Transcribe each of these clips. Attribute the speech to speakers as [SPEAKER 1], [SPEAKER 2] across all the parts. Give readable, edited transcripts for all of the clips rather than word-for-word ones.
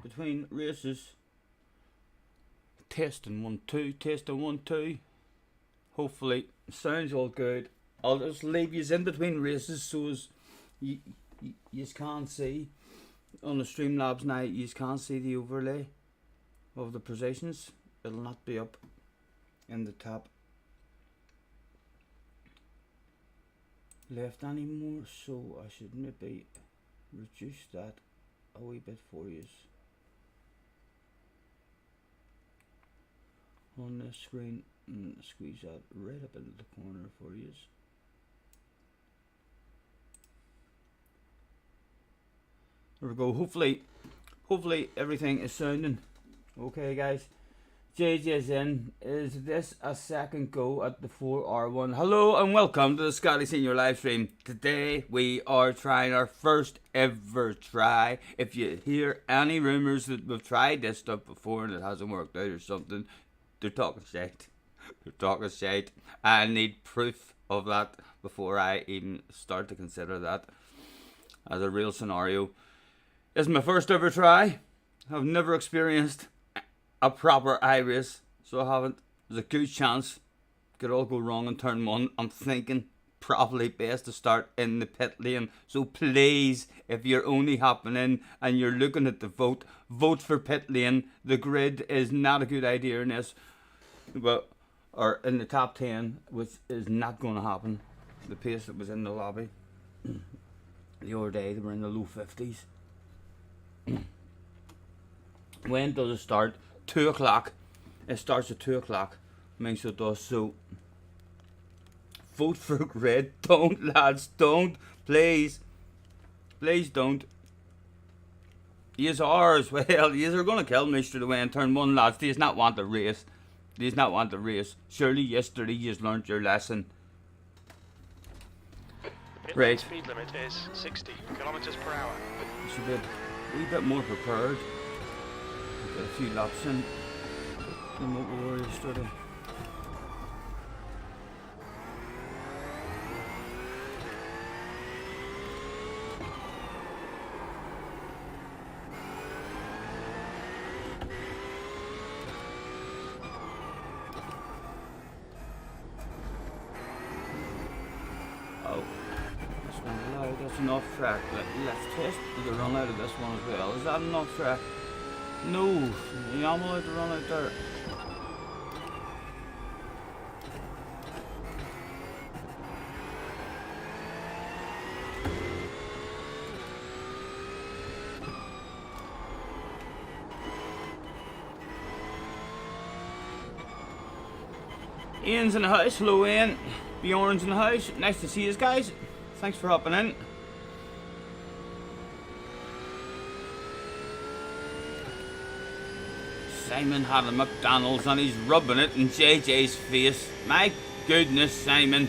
[SPEAKER 1] Between races, testing 1 2, testing 1 2. Hopefully sounds all good. I'll just leave you in between races so as you can't see on the Streamlabs now. You can't see the overlay of the positions. It'll not be up in the top left anymore, so I should maybe reduce that a wee bit for you on this screen and squeeze that right up into the corner for you. There we go. Hopefully everything is sounding okay, guys. JJ's in. Is this a second go at the 4R1? Hello and welcome to the Scotty Senior live stream. Today we are trying our first ever try. If you hear any rumours that we've tried this stuff before and it hasn't worked out or something, they're talking shite. They're talking shite. I need proof of that before I even start to consider that as a real scenario. This is my first ever try. I've never experienced a proper iRace, so I haven't. There's a good chance it could all go wrong in turn 1. I'm thinking probably best to start in the pit lane. So please, if you're only hopping in and you're looking at the vote for pit lane. The grid is not a good idea in this, or in the top 10, which is not going to happen. The pace that was in the lobby the other day, they were in the low 50s. When does it start? 2 o'clock. It starts at 2 o'clock. Makes it does. So vote for grid. Don't, lads, don't. Please don't. Yous are as well. Yous are gonna kill me straight away in turn 1, lads. These not want the race. These not want the race. Surely yesterday yous learnt your lesson. Right.
[SPEAKER 2] The speed limit is 60 kilometers per hour.
[SPEAKER 1] You should be a wee bit more prepared. Get a few laps in. Then what we were yesterday. Oh. enough track. Let's test the run out of this one as well. Is that enough track? No, I'm allowed to run out there. Ian's in the house. Hello, Ian. Bjorn's in the house. Nice to see you guys. Thanks for hopping in. Simon had a McDonald's and he's rubbing it in JJ's face. My goodness, Simon.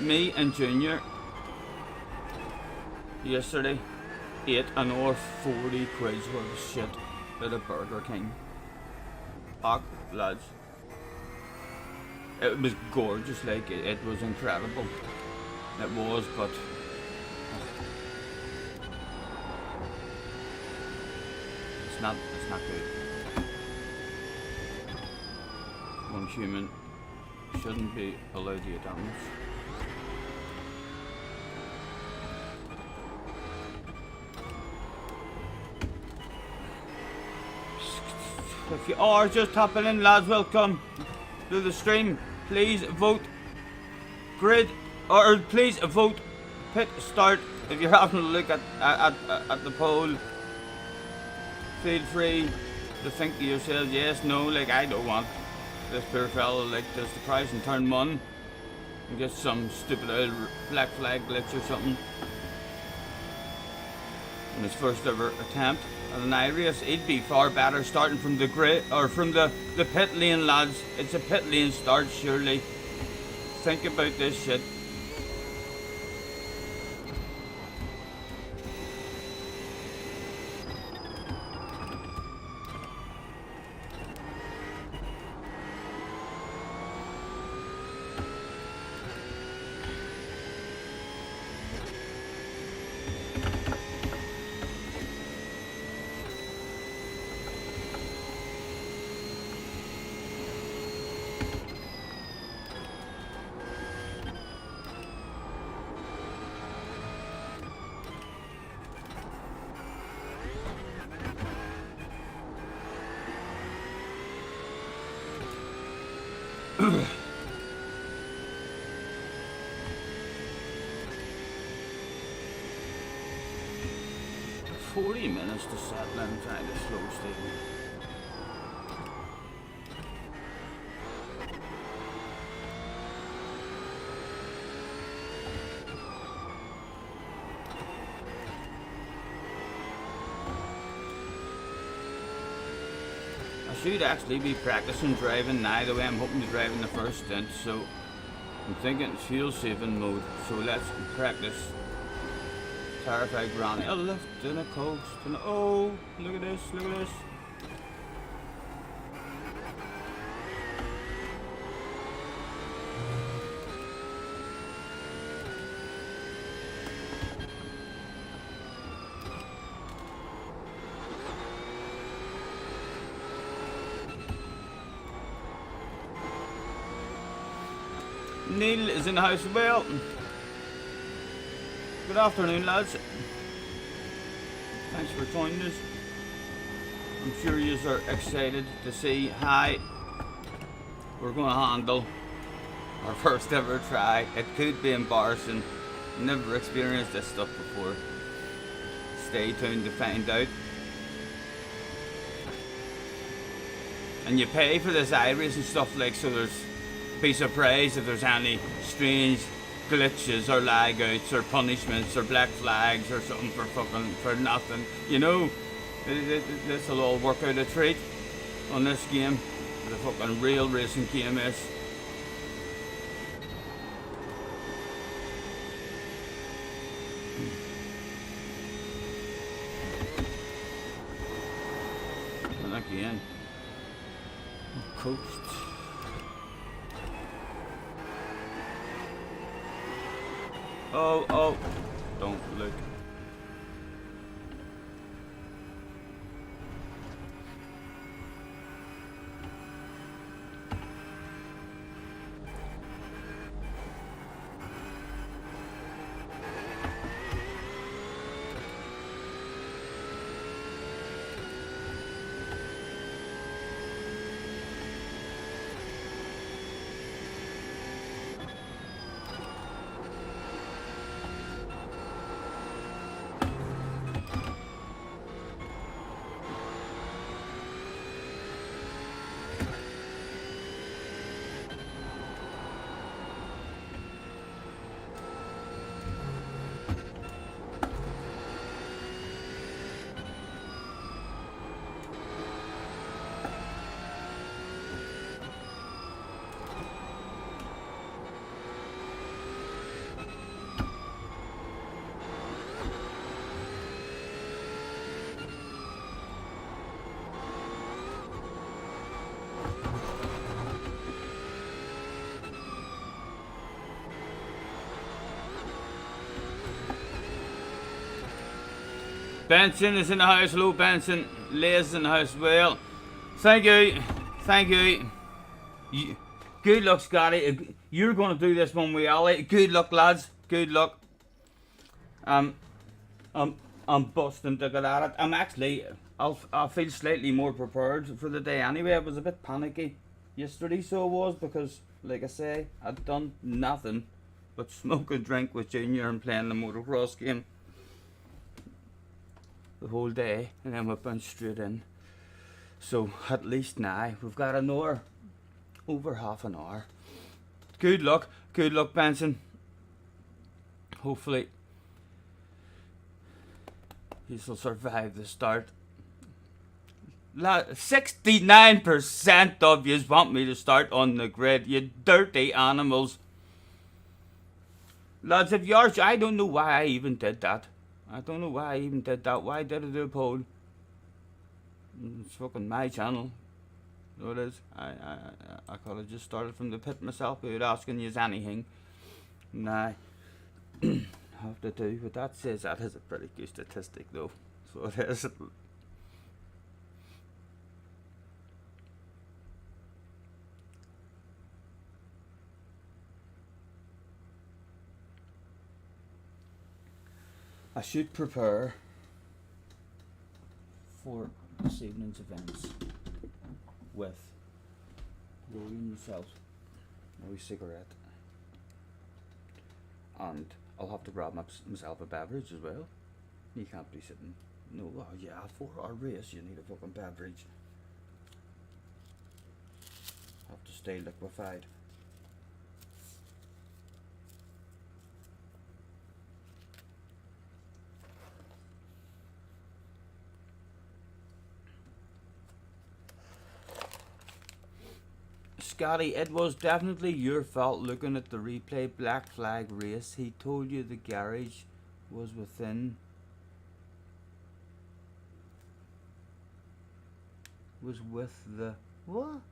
[SPEAKER 1] Me and Junior yesterday ate an hour 40 quid's worth of shit at a Burger King. Fuck, lads. It was gorgeous, like it was incredible. It was, but it's not good. One human shouldn't be allowed to eat animals. If you are just hopping in, lads, welcome to the stream. Please vote grid, or please vote pit start. If you're having a look at the poll, feel free to think to yourself, yes, no, like I don't want this poor fella like this to prize and turn one and get some stupid old black flag glitch or something. In his first ever attempt at an iRace, he'd be far better starting from the grid or from the pit lane, lads. It's a pit lane start, surely. Think about this shit. $40 minutes to settle in, trying to slow steam. I should actually be practicing driving now, the way I'm hoping to drive in the first stint, so I'm thinking it's fuel saving mode, so let's practice. Terrified granny, a lift and a coast, and oh, look at this, look at this. Neil is in the house as well. Good afternoon, lads. Thanks for joining us. I'm sure you are excited to see how we're going to handle our first ever try. It could be embarrassing. Never experienced this stuff before. Stay tuned to find out. And you pay for this iRace and stuff, like, so there's be surprised if there's any strange glitches or lag outs or punishments or black flags or something for nothing. You know, this will all work out a treat on this game. The fucking real racing game is. And again, coast. Oh, don't look. Benson is in the house. Hello, Benson. Liz in the house as well. Thank you. Thank you. Good luck, Scotty. You're going to do this one with Ali. Good luck, lads. Good luck. I'm busting to get at it. I'm actually, I'll feel slightly more prepared for the day anyway. I was a bit panicky yesterday, so I was, because, like I say, I'd done nothing but smoke and drink with Junior and playing the motocross game the whole day, and then we went straight in. So at least now we've got an hour, over half an hour. Good luck, Benson. Hopefully he'll survive the start. 69% of yous want me to start on the grid, you dirty animals. Lads, if yours, I don't know why I even did that. Why did I do a poll? It's fucking my channel. So it is. I could have just started from the pit myself without asking you anything. Nah. Have to do, but that says that is a pretty good statistic though. So it is. I should prepare for this evening's events with rolling yourself a wee cigarette, and I'll have to grab myself a beverage as well. You can't be sitting, no, oh yeah, 4-hour race, you need a fucking beverage. Have to stay liquefied. Scotty, it was definitely your fault looking at the replay. Black flag race. He told you the garage was within. Was with the. What?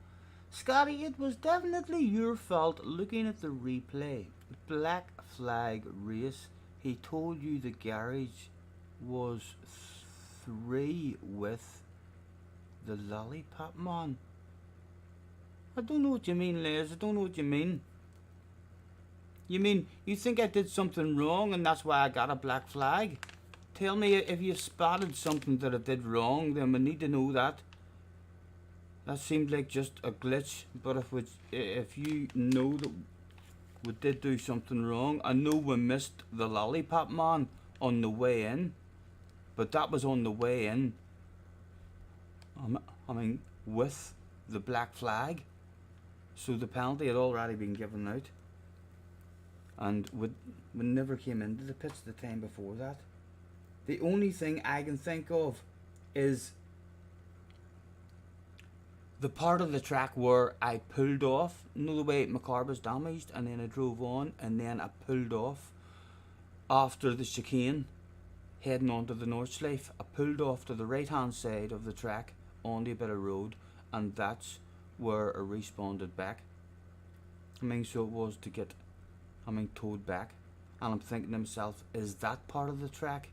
[SPEAKER 1] Scotty, it was definitely your fault looking at the replay. Black flag race. He told you the garage was 3 with the lollipop man. I don't know what you mean, Liz. I don't know what you mean. You mean you think I did something wrong and that's why I got a black flag? Tell me if you spotted something that I did wrong, then we need to know that. That seemed like just a glitch, but if you know that we did do something wrong, I know we missed the lollipop man on the way in, but that was on the way in. I mean, with the black flag. So the penalty had already been given out, and we never came into the pits the time before that. The only thing I can think of is the part of the track where I pulled off. You know the way my car was damaged, and then I drove on, and then I pulled off after the chicane heading onto the North Sleeve. I pulled off to the right hand side of the track onto a bit of road, and that's where I responded back. I mean, so it was to get, towed back. And I'm thinking to myself, is that part of the track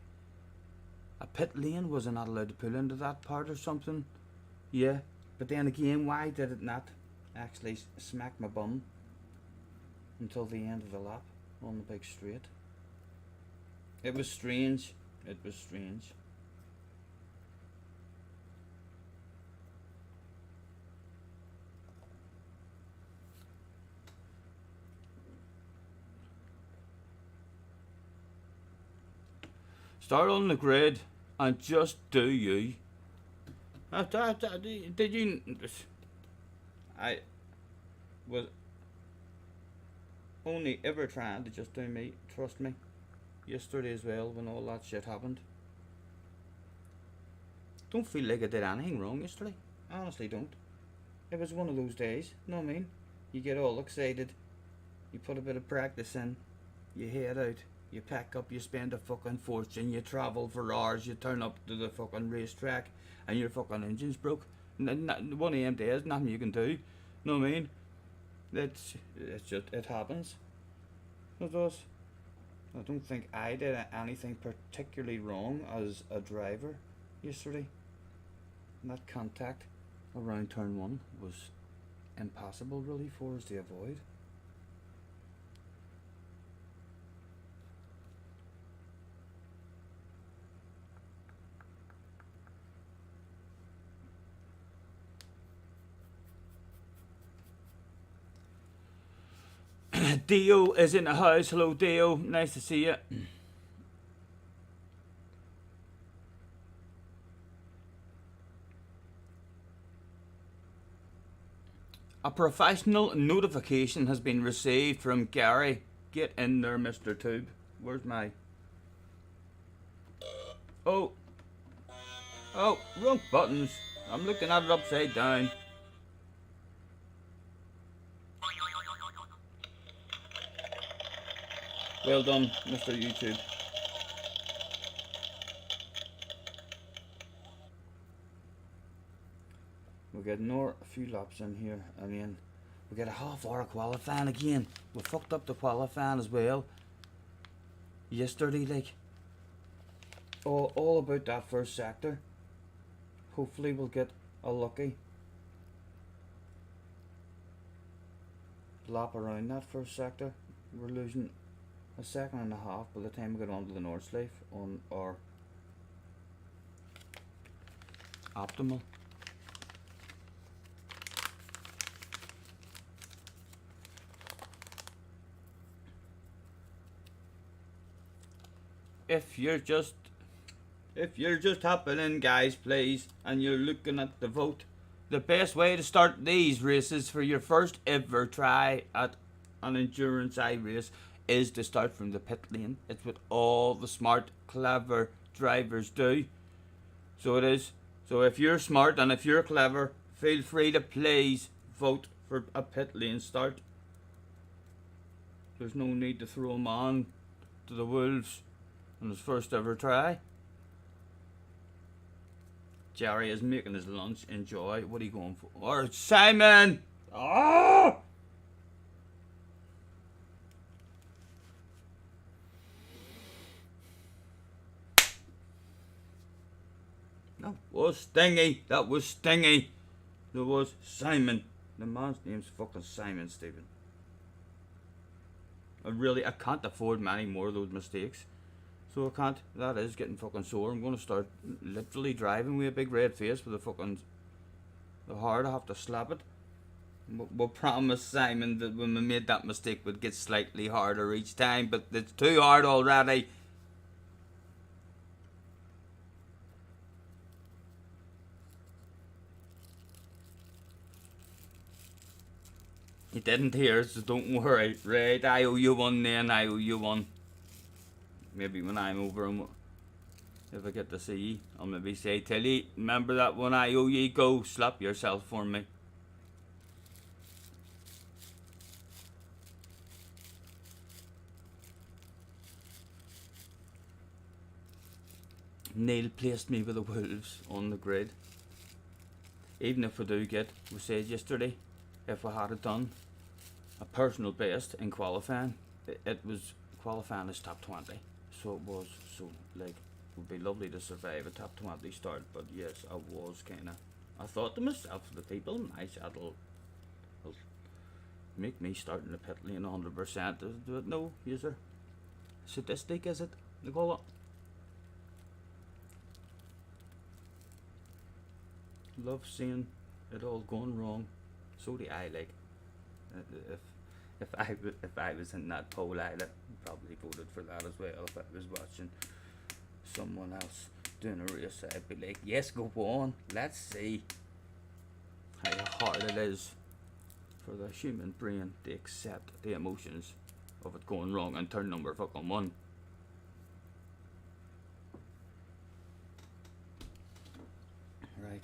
[SPEAKER 1] a pit lane? Was I not allowed to pull into that part or something? Yeah, but then again, why did it not actually smack my bum until the end of the lap on the big straight? It was strange. It was strange. Start on the grid and just do you. Did you? I was only ever trying to just do me. Trust me. Yesterday as well, when all that shit happened. Don't feel like I did anything wrong yesterday. I honestly don't. It was one of those days. You know what I mean? You get all excited. You put a bit of practice in. You head out. You pack up, you spend a fucking fortune, you travel for hours, you turn up to the fucking racetrack, and your fucking engine's broke. One of them days, nothing you can do. You know what I mean? It's just, it happens. It does. I don't think I did anything particularly wrong as a driver yesterday. And that contact around turn 1 was impossible really for us to avoid. Dio is in the house. Hello Dio, nice to see you. A professional notification has been received from Gary. Get in there, Mr. Tube. Where's my... Oh, wrong buttons. I'm looking at it upside down. Well done, Mr. YouTube. We'll get a few laps in here, and then we get a half hour qualifying again. We fucked up the qualifying as well yesterday, like. All about that first sector. Hopefully we'll get a lucky lap around that first sector. We're losing a second and a half by the time we get onto the North Sleeve on our optimal. If you're just hopping in, guys, please, and you're looking at the vote, the best way to start these races for your first ever try at an endurance race is to start from the pit lane. It's what all the smart, clever drivers do. So it is. So if you're smart and if you're clever, feel free to please vote for a pit lane start. There's no need to throw him on to the wolves on his first ever try. Jerry is making his lunch. Enjoy. What are you going for? Or Simon! Oh! That was stingy. That was stingy. There was Simon. The man's name's fucking Simon, Stephen. I can't afford many more of those mistakes. So I can't. That is getting fucking sore. I'm going to start literally driving with a big red face with the hard. I have to slap it. We'll promise Simon that when we made that mistake would get slightly harder each time, but it's too hard already. He didn't hear, so don't worry. Right, I owe you one then, I owe you one. Maybe when I'm over him, if I get to see you, I'll maybe say, Tilly, remember that one I owe you, go slap yourself for me. Neil placed me with the Wolves on the grid. Even if we do get, we said yesterday, if we had it done, a personal best in qualifying, it was qualifying as top 20. So it was, so like, it would be lovely to survive a top 20 start, but yes, I was kinda, I thought to myself, the people in my chat will make me start in the pit lane 100%. No, user. Sadistic, is it? They call it. Love seeing it all going wrong. So do I, like. If I was in that poll, I'd have probably voted for that as well. If I was watching someone else doing a race, I'd be like, yes, go on, let's see how hard it is for the human brain to accept the emotions of it going wrong in turn number fucking 1. Right,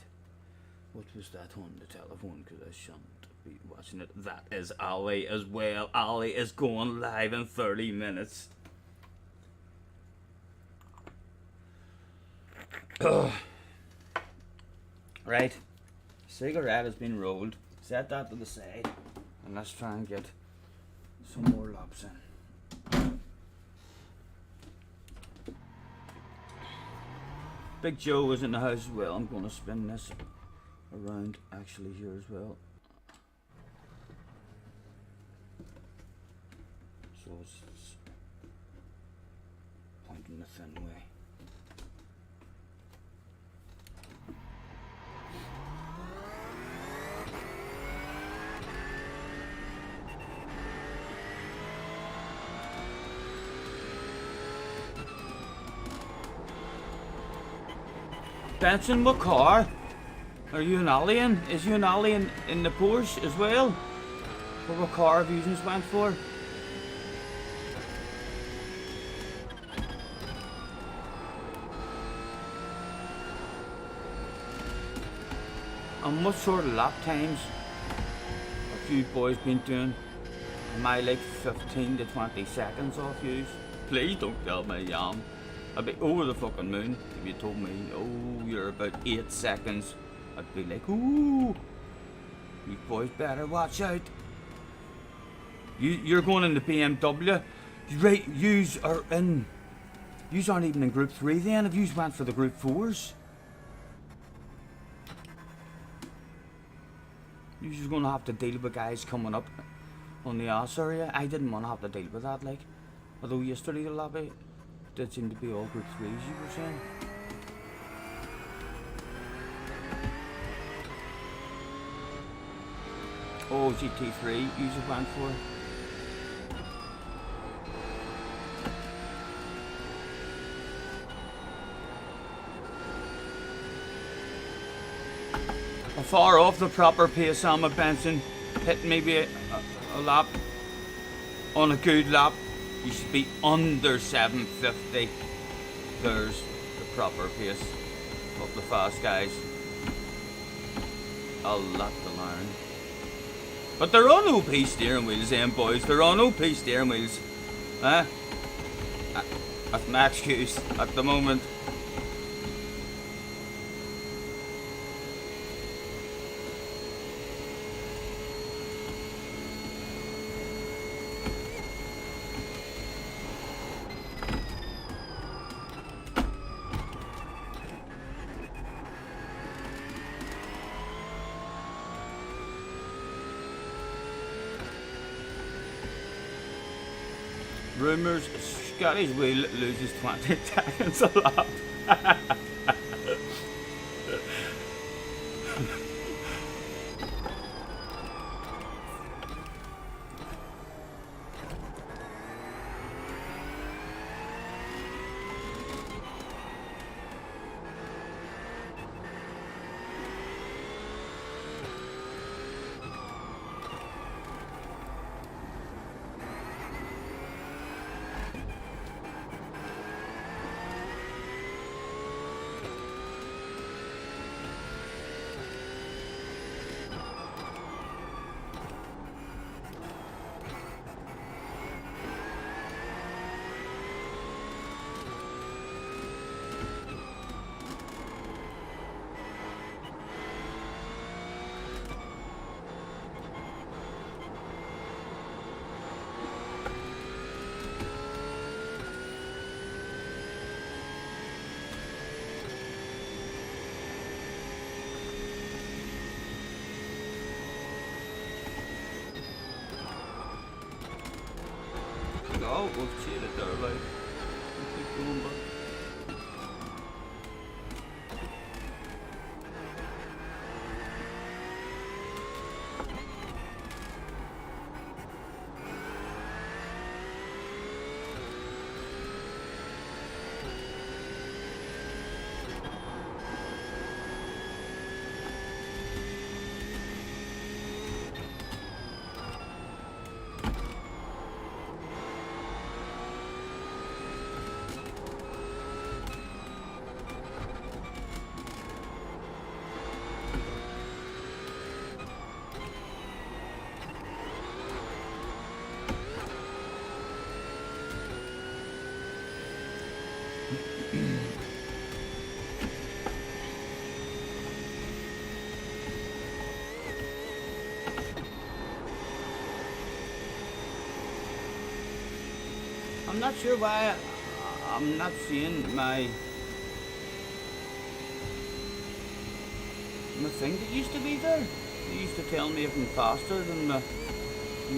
[SPEAKER 1] what was that on the telephone? Because I shouldn't be watching it. That is Ali as well. Ali is going live in 30 minutes. Right, cigarette has been rolled. Set that to the side, and let's try and get some more laps in. Big Joe is in the house as well. I'm going to spin this around actually here as well. So it's pointing the thin way. Benson, what car? Are you an alien? Is you an alien in the Porsche as well? Or what car have you just went for? And what sort of lap times have you boys been doing? Am I like 15 to 20 seconds off you? Please don't tell me I am. I'd be over the fucking moon if you told me, oh, you're about 8 seconds. I'd be like, ooh, you boys better watch out. You're going in the BMW. Right, yous aren't even in group 3 then, if yous went for the group 4s. Yous are going to have to deal with guys coming up on the ass area. I didn't want to have to deal with that, like. Although yesterday the lobby did seem to be all group 3s, you were saying. Oh, GT3, you just went for. Far off the proper pace, I'm a Benson. Hit maybe a lap. On a good lap, you should be under 750. There's the proper pace of the fast guys. A lot to learn. But they're on OP steering wheels, them boys. They're on OP steering wheels. Huh? That's my excuse at the moment. Rumours, Scotty's wheel loses 20 seconds a lap. Oh, we'll cheat it there, like. Keep going, but. I'm not sure why I'm not seeing my my thing that used to be there. They used to tell me if I'm faster than my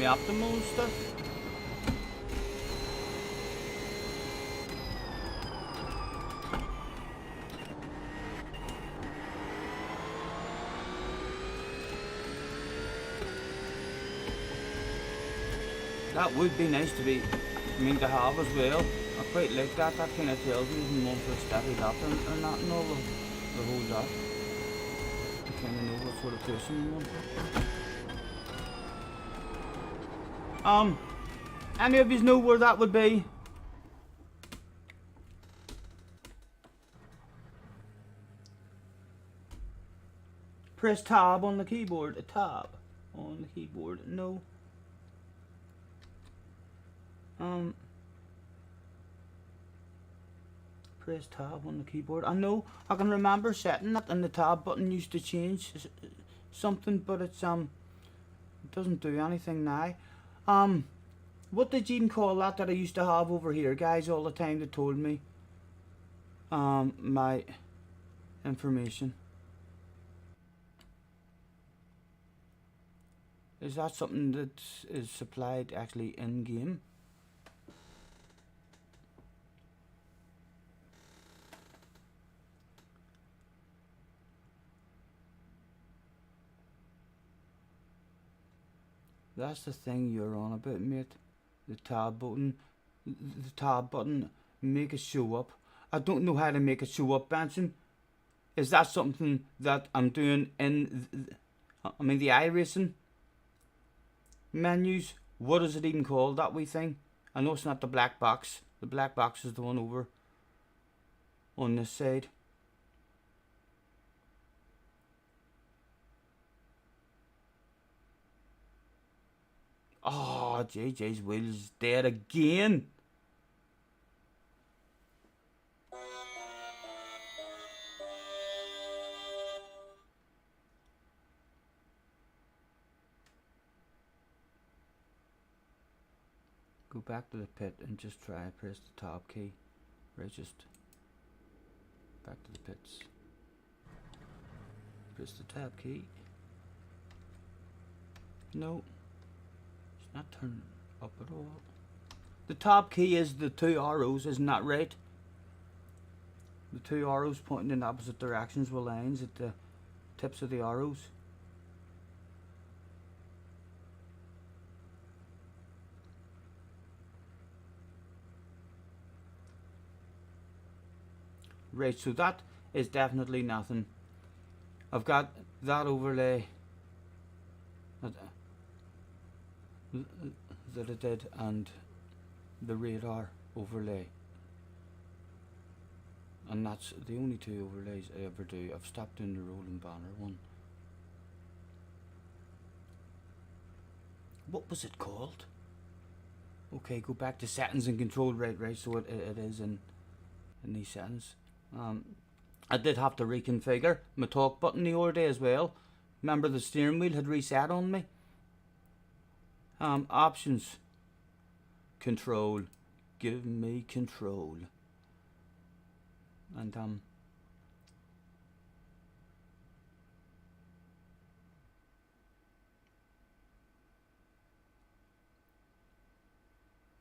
[SPEAKER 1] optimal and stuff. That would be nice to be, I mean, to have as well. I quite like that. That kind of tells me if I'm going for a steady lap or not and all the whole lot. I kind of know what sort of person I'm on. Any of you know where that would be? Press tab on the keyboard. A tab on the keyboard. No. Press tab on the keyboard. I know. I can remember setting that, and the tab button used to change something, but it's it doesn't do anything now. What did you even call that I used to have over here, guys, all the time that told me my information? Is that something that is supplied actually in game? That's the thing you're on about, mate. The tab button. The tab button. Make it show up. I don't know how to make it show up, Benson. Is that something that I'm doing in the iRacing menus? What is it even called, that wee thing? I know it's not the black box. The black box is the one over on this side. Oh, JJ's wheel's dead again. Go back to the pit and just try and press the tab key. Right, just back to the pits. Press the tab key. No, it's not turning up at all. The tab key is the two arrows, isn't that right? The two arrows pointing in opposite directions with lines at the tips of the arrows. Right, so that is definitely nothing. I've got that overlay that I did, and the radar overlay, and that's the only two overlays I ever do. I've stopped doing the rolling banner one. What was it called? Okay, go back to settings and control. Right, so it is in these settings. I did have to reconfigure my talk button the other day as well. Remember, the steering wheel had reset on me. Options, control, give me control, and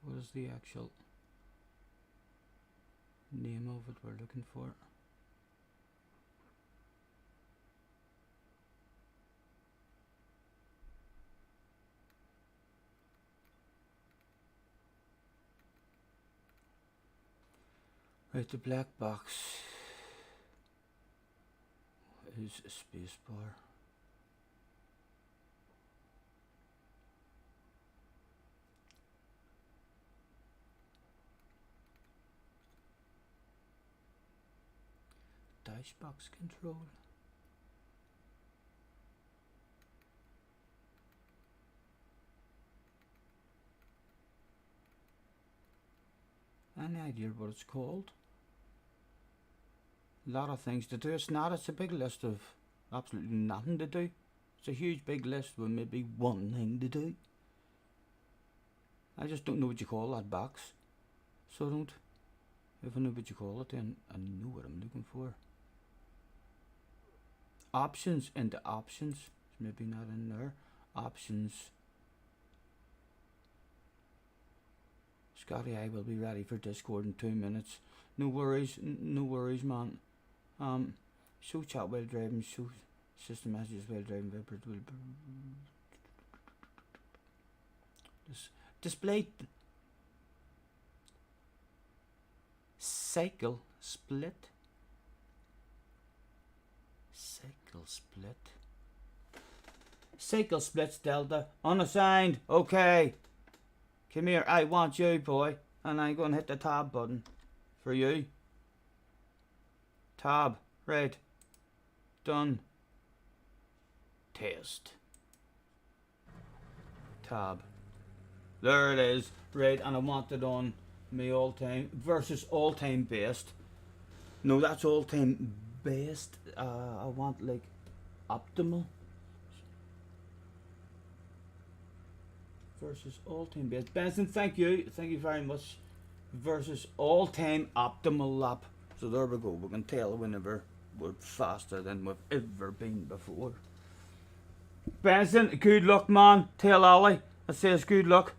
[SPEAKER 1] what is the actual name of it we're looking for? Right, the black box is a space bar. Dash box control. Any idea what it's called? A lot of things to do. It's not. It's a big list of absolutely nothing to do. It's a huge big list with maybe one thing to do. I just don't know what you call that box. So I don't. If I know what you call it, then I know what I'm looking for. options, into options. Maybe not in there. Options. Scotty, I will be ready for Discord in 2 minutes. No worries, no worries, man. Show chat while driving, show system messages while driving. Display cycle split. Cycle split. Cycle splits delta unassigned. Okay. Come here. I want you, boy. And I'm going to hit the tab button for you. Tab. Right. Done. Test. Tab. There it is. Right. And I want it on my all time versus all time best. No, that's all time best. I want like optimal. Versus all-time best. Benson, thank you very much. Versus all-time optimal lap. So there we go. We can tell whenever we're faster than we've ever been before. Benson, good luck, man. Tell Ali I says good luck.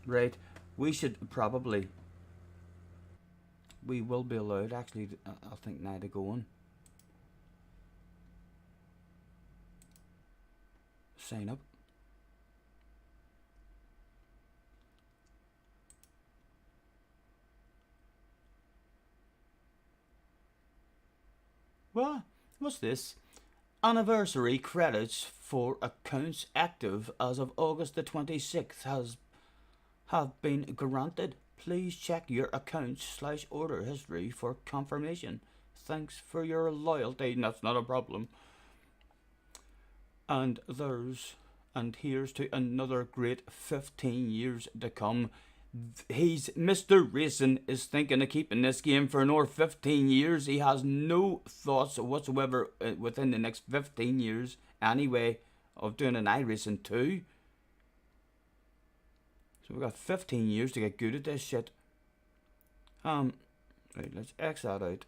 [SPEAKER 1] Right, we should probably. We will be allowed. Actually, I think now to go on. Sign up. What? What's this? Anniversary credits for accounts active as of August the 26th have been granted. Please check your accounts/order history for confirmation. Thanks for your loyalty. That's not a problem. And here's to another great 15 years to come. Mr. Racing is thinking of keeping this game for another 15 years. He has no thoughts whatsoever within the next 15 years anyway of doing an iRacing 2. So we've got 15 years to get good at this shit. Right, let's X that out.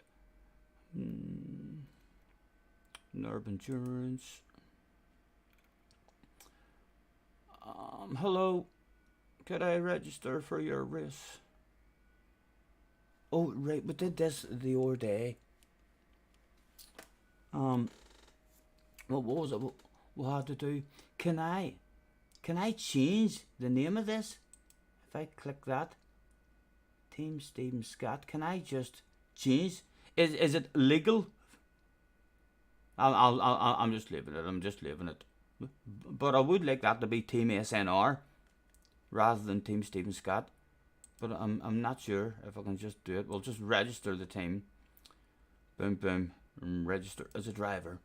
[SPEAKER 1] NURB Endurance. Hello, could I register for your race? Oh, right, we did this the other day. What was it? What had to do? Can I change the name of this? If I click that, Team Stephen Scott, can I just change? Is it legal? I'm just leaving it. I'm just leaving it. But I would like that to be Team SNR rather than Team Stephen Scott. But I'm not sure if I can just do it. We'll just register the team. Boom, boom. And register as a driver.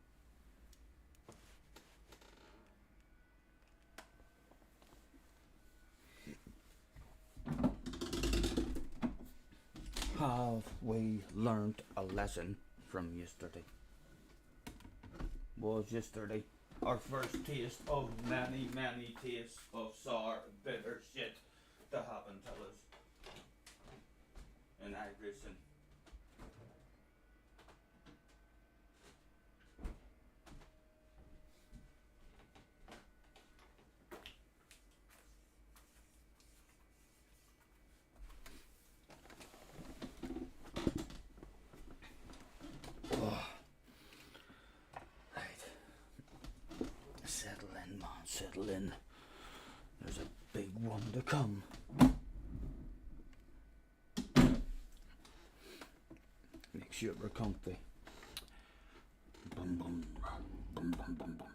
[SPEAKER 1] Have we learned a lesson from yesterday? Was yesterday our first taste of many, many tastes of sour, bitter shit to happen to us in iRacing. Settle in. There's a big one to come. Make sure we're comfy. Bum, bum, bum, bum, bum, bum, bum.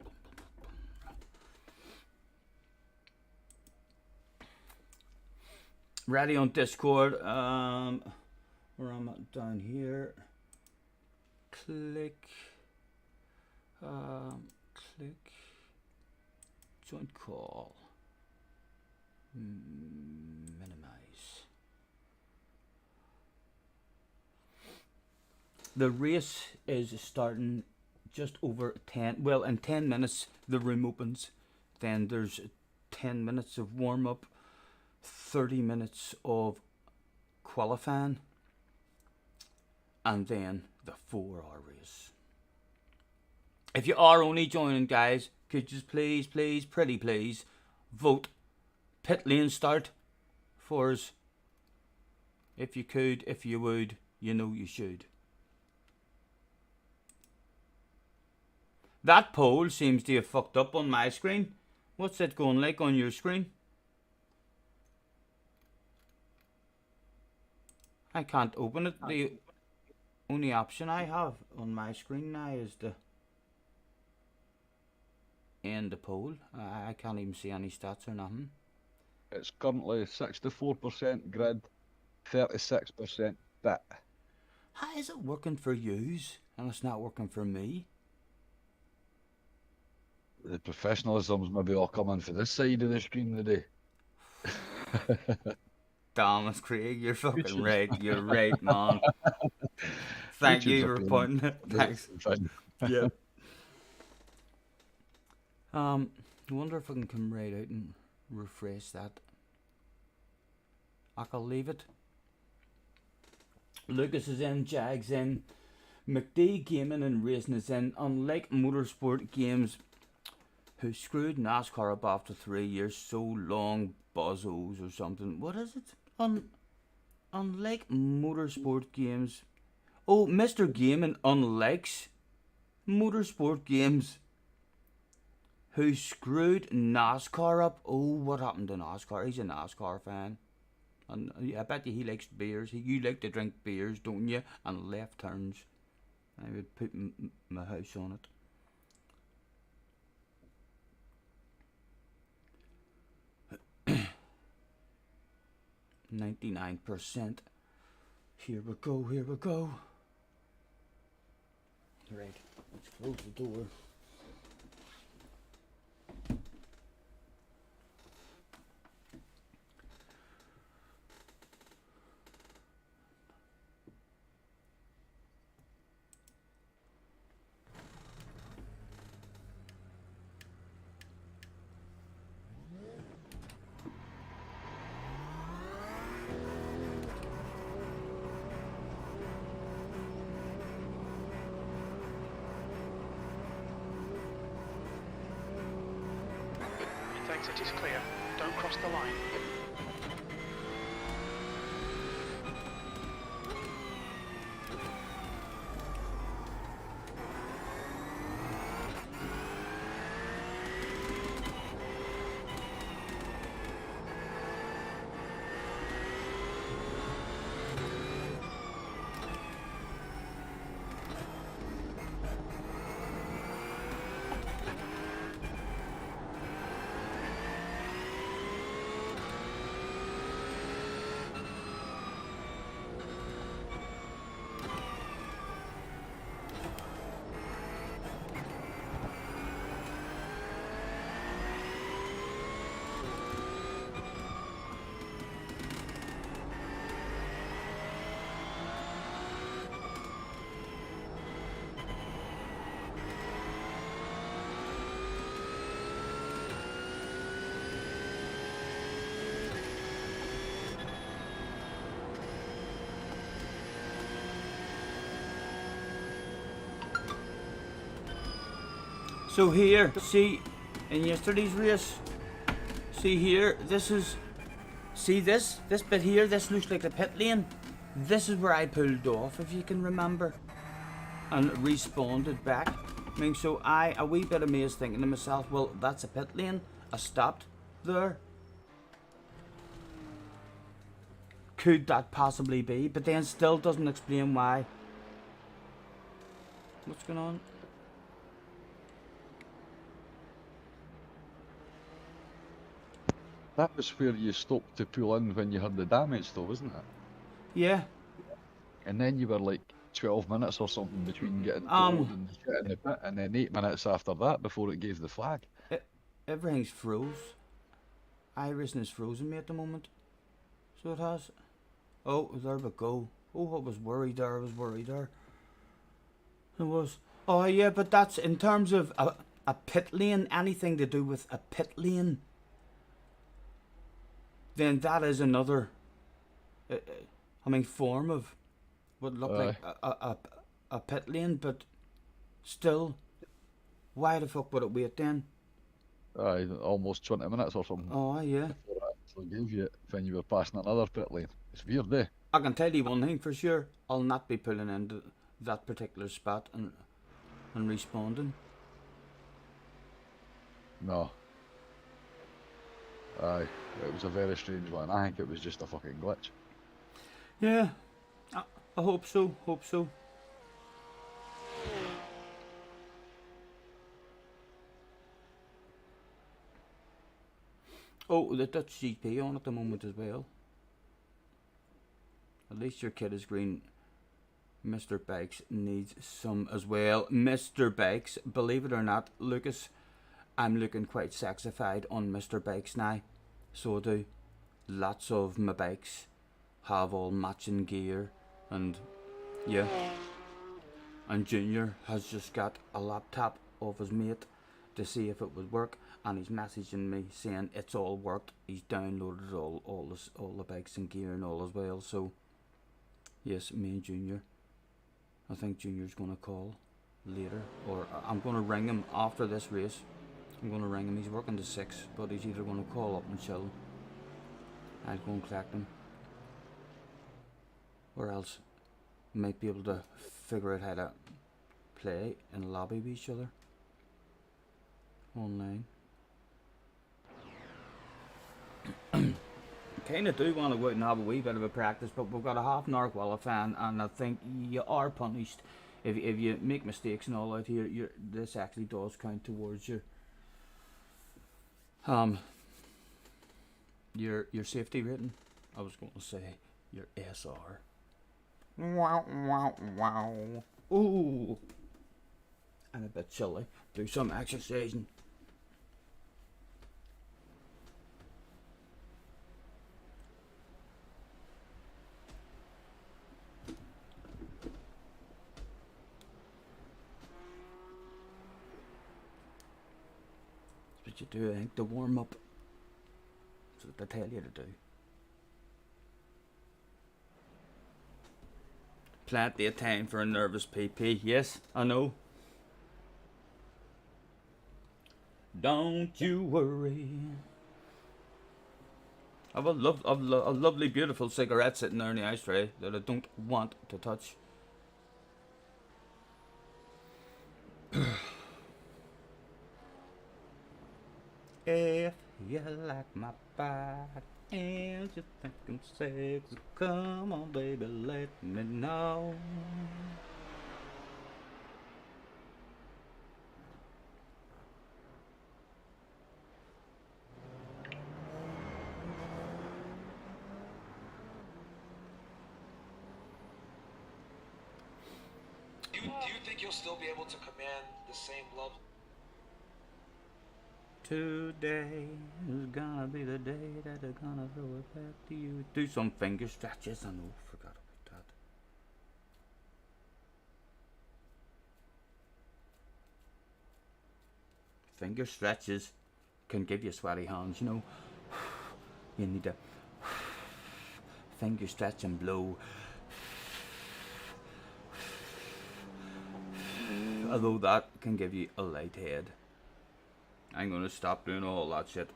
[SPEAKER 1] Ready on Discord. Where am I? Down here. Click. Click. Joint call. Minimize. The race is starting just over 10. Well, in 10 minutes the room opens. Then there's 10 minutes of warm up, 30 minutes of qualifying, and then the 4-hour race. If you are only joining, guys, could you please, pretty please, vote pit lane start for us. If you could, if you would, you know you should. That poll seems to have fucked up on my screen. What's it going like on your screen? I can't open it. The only option I have on my screen now is to end the poll. I can't even see any stats or nothing.
[SPEAKER 3] It's currently 64% grid, 36% bit.
[SPEAKER 1] How is it working for yous and it's not working for me?
[SPEAKER 3] The professionalism's maybe all coming for this side of the screen today.
[SPEAKER 1] Damn it, Craig, you're fucking right. You're right, man. Thank you for pointing it. Thanks. Yep. I wonder if I can come right out and refresh that. I'll leave it. Lucas is in, Jag's in, McD Gaming and Racing is in. Unlike motorsport games who screwed NASCAR up after 3 years, so long buzzos or something. What is it? Unlike motorsport games. Oh, Mr. Gaming unlikes motorsport games who screwed NASCAR up. Oh, what happened to NASCAR? He's a NASCAR fan. And I bet you he likes beers. You like to drink beers, don't you? And left turns. I would put my house on it. %. Here we go, here we go. Right, let's close the door.
[SPEAKER 2] Exit is clear. Don't cross the line.
[SPEAKER 1] So here, see, in yesterday's race, see here, see this bit here, this looks like the pit lane. This is where I pulled off, if you can remember, and respawned back. I mean, so a wee bit amazed thinking to myself, well, that's a pit lane. I stopped there. Could that possibly be? But then still doesn't explain why. What's going on?
[SPEAKER 3] That was where you stopped to pull in when you heard the damage though, wasn't it?
[SPEAKER 1] Yeah.
[SPEAKER 3] And then you were like 12 minutes or something between getting told and getting the pit, and then 8 minutes after that before it gave the flag.
[SPEAKER 1] Everything's froze. iRacing is frozen me at the moment. So it has. Oh, there we go. Oh, I was worried there. It was. Oh yeah, but that's in terms of a pit lane, anything to do with a pit lane. Then that is another, form of would look like
[SPEAKER 3] Aye.
[SPEAKER 1] a pit lane, but still, why the fuck would it wait then?
[SPEAKER 3] Aye, almost 20 minutes or something
[SPEAKER 1] Oh yeah.
[SPEAKER 3] before it actually gave you it when you were passing another pit lane. It's weird, eh?
[SPEAKER 1] I can tell you one thing for sure. I'll not be pulling into that particular spot and responding.
[SPEAKER 3] No. Aye, it was a very strange one. I think it was just a fucking glitch.
[SPEAKER 1] Yeah, I hope so. Hope so. Oh, that's GP on at the moment as well. At least your kid is green. Mr. Bikes needs some as well. Mr. Bikes, believe it or not, Lucas, I'm looking quite sexified on Mr. Bikes now. So I do. Lots of my bikes have all matching gear, and yeah. And Junior has just got a laptop of his mate to see if it would work, and he's messaging me saying it's all worked. He's downloaded all the bikes and gear and all as well. So yes, me and Junior. I think Junior's gonna call later, or I'm gonna ring him after this race. I'm gonna ring him. He's working to 6, but he's either gonna call up and chill. I'll go and collect him, or else might be able to figure out how to play in a lobby with each other online. Kinda do want to go out and have a wee bit of a practice, but we've got a half an hour qualifying, and I think you are punished if you make mistakes and all out here. This actually does count towards your safety rating. I was going to say your SR. Wow, wow, wow. Ooh, I'm a bit chilly. Do some exercising. That's what you do, I think, to warm up. That's what they tell you to do. Plenty of time for a nervous PP. Yes, I know. Don't you worry. I have a lovely, beautiful cigarette sitting there in the ashtray that I don't want to touch. If you like my body and you think I'm sexy, come on, baby, let me know.
[SPEAKER 4] Do you think you'll still be able to command the same level?
[SPEAKER 1] Today is gonna be the day that they're gonna throw it back to you. Do some finger stretches. I know, forgot about that. Finger stretches can give you sweaty hands, you know. You need to finger stretch and blow. Although that can give you a light head. I'm gonna stop doing all that shit.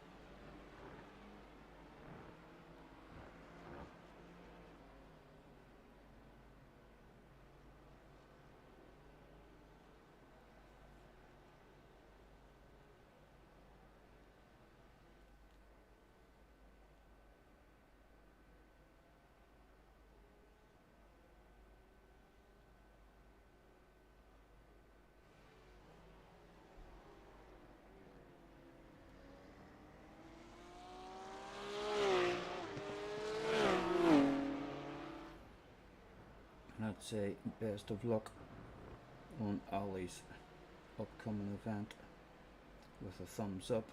[SPEAKER 1] I'd say best of luck on Ollie's upcoming event with a thumbs up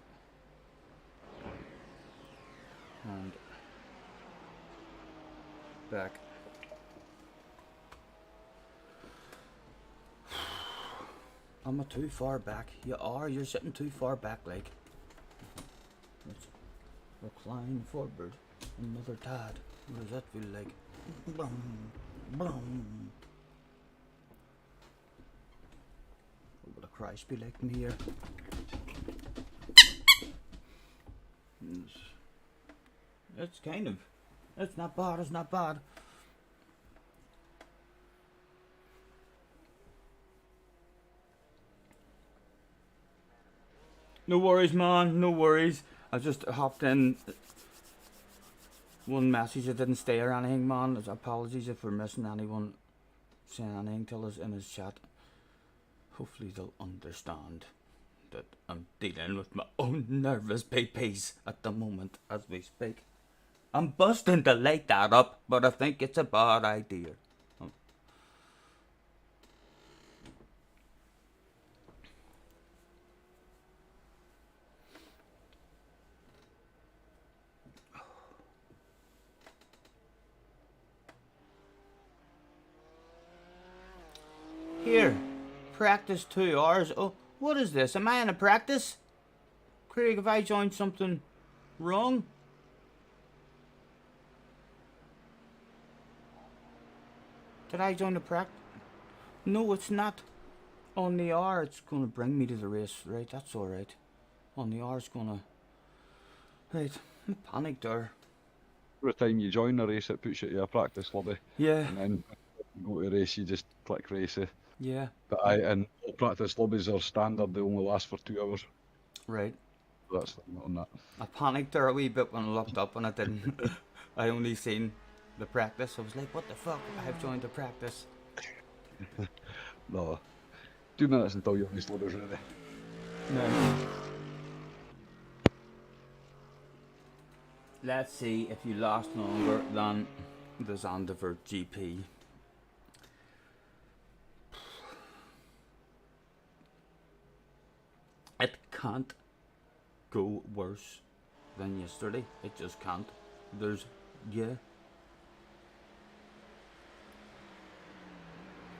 [SPEAKER 1] and back. Am I too far back? You are, you're sitting too far back, like. Let's recline forward another tad. What does that feel like? Boom. What would a Christ be like in here? It's kind of. It's not bad. It's not bad. No worries, man. No worries. I just hopped in. One message that didn't stay or anything, man. Apologies if we're missing anyone saying anything to us in his chat. Hopefully they'll understand that I'm dealing with my own nervous peepees at the moment as we speak. I'm busting to light that up, but I think it's a bad idea. Here, practice 2 hours. Oh, what is this? Am I in a practice? Craig, have I joined something wrong? Did I join the practice? No, it's not. On the hour, it's going to bring me to the race. Right, that's alright. On the hour, it's going to... Right, I'm panicked there.
[SPEAKER 3] Every time you join a race, it puts you to a practice lobby.
[SPEAKER 1] Yeah.
[SPEAKER 3] And then you go to race, you just click race.
[SPEAKER 1] Yeah.
[SPEAKER 3] But and all practice lobbies are standard, they only last for 2 hours.
[SPEAKER 1] Right.
[SPEAKER 3] So that's on that.
[SPEAKER 1] I panicked there a wee bit when I looked up and I didn't. I only seen the practice. I was like, what the fuck? I've joined the practice.
[SPEAKER 3] No. 2 minutes until your race lobby's ready.
[SPEAKER 1] No. Let's see if you last longer than the Zandiver GP. It can't go worse than yesterday. It just can't. There's, yeah.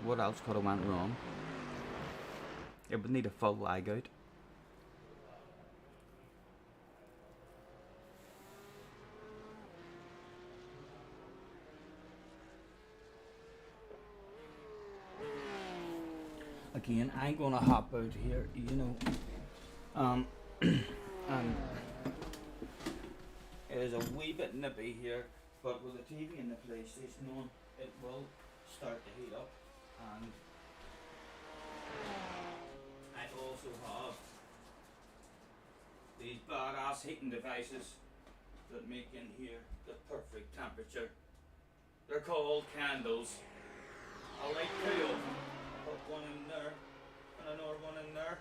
[SPEAKER 1] What else could have went wrong? It would need a full lag out. Again, I'm gonna hop out here, you know. And it is a wee bit nippy here, but with the TV and the PlayStation on, it will start to heat up. And I also have these badass heating devices that make in here the perfect temperature. They're called candles. I like 2 of them. I put one in there and another one in there.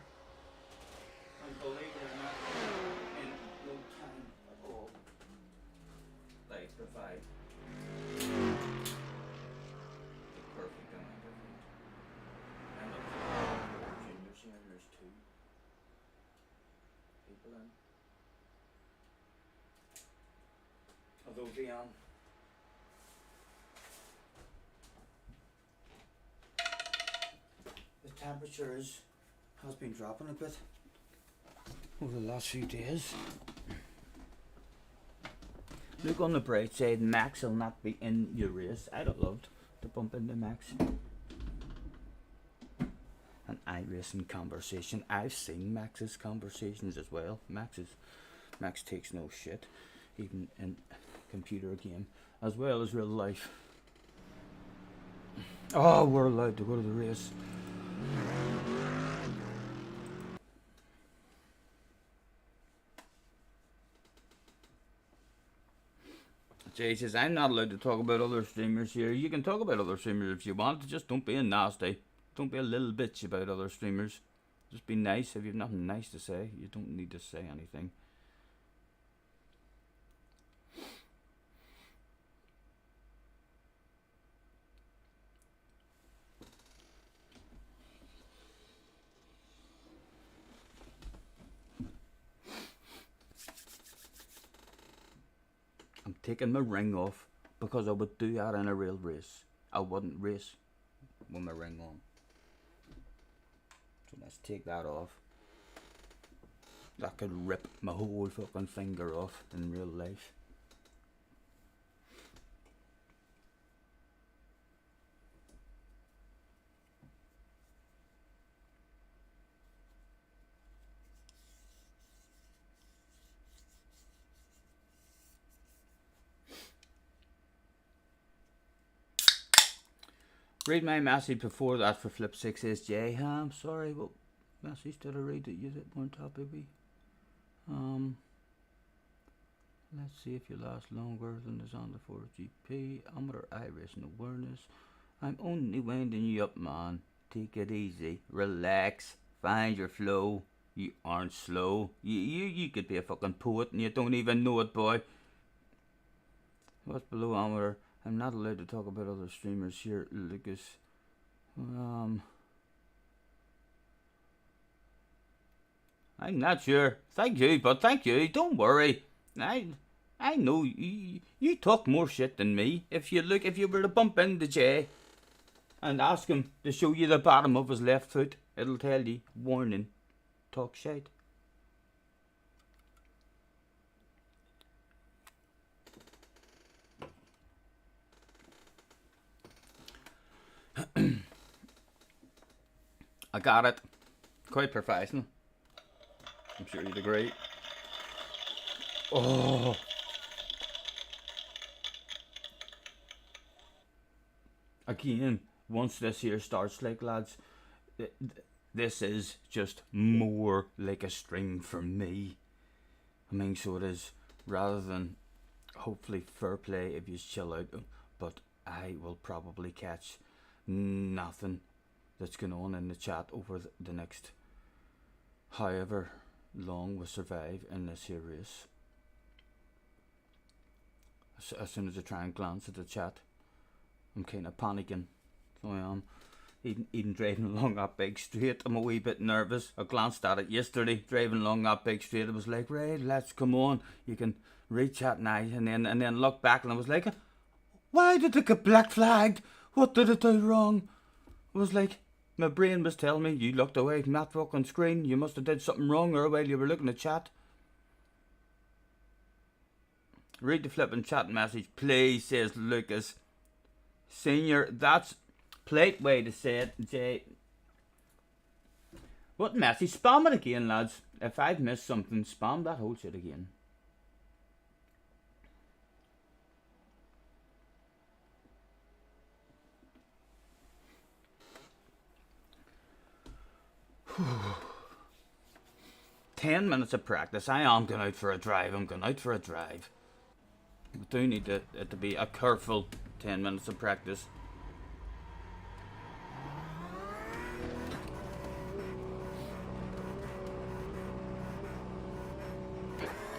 [SPEAKER 1] And believe it or not, in no time at all, they provide the perfect amount of heat. And look, juniors here, there's 2 people in. Although the temperatures has been dropping a bit over the last few days. Look on the bright side, Max will not be in your race. I'd have loved to bump into Max. An iRacing conversation. I've seen Max's conversations as well. Max takes no shit, even in computer game, as well as real life. Oh, we're allowed to go to the race. Jay says, I'm not allowed to talk about other streamers here. You can talk about other streamers if you want, just don't be nasty. Don't be a little bitch about other streamers. Just be nice. If you have nothing nice to say, you don't need to say anything. I'm taking my ring off because I would do that in a real race. I wouldn't race with my ring on. So let's take that off. That could rip my whole fucking finger off in real life. Read my message before that for flip 6 says J Ham. Sorry, what message did I read that you weren't happy with? Let's see if you last longer than this on the 4GP. Amateur iRacing awareness. I'm only winding you up, man. Take it easy. Relax. Find your flow. You aren't slow. You could be a fucking poet and you don't even know it, boy. What's below amateur? I'm not allowed to talk about other streamers here, Lucas. I'm not sure. Thank you, but thank you. Don't worry. I know you talk more shit than me. If you were to bump into Jay and ask him to show you the bottom of his left foot, it'll tell you, warning, talk shit. I got it. Quite professional. I'm sure you'd agree. Oh. Again, once this here starts, like, lads, this is just more like a string for me. I mean, so it is, rather than hopefully fair play if you chill out, but I will probably catch nothing that's going on in the chat over the next however long we survive in this here race. As soon as I try and glance at the chat, I'm kind of panicking. So I am. Even driving along that big straight, I'm a wee bit nervous. I glanced at it yesterday, driving along that big straight. I was like, right, let's come on. You can read chat now, and then look back, and I was like, why did it get black flagged? What did it do wrong? I was like, my brain was telling me, you looked away from that fucking screen. You must have did something wrong or while you were looking at chat. Read the flipping chat message, please, says Lucas. Senior, that's polite way to say it, Jay. What message? Spam it again, lads. If I've missed something, spam that whole shit again. Whew. 10 minutes of practice. I am going out for a drive. I'm going out for a drive. We do need it to be a careful 10 minutes of practice.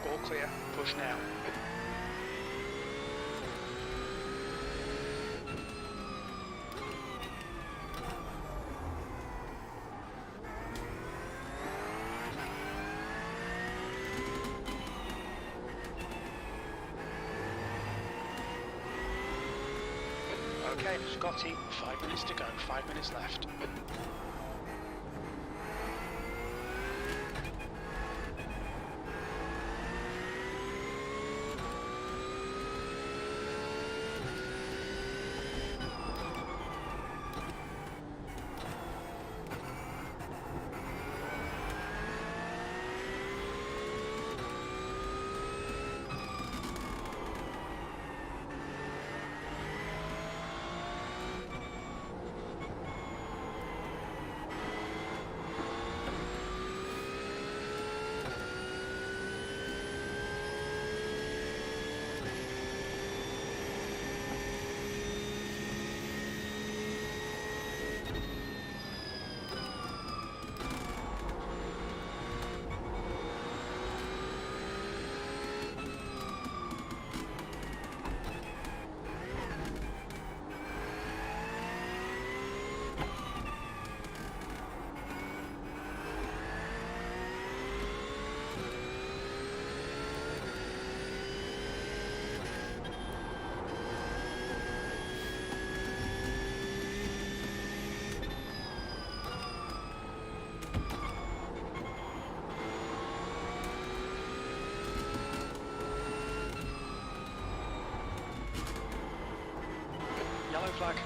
[SPEAKER 2] All clear. Push now. Okay, Scotty, 5 minutes to go, 5 minutes left. Yellow flag.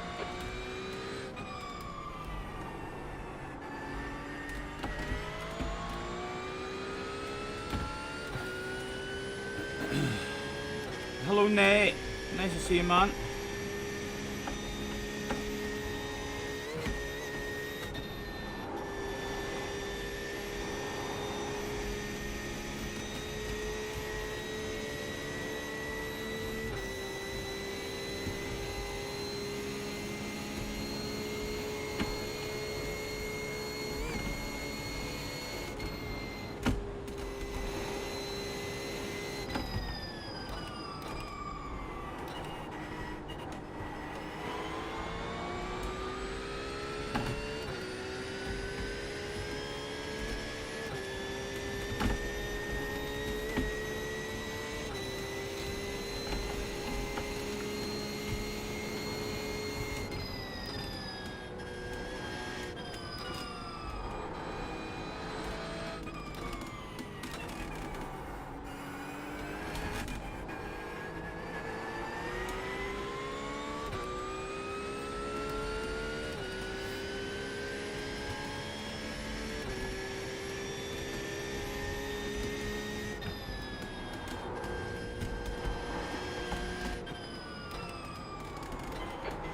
[SPEAKER 1] Hello, Nate. Nice to see you, man.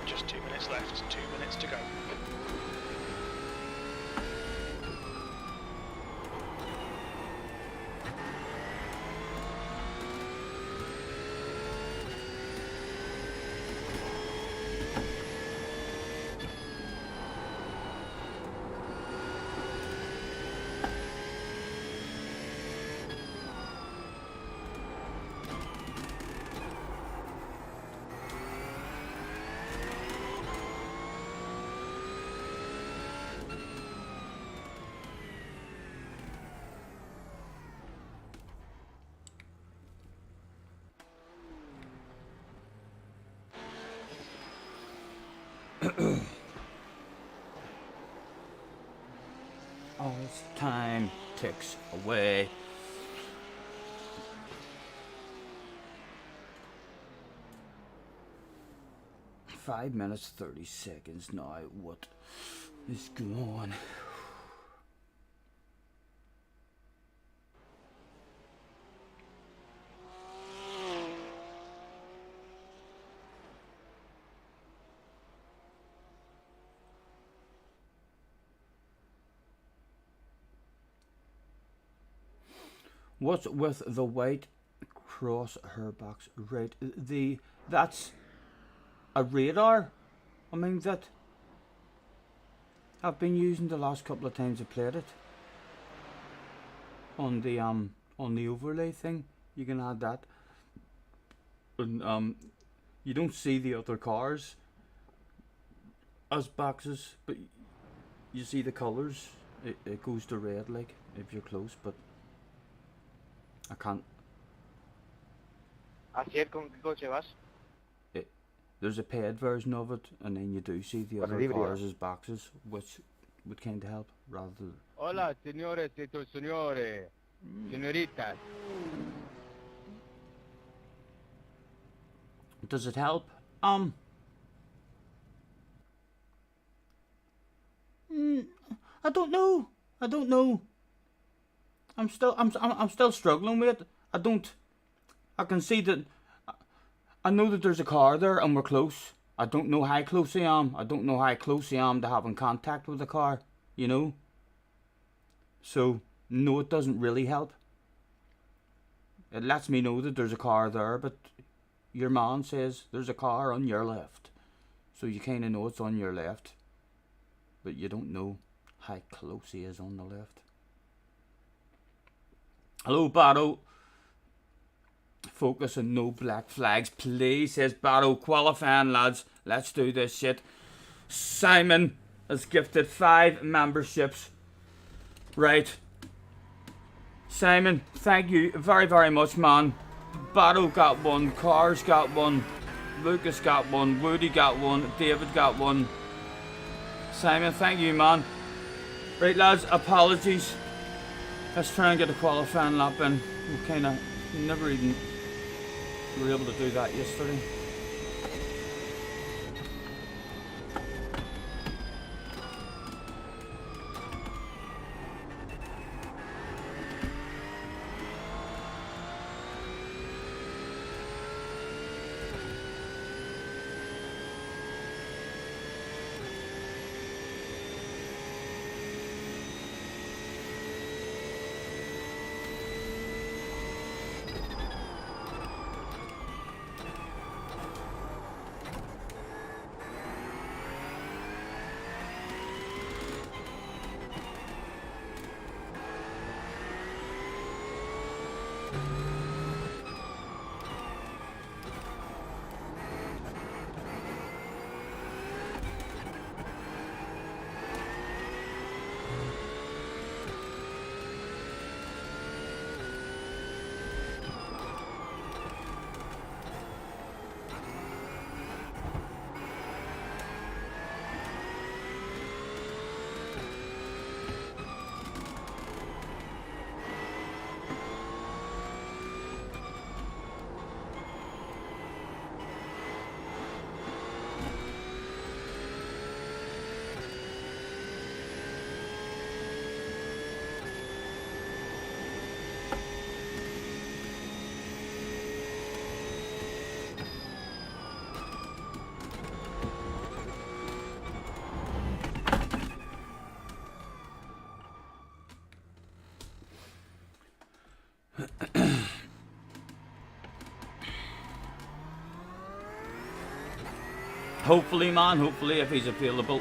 [SPEAKER 2] Just 2 minutes left. 2 minutes to go.
[SPEAKER 1] As time ticks away. Five minutes 30 seconds now. What is going on? What's with the white cross hairbox? Right, that's a radar. I mean, that I've been using the last couple of times I played it on the overlay thing. You can add that, and you don't see the other cars as boxes, but you see the colors. It goes to red, like, if you're close, but I can't.
[SPEAKER 5] Ayer, ¿con qué coche vas?
[SPEAKER 1] There's a paid version of it, and then you do see the other cars as boxes, which would kind of help, rather than...
[SPEAKER 5] Hola, señores y señores, señoritas.
[SPEAKER 1] Does it help? I don't know. I'm still struggling with it. I can see that. I know that there's a car there and we're close. I don't know how close I am. I don't know how close I am to having contact with the car, you know? So, no, it doesn't really help. It lets me know that there's a car there, but your man says there's a car on your left. So you kind of know it's on your left, but you don't know how close he is on the left. Hello, Battle. Focus on no black flags, please, says Battle. Qualifying, lads. Let's do this shit. Simon has gifted 5 memberships. Right. Simon, thank you very, very much, man. Battle got 1, Cars got 1, Lucas got 1, Woody got 1, David got 1. Simon, thank you, man. Right, lads, apologies. Let's try and get a qualifying lap in. We kind of never even were able to do that yesterday. Hopefully, man, hopefully, if he's available.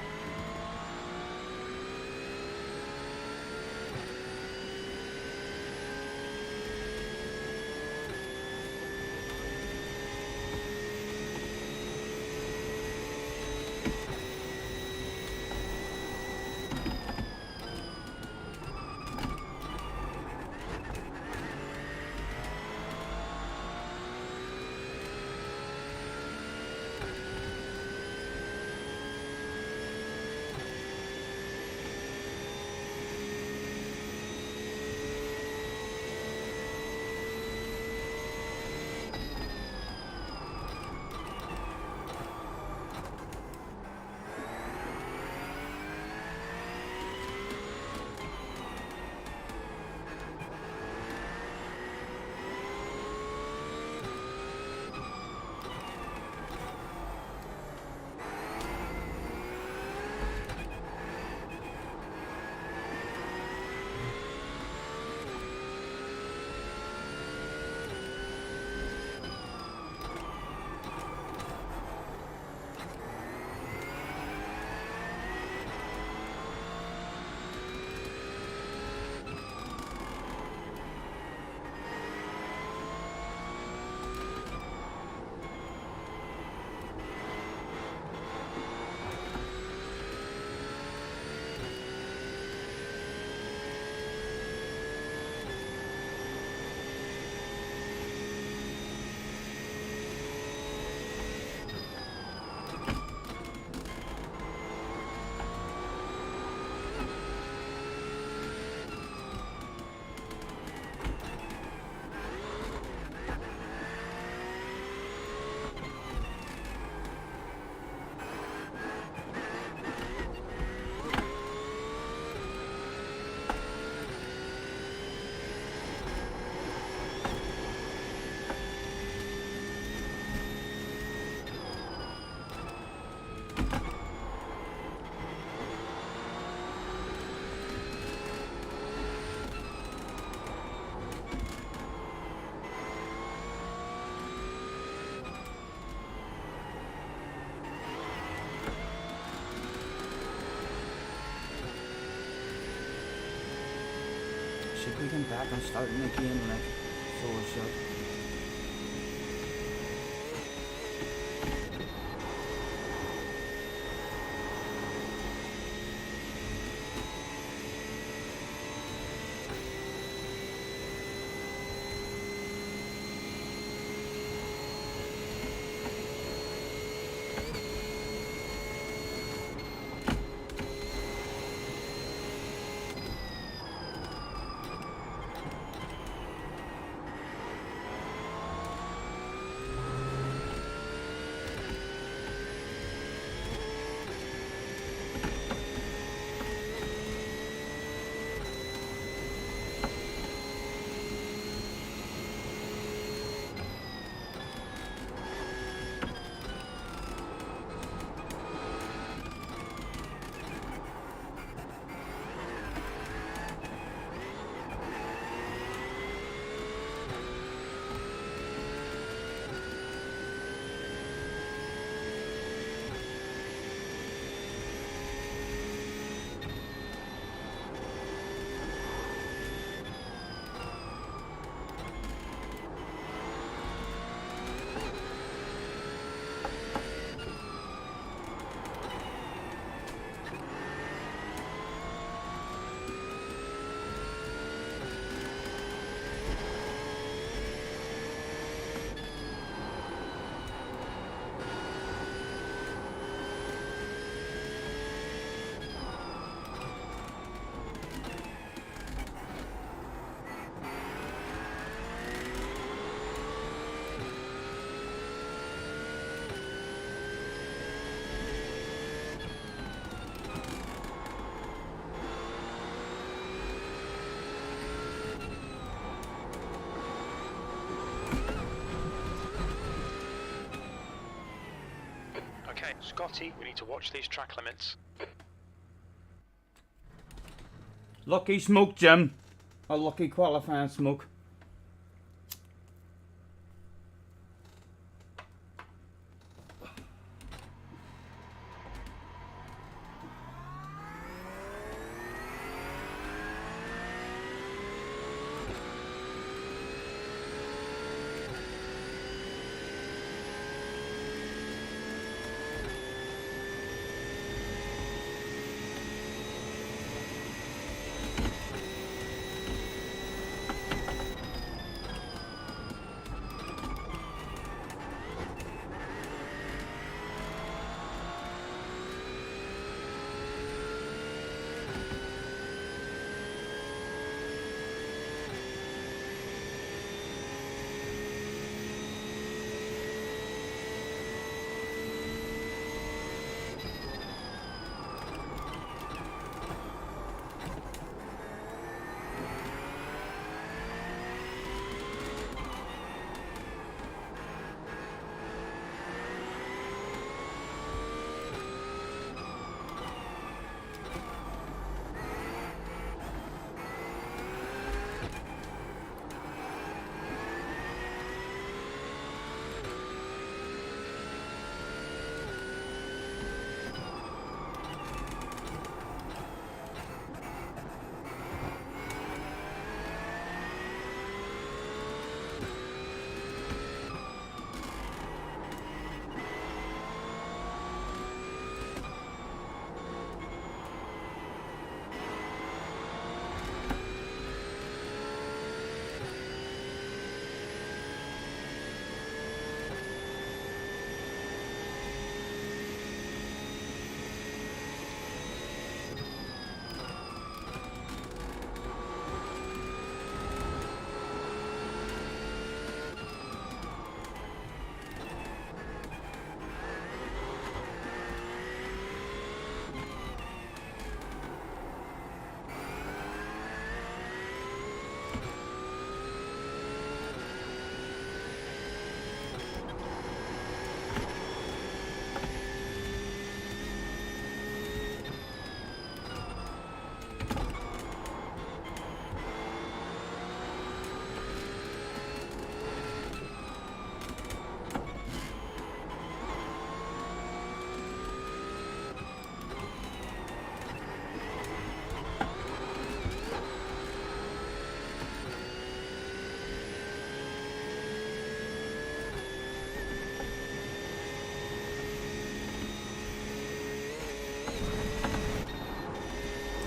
[SPEAKER 1] Should we come back and starting again, like, so or so?
[SPEAKER 2] Okay, Scotty, we need to watch these track limits.
[SPEAKER 1] Lucky smoke, Jim. A lucky qualifying smoke.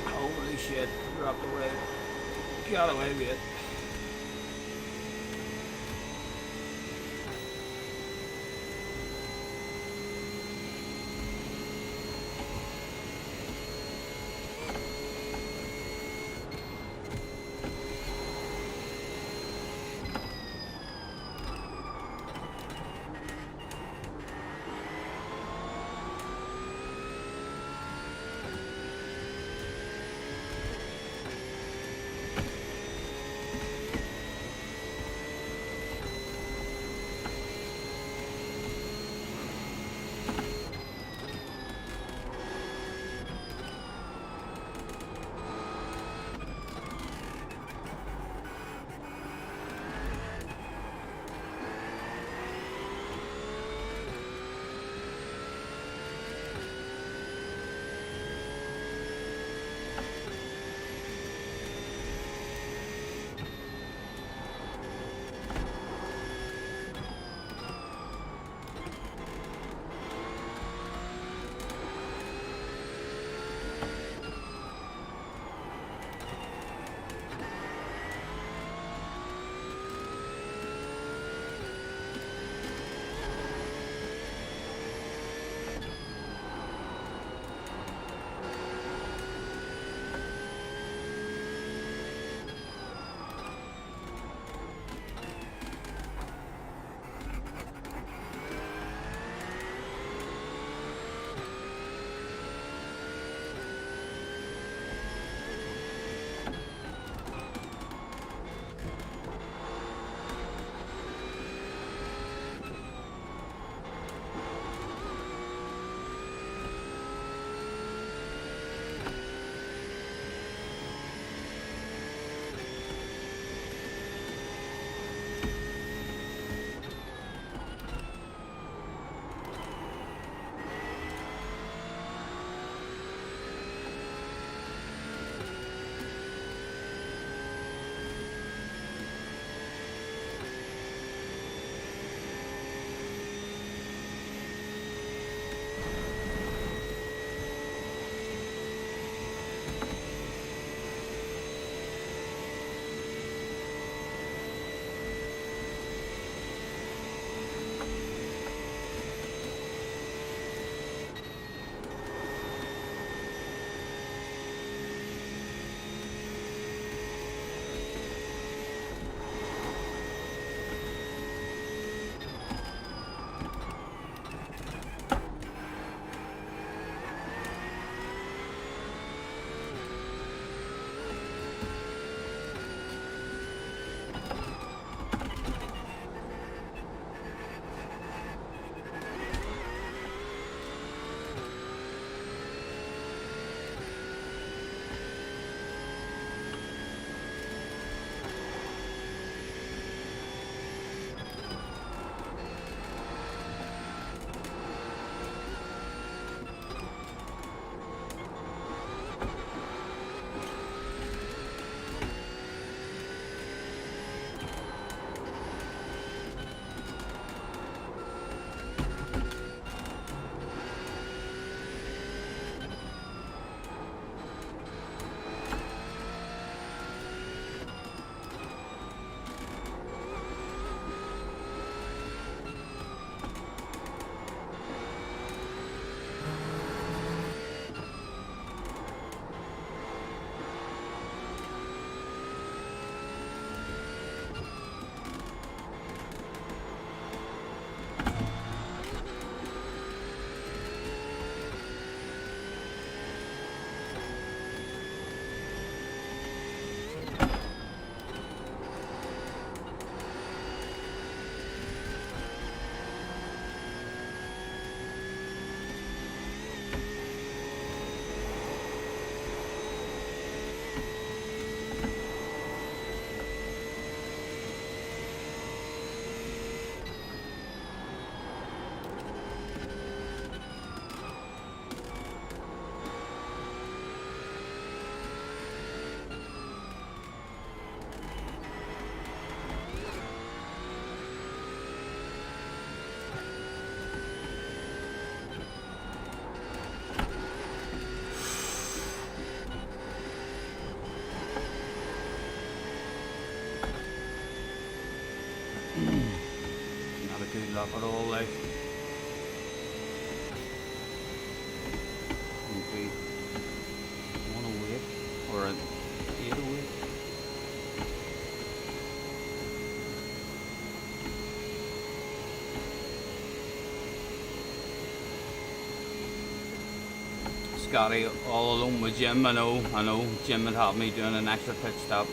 [SPEAKER 1] Holy shit, dropped away. Got away with it. up at all, like. Maybe 108 or an 808. Scotty all alone with Jim. I know. Jim would have me doing an extra pit stop.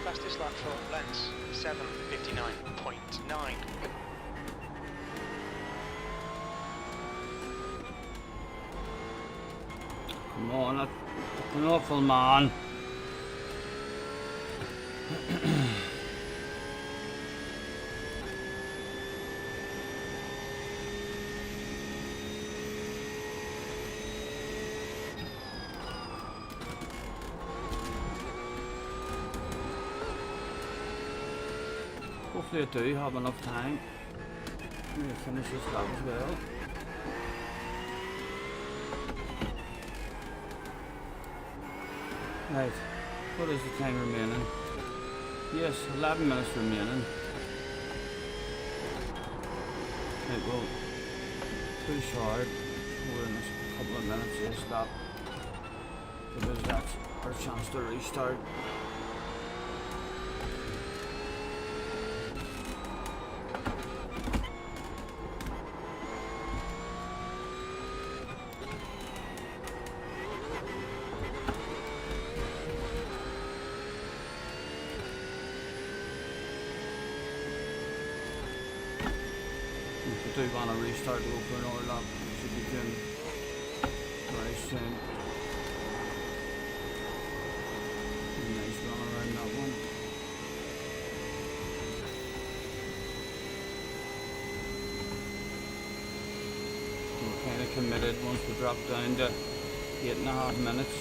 [SPEAKER 2] Fastest lap for Lens, 7:59.9.
[SPEAKER 1] Come on, that's an awful man. Hopefully I do have enough time to finish this lap as well. Right, what is the time remaining? Yes, 11 minutes remaining. Right, well, push hard. We're in a couple of minutes of this lap because that's our chance to restart. Do want to restart to go for another lap. Should be doing very soon. Nice run around that one. We're kind of committed once we drop down to 8.5 minutes.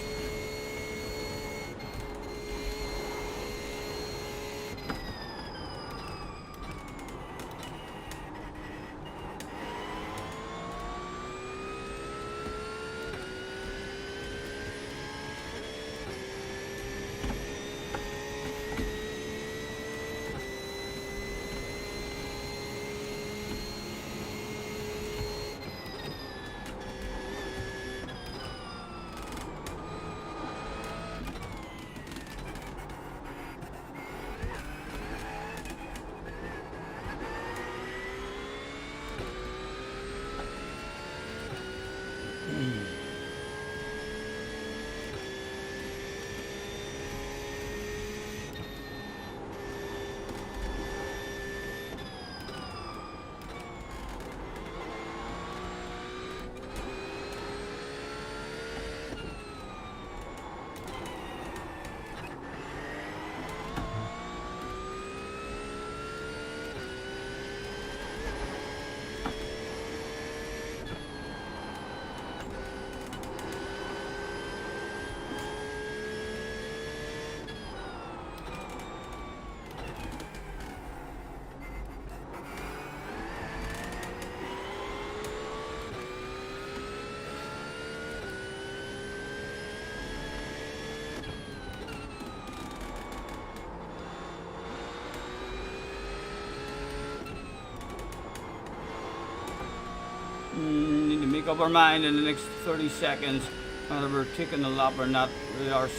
[SPEAKER 1] Need to make up our mind in the next 30 seconds. whether we're taking the lap or not, we are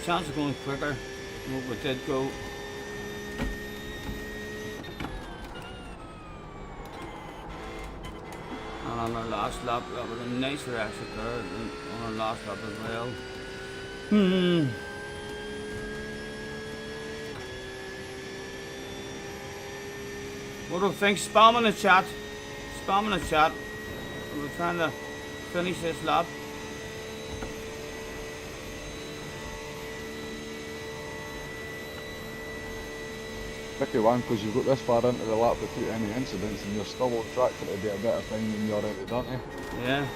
[SPEAKER 1] chance of going quicker than what we did go. And on our last lap, that was a nicer exit there than on our last lap as well. What do you think? Spam in the chat. Spam in the chat. We're trying to finish this lap.
[SPEAKER 3] Tricky one, because you've got this far into the lap without any incidents and you're still on track for it to be a better time than you're already, don't you?
[SPEAKER 1] Yeah.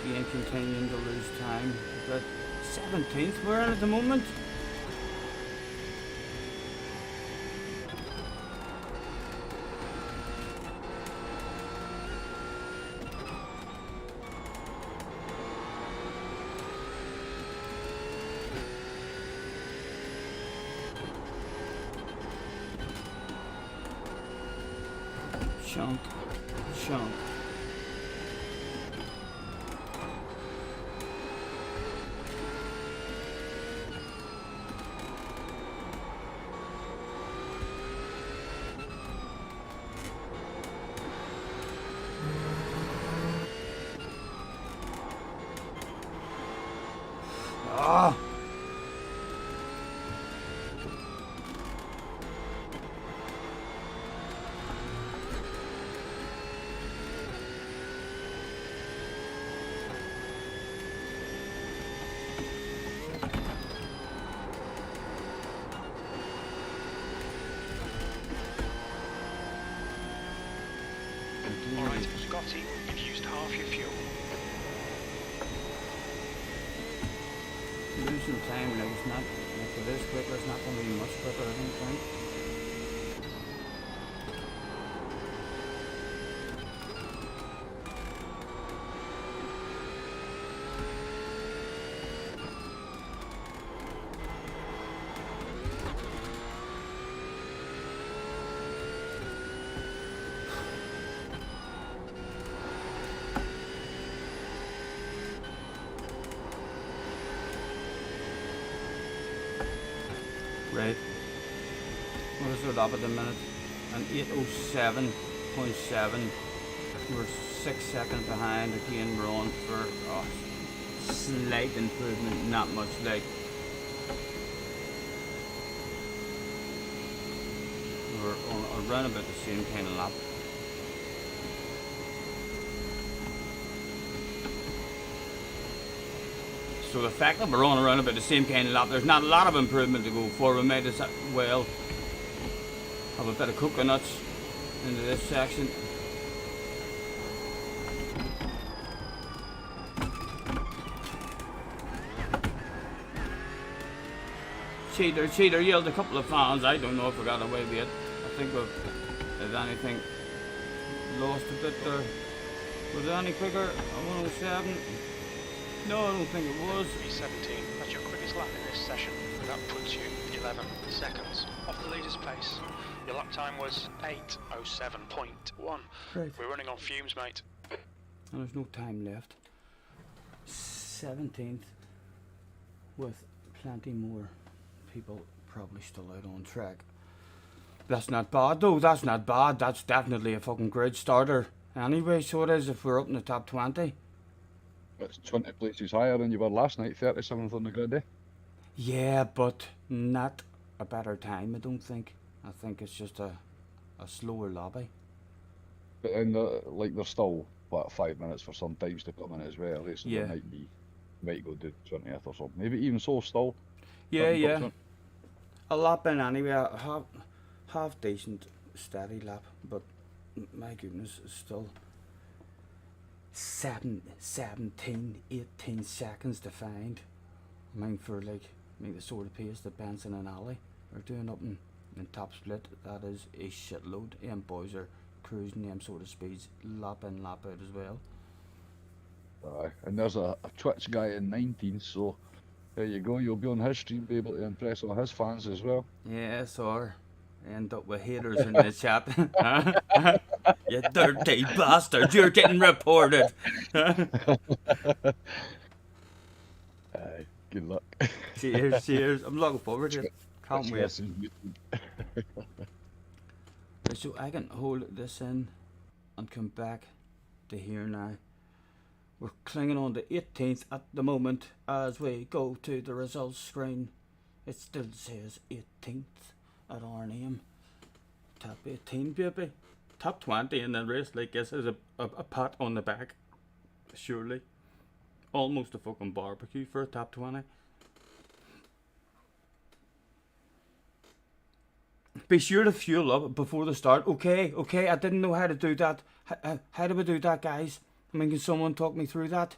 [SPEAKER 1] Again, continuing to lose time. But 17th we're in at the moment. Chunk, chunk. Ah!
[SPEAKER 2] Alright, Scotty, you've used half your fuel.
[SPEAKER 1] Losing time now, it's not, if it is quicker, it's not going to be much quicker, I don't think. Right. What is it up at the minute? An 8:07.7. We're 6 seconds behind. Again, we're on for slight improvement, not much like. We're on around about the same kind of lap. So the fact that we're on around about the same kind of lap, there's not a lot of improvement to go for. We might as well have a bit of coconuts into this section. Cheater yelled a couple of fans. I don't know if we got away with it. I think we've, if anything, lost a bit there. Was it any quicker? 107? No, I don't think it was.
[SPEAKER 2] 3:17, that's your quickest lap in this session. That puts you 11 seconds off the leader's pace. Your lap time was 8:07.1.
[SPEAKER 1] Right.
[SPEAKER 2] We're running on fumes, mate.
[SPEAKER 1] And there's no time left. 17th with plenty more people probably still out on track. That's not bad though, that's not bad. That's definitely a fucking grid starter. Anyway, so it is if we're up in the top 20.
[SPEAKER 3] It's 20 places higher than you were last night, 37th on the grid, eh?
[SPEAKER 1] Yeah, but not a better time, I don't think. I think it's just a slower lobby.
[SPEAKER 3] But then, there's still, what, 5 minutes for some times to come in as well, eh? So
[SPEAKER 1] Yeah.
[SPEAKER 3] there might go to 20th or something. Maybe even so, still.
[SPEAKER 1] Yeah. A lap in anyway, a half decent steady lap, but my goodness, it's still 17, 18 seconds to find. I mean, for like, the sort of pace that Benson and Ali are doing up in top split, that is a shitload. And boys are cruising them sort of speeds, lap in, lap out as well.
[SPEAKER 3] And there's a Twitch guy in 19, so there you go. You'll be on his stream, be able to impress all his fans as well.
[SPEAKER 1] Yes, or end up with haters in the chat. You dirty bastard, you're getting reported.
[SPEAKER 3] Good luck.
[SPEAKER 1] Cheers, cheers. I'm looking forward to it. Can't wait. So I can hold this in and come back to here now. We're clinging on to 18th at the moment as we go to the results screen. It still says 18th at our name. Top 18, baby. Top 20 in the race like this is a pat on the back. Surely. Almost a fucking barbecue for a top 20. Be sure to fuel up before the start. Okay, I didn't know how to do that. How do we do that, guys? I mean, can someone talk me through that?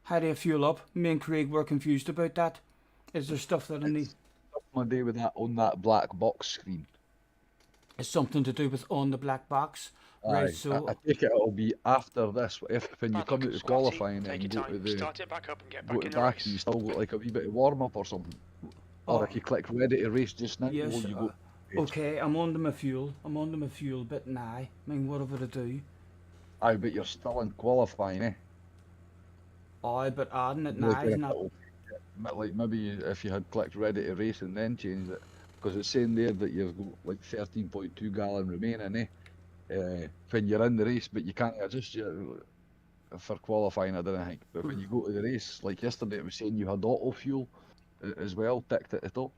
[SPEAKER 1] How do you fuel up? Me and Craig were confused about that. Is there stuff that I need?
[SPEAKER 3] Something to do with that on that black box screen.
[SPEAKER 1] It's something to do with on the black box. Right, so
[SPEAKER 3] I take it it'll be after this. When you
[SPEAKER 2] Bad
[SPEAKER 3] come
[SPEAKER 2] luck,
[SPEAKER 3] out to
[SPEAKER 2] Scotty.
[SPEAKER 3] qualifying
[SPEAKER 2] Take
[SPEAKER 3] and
[SPEAKER 2] your
[SPEAKER 3] go to
[SPEAKER 2] time,
[SPEAKER 3] the
[SPEAKER 2] start it back up and get
[SPEAKER 3] go
[SPEAKER 2] back
[SPEAKER 3] to
[SPEAKER 2] in
[SPEAKER 3] the
[SPEAKER 2] the
[SPEAKER 3] back,
[SPEAKER 2] race.
[SPEAKER 3] you still got like a wee bit of warm up or something. Or if you click ready to race just now,
[SPEAKER 1] yes,
[SPEAKER 3] you go.
[SPEAKER 1] okay, I'm on to my fuel. I'm on to my fuel bit now. I mean, what have I to do?
[SPEAKER 3] Aye, but you're still in qualifying, eh?
[SPEAKER 1] Aye, but adding it now
[SPEAKER 3] Like,
[SPEAKER 1] is
[SPEAKER 3] if
[SPEAKER 1] not.
[SPEAKER 3] like maybe if you had clicked ready to race and then changed it, because it's saying there that you've got like 13.2 gallon remaining, eh? When you're in the race, but you can't adjust your for qualifying, I don't think. But when you go to the race, like yesterday, it was saying you had auto fuel as well, ticked at the top.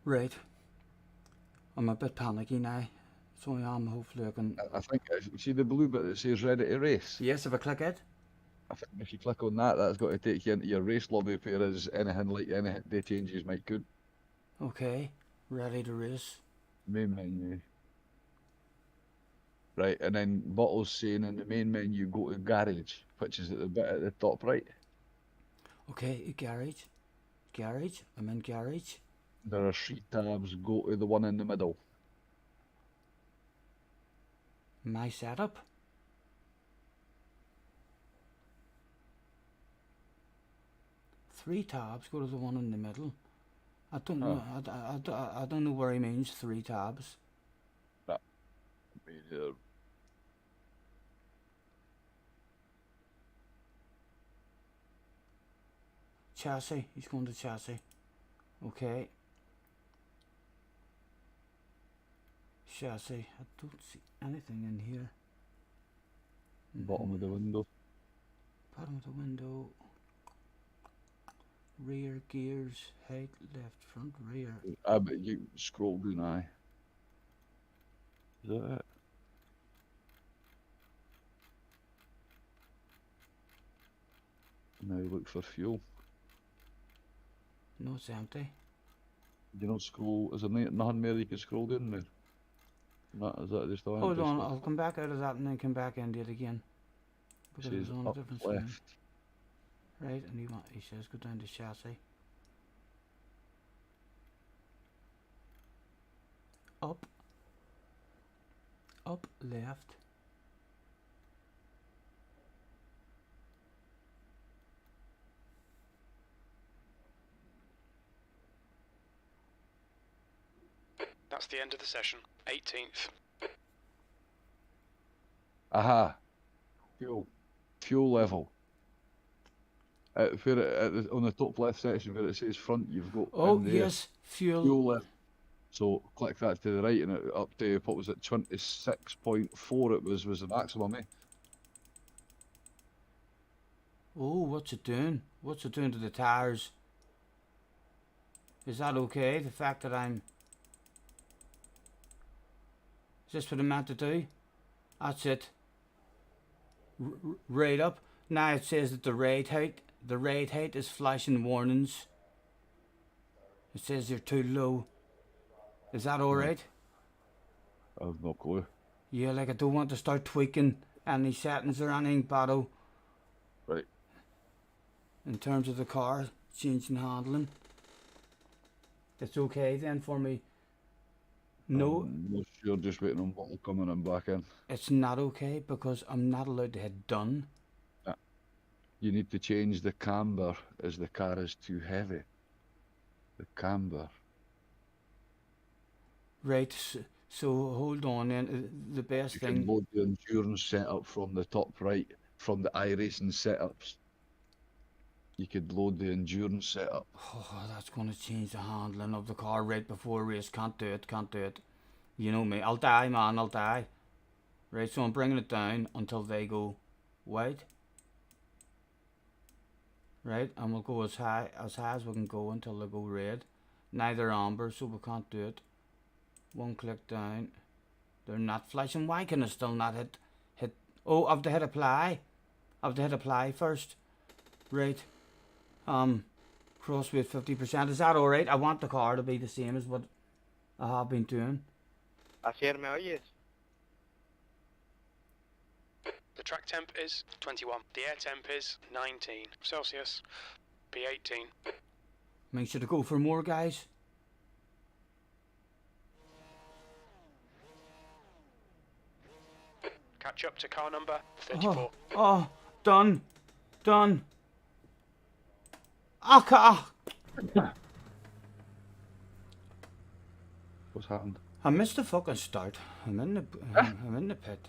[SPEAKER 1] Right. I'm a bit panicky now. So I am. Hopefully I can.
[SPEAKER 3] I think, see the blue bit that says ready to race?
[SPEAKER 1] Yes, if I click it.
[SPEAKER 3] I think if you click on that, that's got to take you into your race lobby, whereas anything like any day changes might could.
[SPEAKER 1] Okay. Ready to race.
[SPEAKER 3] Main menu. Right, and then Bottle's saying in the main menu go to garage, which is at the bit at the top right.
[SPEAKER 1] Okay, garage. Garage. I'm in garage.
[SPEAKER 3] There are 3 tabs, go to the one in the middle.
[SPEAKER 1] My setup. Three tabs, go to the one in the middle. I don't know. I don't know where he means 3 tabs.
[SPEAKER 3] That
[SPEAKER 1] Chassis. He's going to chassis. Okay. Chassis. I don't see anything in here.
[SPEAKER 3] bottom of the window.
[SPEAKER 1] Bottom of the window. Rear gears, height, left, front, rear.
[SPEAKER 3] But you scroll down, aye. Is that it? Now look for fuel.
[SPEAKER 1] No, it's empty.
[SPEAKER 3] You don't scroll, is there nothing more you can scroll down there? Is that just the one?
[SPEAKER 1] Hold on, I'll come back out of that and then come back into it again. Because
[SPEAKER 3] Says
[SPEAKER 1] it's on a
[SPEAKER 3] up
[SPEAKER 1] different screen.
[SPEAKER 3] left.
[SPEAKER 1] Right, and he says go down to chassis. Up. Up, left.
[SPEAKER 2] That's the end of the session. 18th.
[SPEAKER 3] Aha. Fuel level. On the top left section where it says front, you've got
[SPEAKER 1] Oh,
[SPEAKER 3] in there,
[SPEAKER 1] yes, fuel.
[SPEAKER 3] fuel level. So click that to the right and it up to, what was it, 26.4 it was the maximum, eh?
[SPEAKER 1] Oh, what's it doing? What's it doing to the tires? Is that okay? The fact that I'm... Is this what I'm meant to do? That's it. Right up. Now it says that the rate height is flashing warnings. It says you're too low. Is that alright?
[SPEAKER 3] I have no clue.
[SPEAKER 1] Yeah, like I don't want to start tweaking any settings or anything, Battle,
[SPEAKER 3] Right.
[SPEAKER 1] in terms of the car, changing handling. It's okay then for me. No,
[SPEAKER 3] I'm not sure, just waiting on bottle coming and back in.
[SPEAKER 1] it's not okay because I'm not allowed to hit done.
[SPEAKER 3] You need to change the camber as the car is too heavy. The camber.
[SPEAKER 1] Right, so hold on then. The best
[SPEAKER 3] You can
[SPEAKER 1] thing.
[SPEAKER 3] load the endurance setup from the top right, from the iRacing setups. You could load the endurance setup.
[SPEAKER 1] Oh, that's going to change the handling of the car right before a race. Can't do it, can't do it. You know me. I'll die, man, I'll die. Right, so I'm bringing it down until they go white. Right, and we'll go as high as we can go until they go red. Neither amber, so we can't do it. One click down. They're not flashing. Why can I still not hit? Oh, I've to hit apply. I've to hit apply first. Right. Crossweight 50%. Is that alright? I want the car to be the same as what I have been doing.
[SPEAKER 5] Ayer me oyes.
[SPEAKER 2] The track temp is 21. The air temp is 19 Celsius. P18.
[SPEAKER 1] Make sure to go for more, guys.
[SPEAKER 2] Catch up to car number 34.
[SPEAKER 1] Oh, done. Done. Okay.
[SPEAKER 3] What's happened?
[SPEAKER 1] I missed the fucking start. I'm in the pit.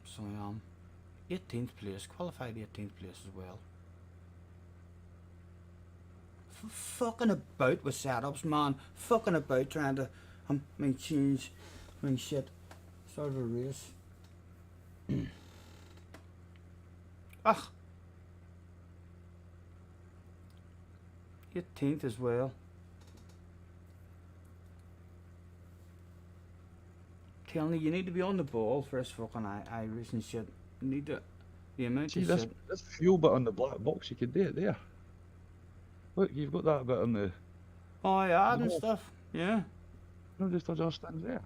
[SPEAKER 1] So I am. 18th place. Qualified 18th place as well. Fucking about with setups, man. Fucking about trying to change shit. Start a race. Ugh. 18th as well. Telling you, you need to be on the ball for this fucking iRacing shit. You need to. The amount
[SPEAKER 3] See,
[SPEAKER 1] of
[SPEAKER 3] this,
[SPEAKER 1] shit.
[SPEAKER 3] this fuel bit on the black box, you could do it there. Look, you've got that bit on the...
[SPEAKER 1] Oh, yeah, and
[SPEAKER 3] No.
[SPEAKER 1] stuff. Yeah.
[SPEAKER 3] No, just adjusting there.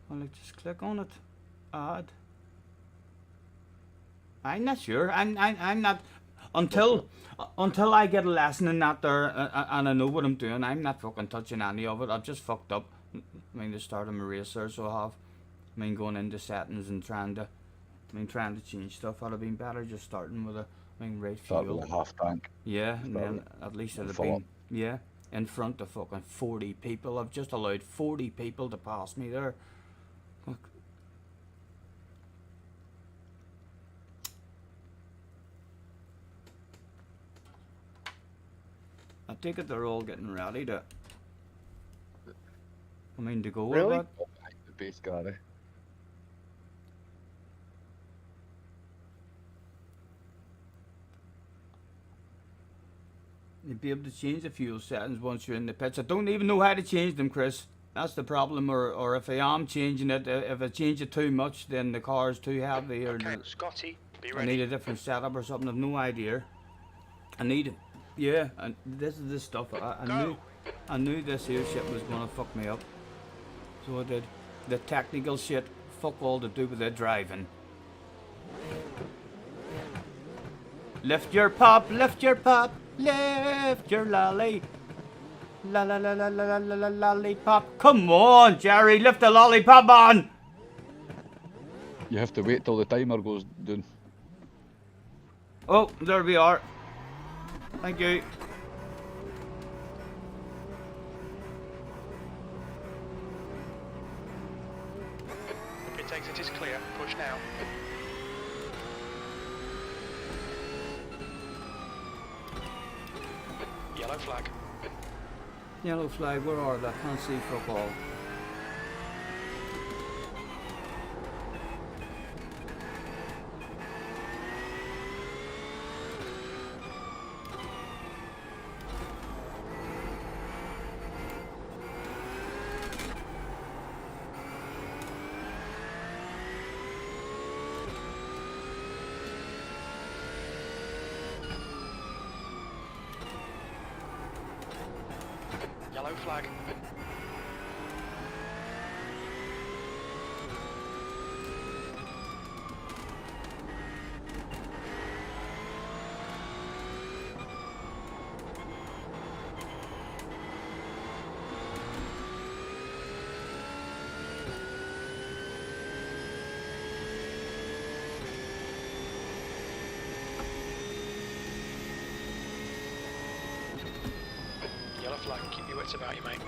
[SPEAKER 1] Well, like, just click on it. Add. I'm not sure. I'm not. Until I get a lesson in that there and I know what I'm doing, I'm not fucking touching any of it. I've just fucked up. I mean, the start of my race there, so I have. I mean, going into settings and trying to change stuff. I'd have been better just starting with right
[SPEAKER 3] Start
[SPEAKER 1] fuel.
[SPEAKER 3] with a half tank.
[SPEAKER 1] Yeah, and
[SPEAKER 3] Start
[SPEAKER 1] then
[SPEAKER 3] with
[SPEAKER 1] at least it'd have
[SPEAKER 3] full
[SPEAKER 1] been,
[SPEAKER 3] up.
[SPEAKER 1] yeah, in front of fucking 40 people. I've just allowed 40 people to pass me there. Fuck. I take it they're all getting ready to, to go or
[SPEAKER 5] Really?
[SPEAKER 1] what?
[SPEAKER 3] The base car, eh?
[SPEAKER 1] You'd be able to change the fuel settings once you're in the pits. I don't even know how to change them, Chris. That's the problem. Or if I am changing it, if I change it too much, then the car's too heavy, or
[SPEAKER 2] Okay, Scotty, be
[SPEAKER 1] I need
[SPEAKER 2] ready.
[SPEAKER 1] a different setup or something. I've no idea. I need, yeah. And this is the stuff. I knew this here shit was gonna fuck me up. So I did. The technical shit, fuck all to do with the driving. Lift your pop, lift your pop, lift your lolly. La la la la la la la lollipop. Come on, Jerry, lift the lollipop on.
[SPEAKER 3] You have to wait till the timer goes down.
[SPEAKER 1] Oh, there we are. Thank you.
[SPEAKER 2] The pit exit is clear. Push now. Yellow flag.
[SPEAKER 1] Yellow flag, where are they? I can't see fuck all.
[SPEAKER 2] Yellow flag. Forget about you, mate.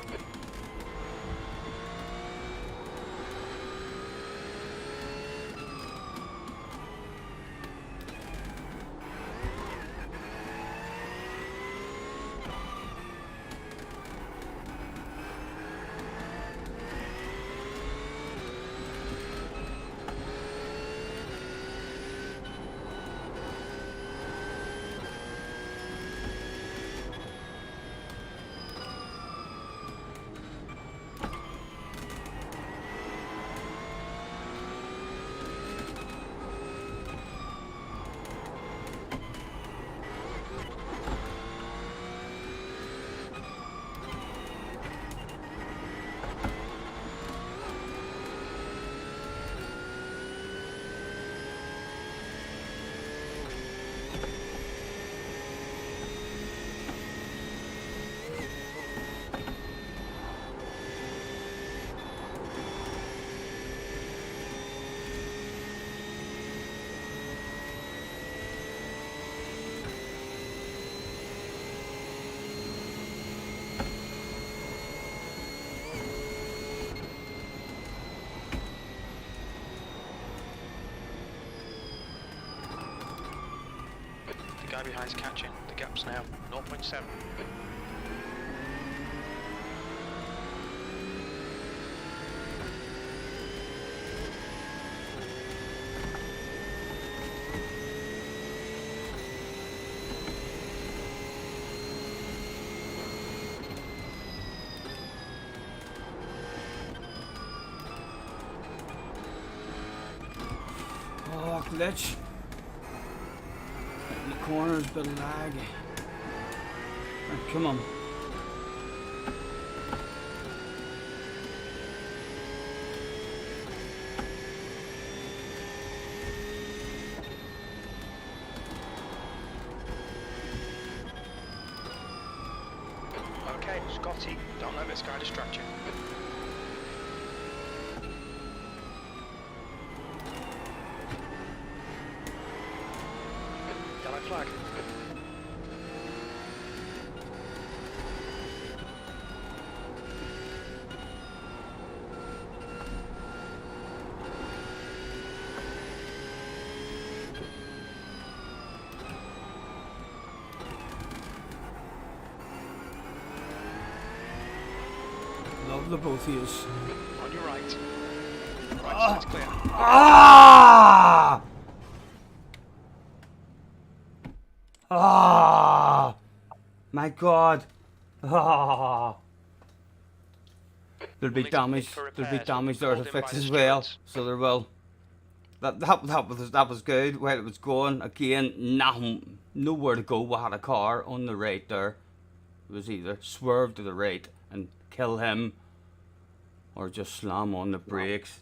[SPEAKER 2] The guy behind's catching. The gap's now 0.7.
[SPEAKER 1] Oh, glitch. In the corner's a bit lag. Right, come on.
[SPEAKER 2] Okay, Scotty, don't let this guy distract you. Yellow flag.
[SPEAKER 1] Love the both of yous.
[SPEAKER 2] On your right. Right side's clear.
[SPEAKER 1] Ah! Ah! My God! Ah! There'll be
[SPEAKER 2] We'll need to
[SPEAKER 1] damage.
[SPEAKER 2] hit for
[SPEAKER 1] There'll be
[SPEAKER 2] repairs.
[SPEAKER 1] damage there to
[SPEAKER 2] Called in by
[SPEAKER 1] fix
[SPEAKER 2] the
[SPEAKER 1] as well.
[SPEAKER 2] stewards.
[SPEAKER 1] So there will. That was good. While it was going again, nothing, nowhere to go. We had a car on the right there. It was either swerve to the right and kill him, or just slam on the brakes.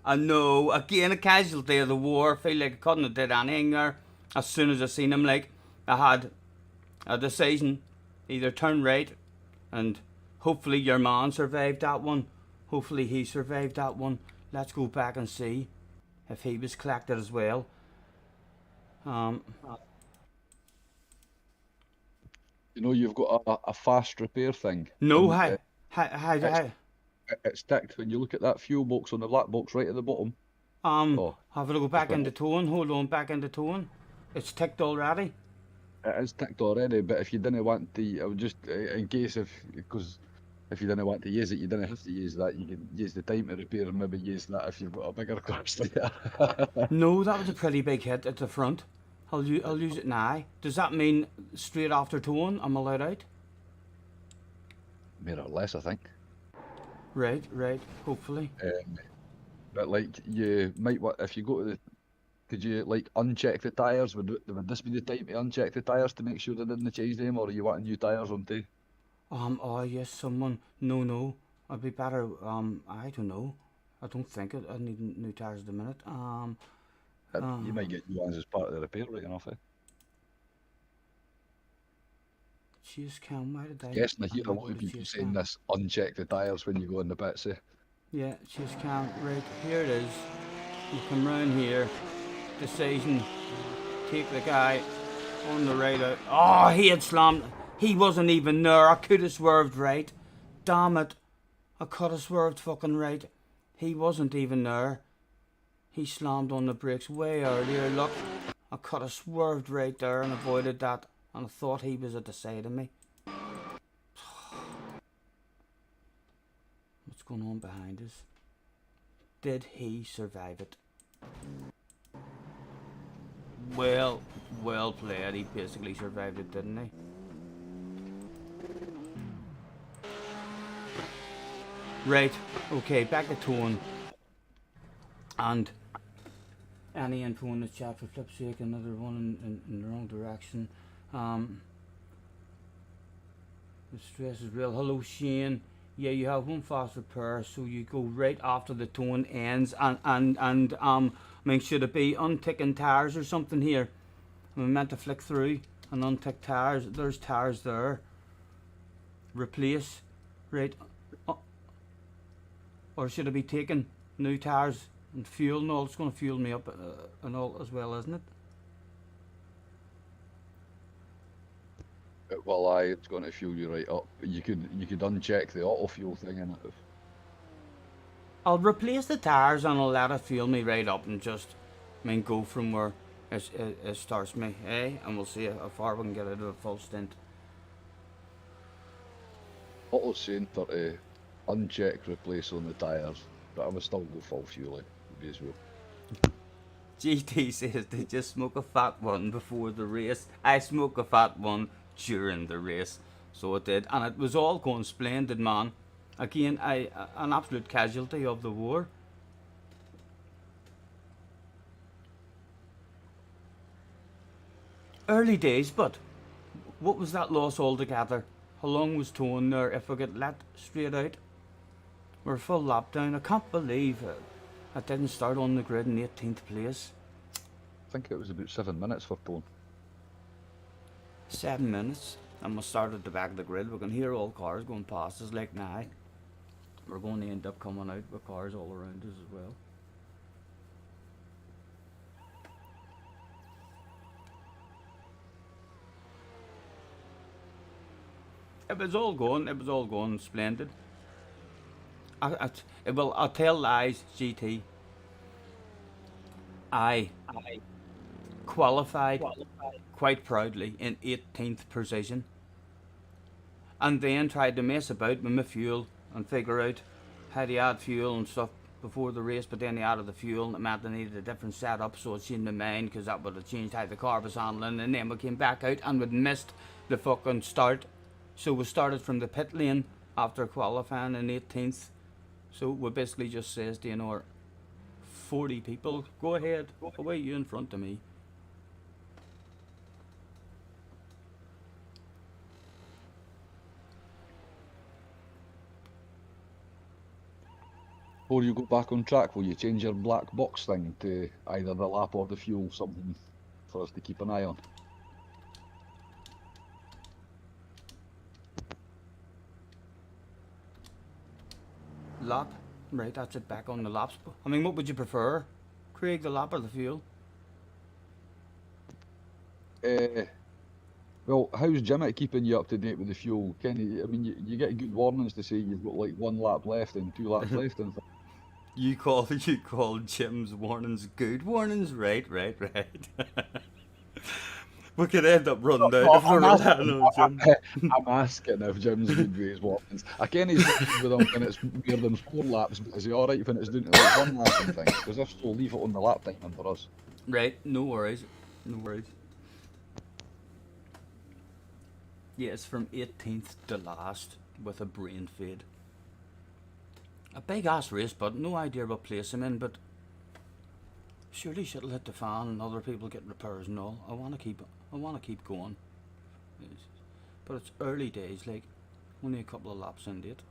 [SPEAKER 1] I know, again, a casualty of the war. I feel like I couldn't have did anything there. As soon as I seen him, like, I had a decision. Either turn right, and hopefully your man survived that one. Hopefully he survived that one. Let's go back and see if he was collected as well.
[SPEAKER 3] You know, you've got a fast repair thing.
[SPEAKER 1] No,
[SPEAKER 3] and, it's ticked when you look at that fuel box on the black box right at the bottom.
[SPEAKER 1] have a go back into towing. Hold on, back into towing. It's ticked already.
[SPEAKER 3] It is ticked already, but if you didn't want to, I would just, in case because if you didn't want to use it, you didn't have to use that. You can use the time to repair and maybe use that if you've got a bigger crash later.
[SPEAKER 1] No, that was a pretty big hit at the front. I'll use it now. Does that mean straight after towing I'm allowed out?
[SPEAKER 3] More or less, I think.
[SPEAKER 1] Right, hopefully.
[SPEAKER 3] But like, you might want, if you go to the, could you like uncheck the tyres? Would this be the time to uncheck the tyres to make sure they didn't change them, or are you wanting new tyres on too?
[SPEAKER 1] Oh yes, someone. No. I'd be better. I don't know. I don't think I need new tires at the minute.
[SPEAKER 3] You might get new ones as part of the repair, right enough.
[SPEAKER 1] Cheers, Cam. Why did I?
[SPEAKER 3] Guessing I hear a
[SPEAKER 1] I'm
[SPEAKER 3] lot of
[SPEAKER 1] going to
[SPEAKER 3] people
[SPEAKER 1] Cheers
[SPEAKER 3] saying
[SPEAKER 1] Cam.
[SPEAKER 3] this: uncheck the tyres when you go in the pits.
[SPEAKER 1] Yeah, cheers, Cam. Right here it is. You come round here. Decision. Take the guy on the right out. Oh, he had slammed. He wasn't even there. I could have swerved right. Damn it. I could have swerved fucking right. He wasn't even there. He slammed on the brakes way earlier. Look, I could have swerved right there and avoided that. And I thought he was at the side of me. What's going on behind us? Did he survive it? Well played. He basically survived it, didn't he? Right, okay, back to tone. And any info in the chat, for flip's sake, another one in the wrong direction. The stress is real. Hello Shane. Yeah, you have one fast repair, so you go right after the tone ends and I mean, should it be unticking tires or something here? I'm meant to flick through and untick tires. There's tires there. Replace. Right. Or should it be taking new tires and fuel and all? It's going to fuel me up and all as well, isn't it?
[SPEAKER 3] Well, aye, it's going to fuel you right up. But you could uncheck the auto fuel thing in it.
[SPEAKER 1] I'll replace the tires and I'll let it fuel me right up and just, I mean, go from where it starts me, eh? And we'll see how far we can get out of a full stint.
[SPEAKER 3] Auto's saying for uncheck replace on the tyres, but I would still go full fuel, may as well.
[SPEAKER 1] GT says they just smoke a fat one before the race. I smoke a fat one during the race. So it did. And it was all going splendid, man. Again, an absolute casualty of the war. Early days, but what was that loss altogether? How long was towing there if I get let straight out? We're full lap down. I can't believe it. I didn't start on the grid in 18th place.
[SPEAKER 3] I think it was about 7 minutes for towing.
[SPEAKER 1] 7 minutes. And we start at the back of the grid. We can hear all cars going past us like now. We're going to end up coming out with cars all around us as well. It was all going splendid. I'll tell lies, GT. I qualified quite proudly in 18th position, and then tried to mess about with my fuel and figure out how to add fuel and stuff before the race, but then they added the fuel and it meant I needed a different setup, so it changed my mind because that would have changed how the car was handling, and then we came back out and we'd missed the fucking start, so we started from the pit lane after qualifying in 18th. So we basically just says to, you know, 40 people, go ahead, away you in front of me.
[SPEAKER 3] Before you go back on track, will you change your black box thing to either the lap or the fuel, something for us to keep an eye on?
[SPEAKER 1] Lap, right, that's it, back on the laps. I mean, what would you prefer, Craig, the lap or the fuel?
[SPEAKER 3] Well, how's Jimmy keeping you up to date with the fuel? Kenny, I mean, you get good warnings to say you've got like 1 lap left and 2 laps left and
[SPEAKER 1] You call Jim's warnings good warnings, right. We could end up running down if we're relying on Jim.
[SPEAKER 3] I'm asking if Jim's good with his warnings. I can't he's with them when it's more than 4 laps, but is he alright when it's down to like 1 lap and things? Because if so, leave it on the lap timing for us.
[SPEAKER 1] Right, no worries. Yeah, it's from 18th to last with a brain fade. A big ass race, but no idea what place I'm in, but surely should've hit the fan and other people get repairs and all. I wanna keep going. But it's early days, like only a couple of laps into it.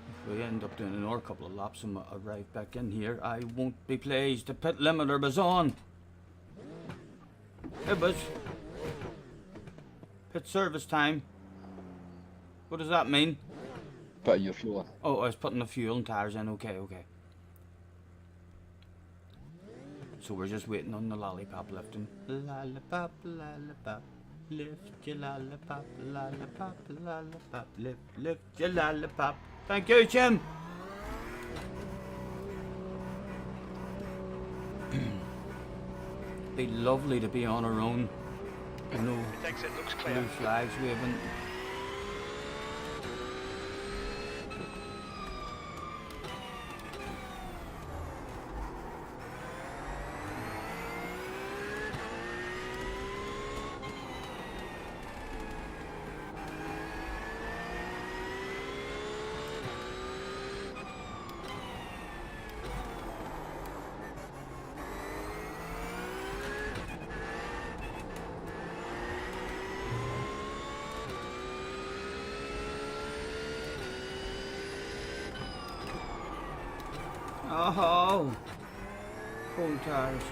[SPEAKER 1] If we end up doing another couple of laps and arrive back in here, I won't be pleased. The pit limiter was on. It was pit service time. What does that mean?
[SPEAKER 3] Put your fuel in.
[SPEAKER 1] Oh, I was putting the fuel and tyres in. Okay. So we're just waiting on the lollipop lifting. Lollipop. Lift your lollipop, lollipop, lollipop, lift your lollipop. Thank you, Jim. Be lovely to be on our own. No
[SPEAKER 2] It exit looks clear.
[SPEAKER 1] blue flags waving. Oh, cold tires.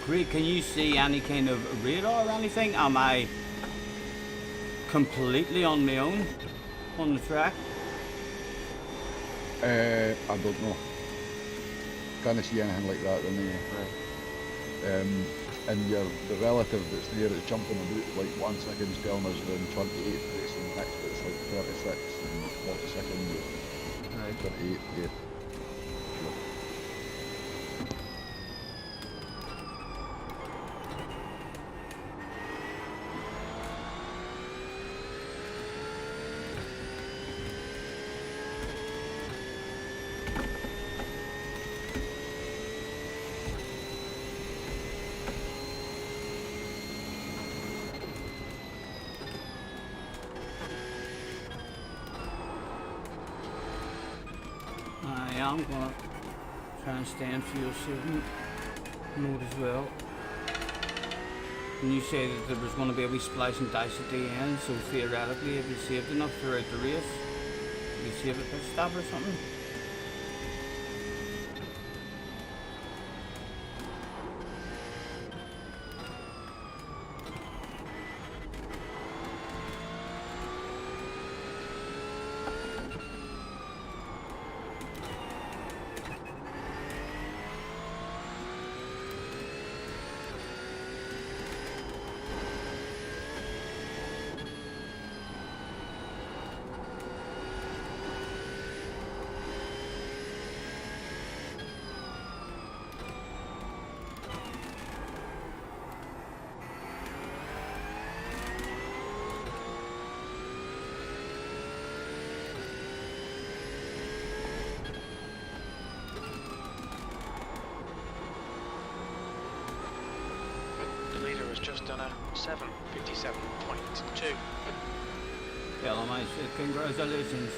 [SPEAKER 1] Great, can you see any kind of radar or anything? Am I completely on my own on the track?
[SPEAKER 3] I don't know. Can't see anything like that in there. And the relative that's there is jumping about like 1 second telling us we're in 28th place and next it's like 36 and 42nd,
[SPEAKER 1] Right.
[SPEAKER 3] 38, yeah.
[SPEAKER 1] I'm gonna try and stay in fuel saving mode as well. And you say that there was going to be a wee splice and dice at the end, so theoretically if you saved enough throughout the race, you save a pit stop or something.
[SPEAKER 2] Just done a 7:57.2.
[SPEAKER 1] Tell him I said congratulations.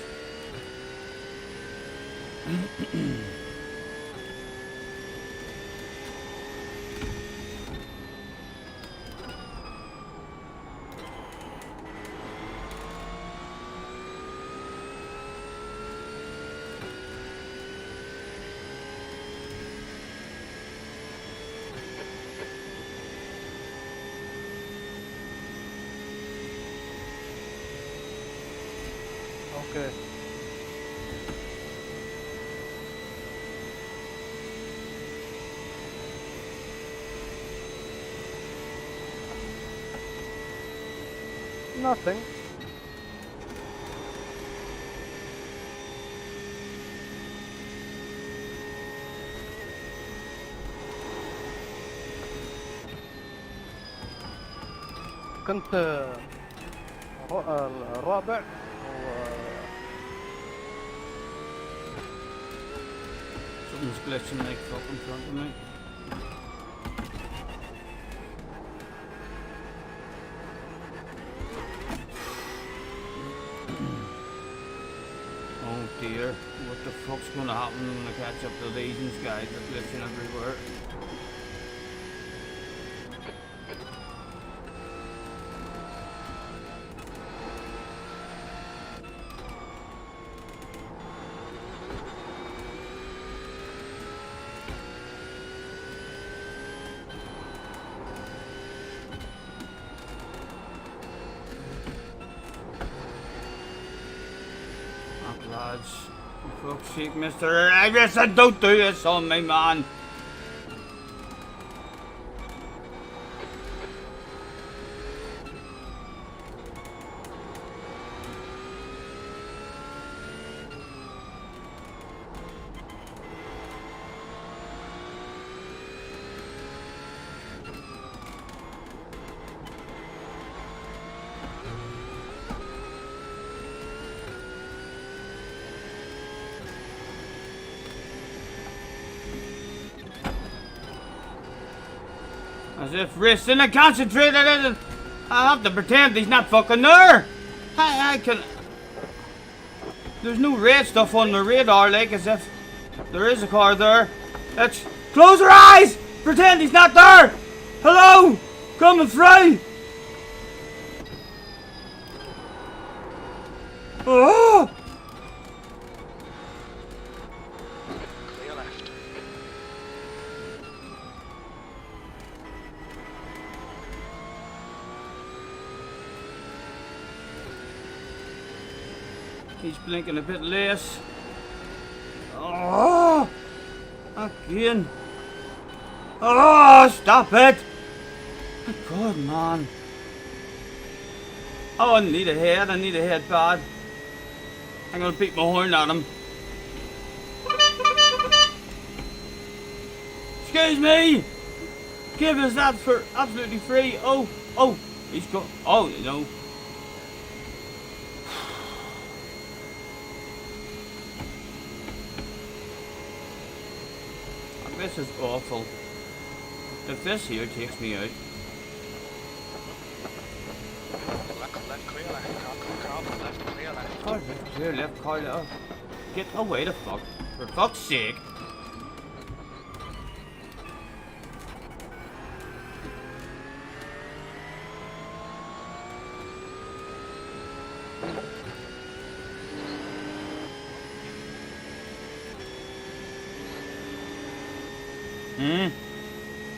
[SPEAKER 5] Okay. Nothing. كنت الرابع
[SPEAKER 1] Something's glitching like fuck in front of me. Oh dear, what the fuck's gonna happen when I catch up to these guys? They're glitching everywhere. Lads, for fuck's sake, Mr. Iverson, don't do this on me, man. As if resting and concentrated, I have to pretend he's not fucking there. I can. There's no red stuff on the radar, like as if there is a car there. Let's close our eyes. Pretend he's not there. Hello, coming through. Oh.
[SPEAKER 2] Clear left.
[SPEAKER 1] He's blinking a bit less. Oh, again. Oh, stop it. God, man. Oh, I need a head bad. I'm gonna beat my horn at him. Excuse me. Give us that for absolutely free. Oh, he's got. Oh, no. This is awful. If this here takes me out.
[SPEAKER 2] Left, clear left. Car left, clear left.
[SPEAKER 1] Car left, clear left, car left. Get away the fuck. For fuck's sake.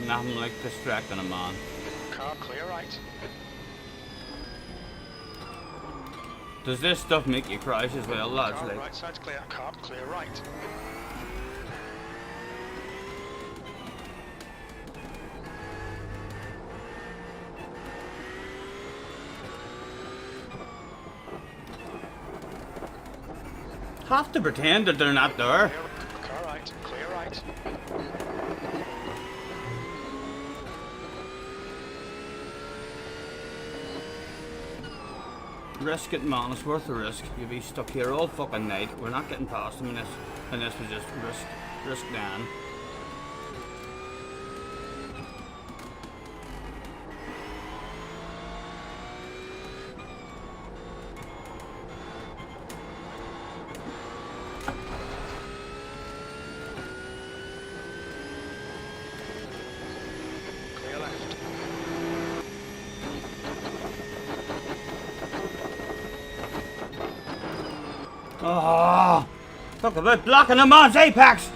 [SPEAKER 1] Nothing like distracting a man.
[SPEAKER 2] Car clear right.
[SPEAKER 1] Does this stuff make you crash as well, lads?
[SPEAKER 2] Car
[SPEAKER 1] Like,
[SPEAKER 2] right side's clear. Car clear right.
[SPEAKER 1] have to pretend that they're not there.
[SPEAKER 2] Car right. Clear right.
[SPEAKER 1] Risk it, man. It's worth the risk. You'll be stuck here all fucking night. We're not getting past them in this, and this was just risk down.
[SPEAKER 2] Clear left.
[SPEAKER 1] Oh, talk about blocking a man's apex.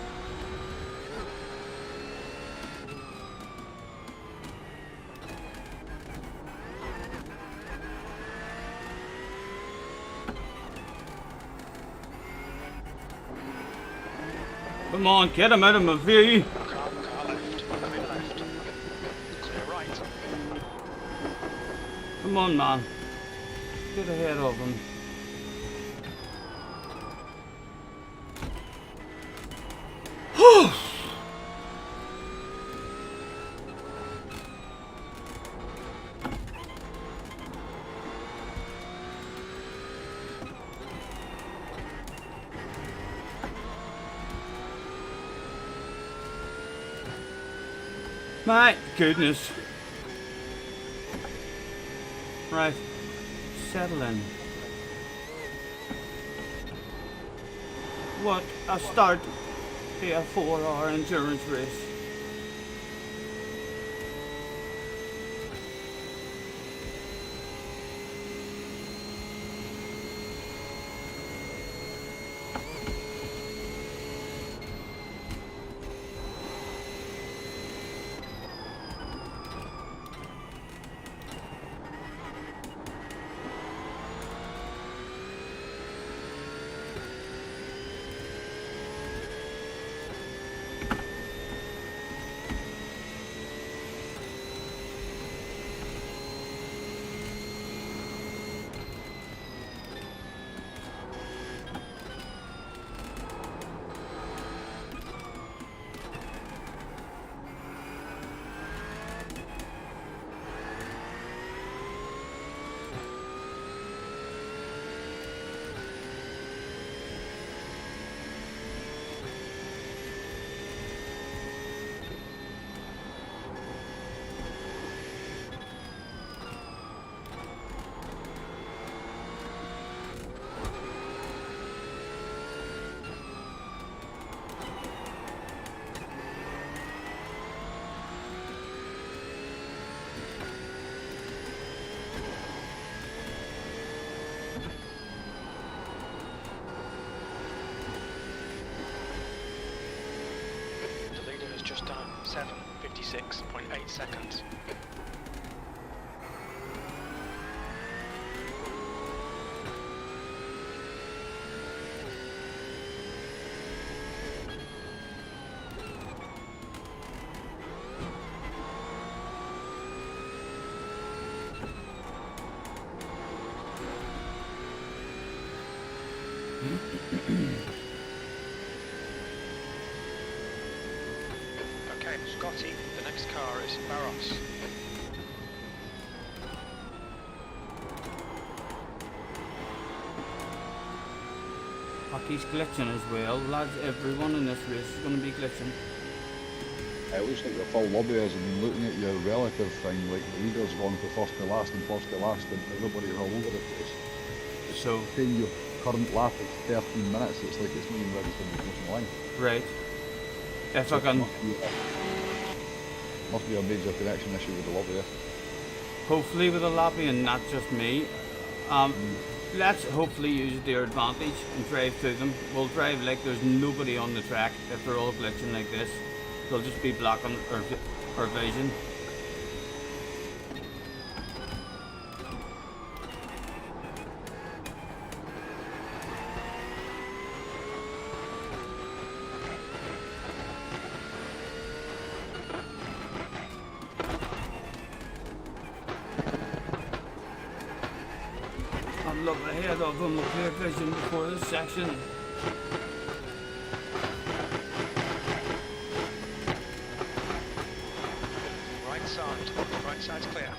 [SPEAKER 1] Come on, get him out of my view.
[SPEAKER 2] Car left. Clear left. Clear right.
[SPEAKER 1] Come on, man. get ahead of him. My goodness. Right. Settle in. What a start to a 4-hour endurance race.
[SPEAKER 2] The leader has just done 7:56.8 seconds. Okay, Scotty, the next car is Barros.
[SPEAKER 1] Hockey's glitching as well. Lads, everyone in this race is going to be glitching.
[SPEAKER 3] It looks like the full lobby is, and looking at your relative thing, like the leader's gone from first to last and first to last, and everybody's all over the place.
[SPEAKER 1] So,
[SPEAKER 3] Saying your current lap is 13 minutes, it's like it's not even registered in the closing line.
[SPEAKER 1] right. If I can
[SPEAKER 3] Must be a major connection issue with the lobby there.
[SPEAKER 1] hopefully with a lobby and not just me. Let's hopefully use their advantage and drive through them. We'll drive like there's nobody on the track if they're all glitching like this. They'll just be blocking our vision. I'm looking ahead of them, a clear vision before this section.
[SPEAKER 2] Right side's clear.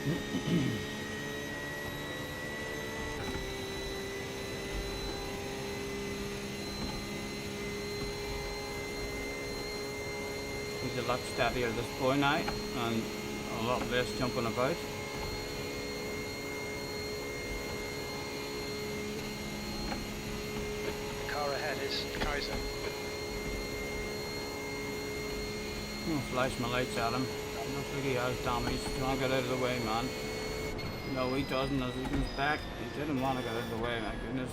[SPEAKER 1] He's a lot steadier this boy now, and a lot less jumping about.
[SPEAKER 2] The car ahead is Kaiser.
[SPEAKER 1] I'm gonna flash my lights at him. Looks like he has damage. Trying to get out of the way, man. No, he doesn't. As he comes back, he didn't want to get out of the way, my goodness.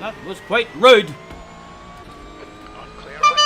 [SPEAKER 1] That was quite rude.
[SPEAKER 2] On clear right.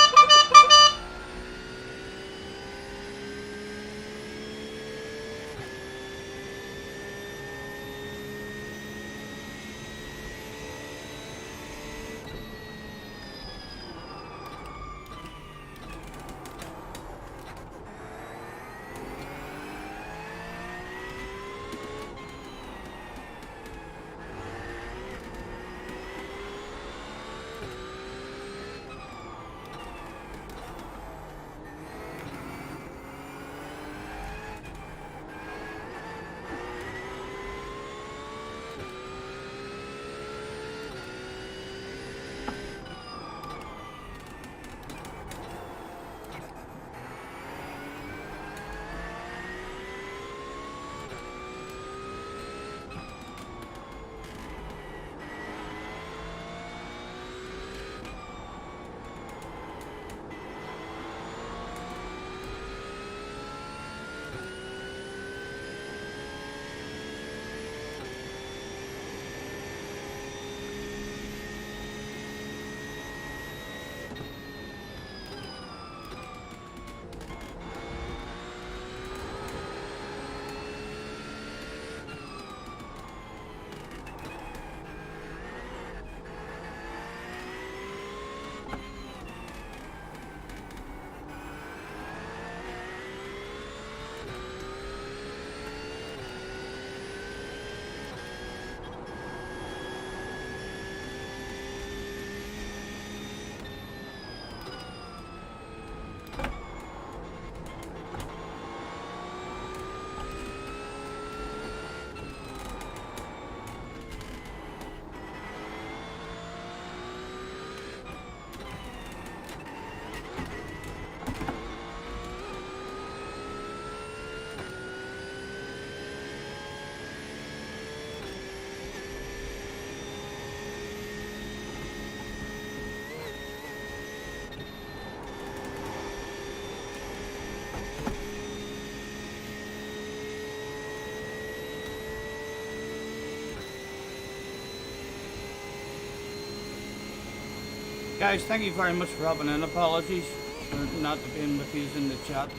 [SPEAKER 1] Guys, thank you very much for helping in. Apologies for not being with you in the chat.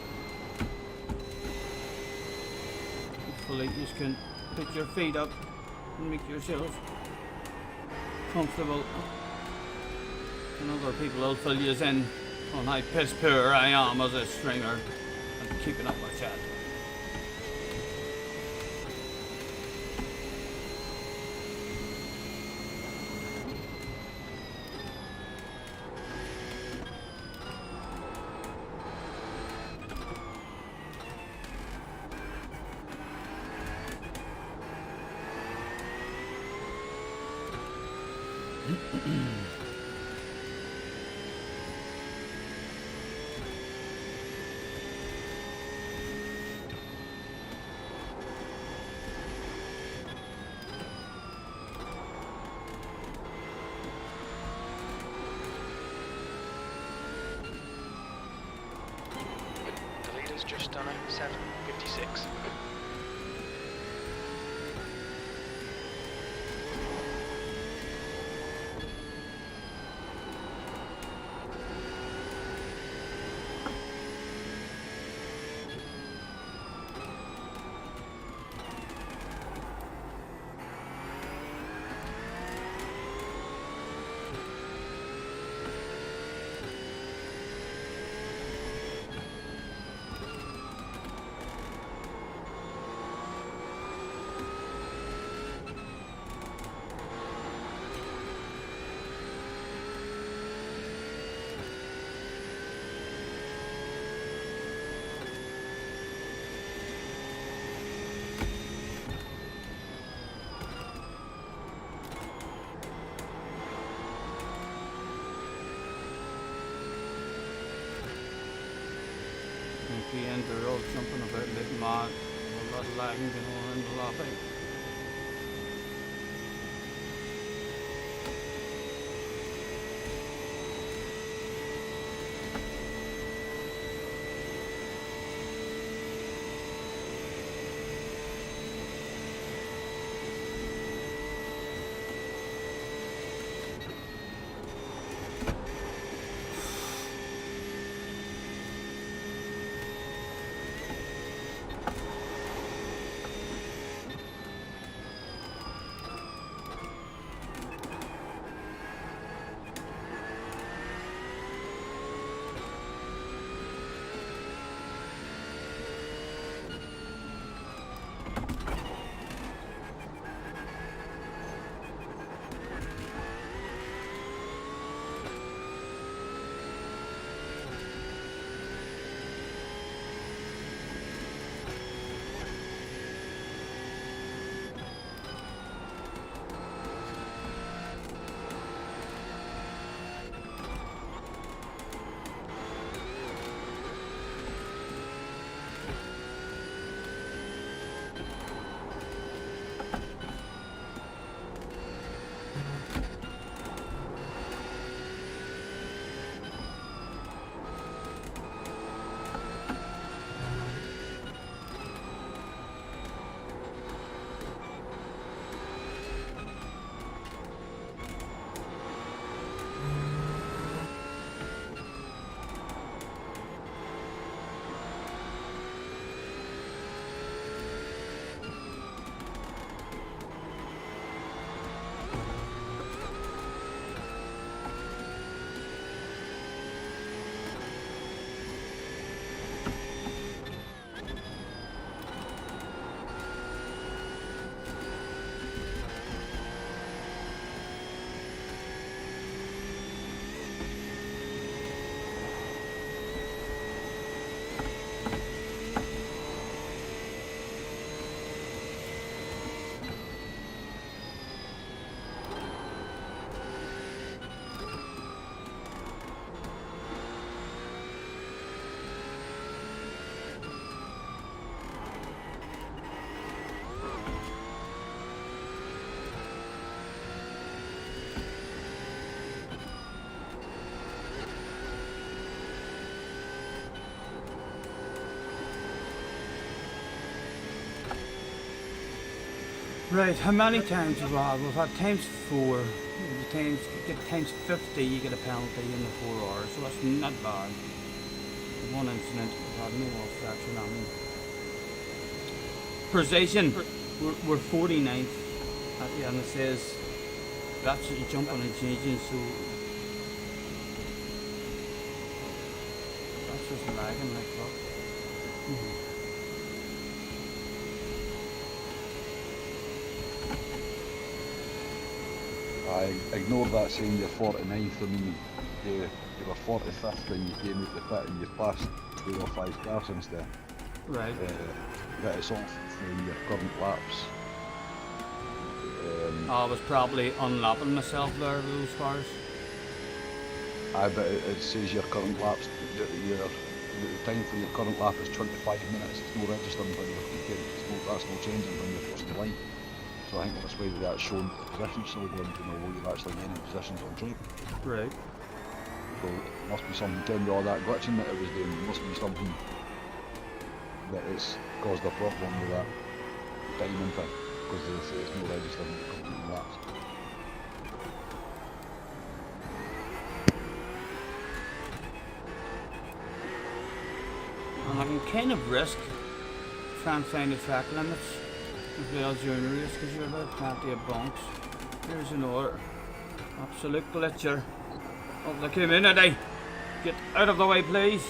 [SPEAKER 1] Hopefully you can put your feet up and make yourselves comfortable. And other people will fill you in on how piss poor I am as a stringer and keeping up my chat.
[SPEAKER 2] The leader's just done it, 7:56.
[SPEAKER 1] man. A lot of lagging going on in the lobby. Right, how many times, Rob? We've had times 4. Times, get times 50, you get a penalty in the 4 hours, so that's not bad. One incident, we've had no obstruction on me. Position, we're 49th at the end. It says that's jumping and changing, so that's just lagging like fuck.
[SPEAKER 3] I ignored that saying you're 49th. I mean, you were 45th when you came out the pit and you passed 4 or 5 cars instead.
[SPEAKER 1] Right.
[SPEAKER 3] That is off from your current laps.
[SPEAKER 1] I was probably unlapping myself there with those cars.
[SPEAKER 3] But it says your current laps, the time for your current lap is 25 minutes. It's no registering when you're completing, that's no changing when you're crossing the line. So I think that's why that's showing the position, so we're going to know what you're actually gaining positions on track.
[SPEAKER 1] Right.
[SPEAKER 3] So it must be something, getting all that glitching that it was doing, it must be something that has caused a problem with that timing thing, because they say it's no registering when you're completing laps.
[SPEAKER 1] And I can kind of risk trying to find the track limits as well during the race, because you're about plenty of bunks. Here's another absolute glitcher of the community. Get out of the way, please.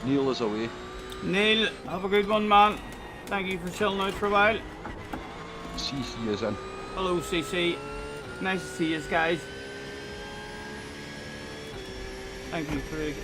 [SPEAKER 3] Neil is away.
[SPEAKER 1] Neil, have a good one, man. Thank you for chilling out for a while.
[SPEAKER 3] CC is in.
[SPEAKER 1] Hello, CC. Nice to see you guys. Thank you, Craig.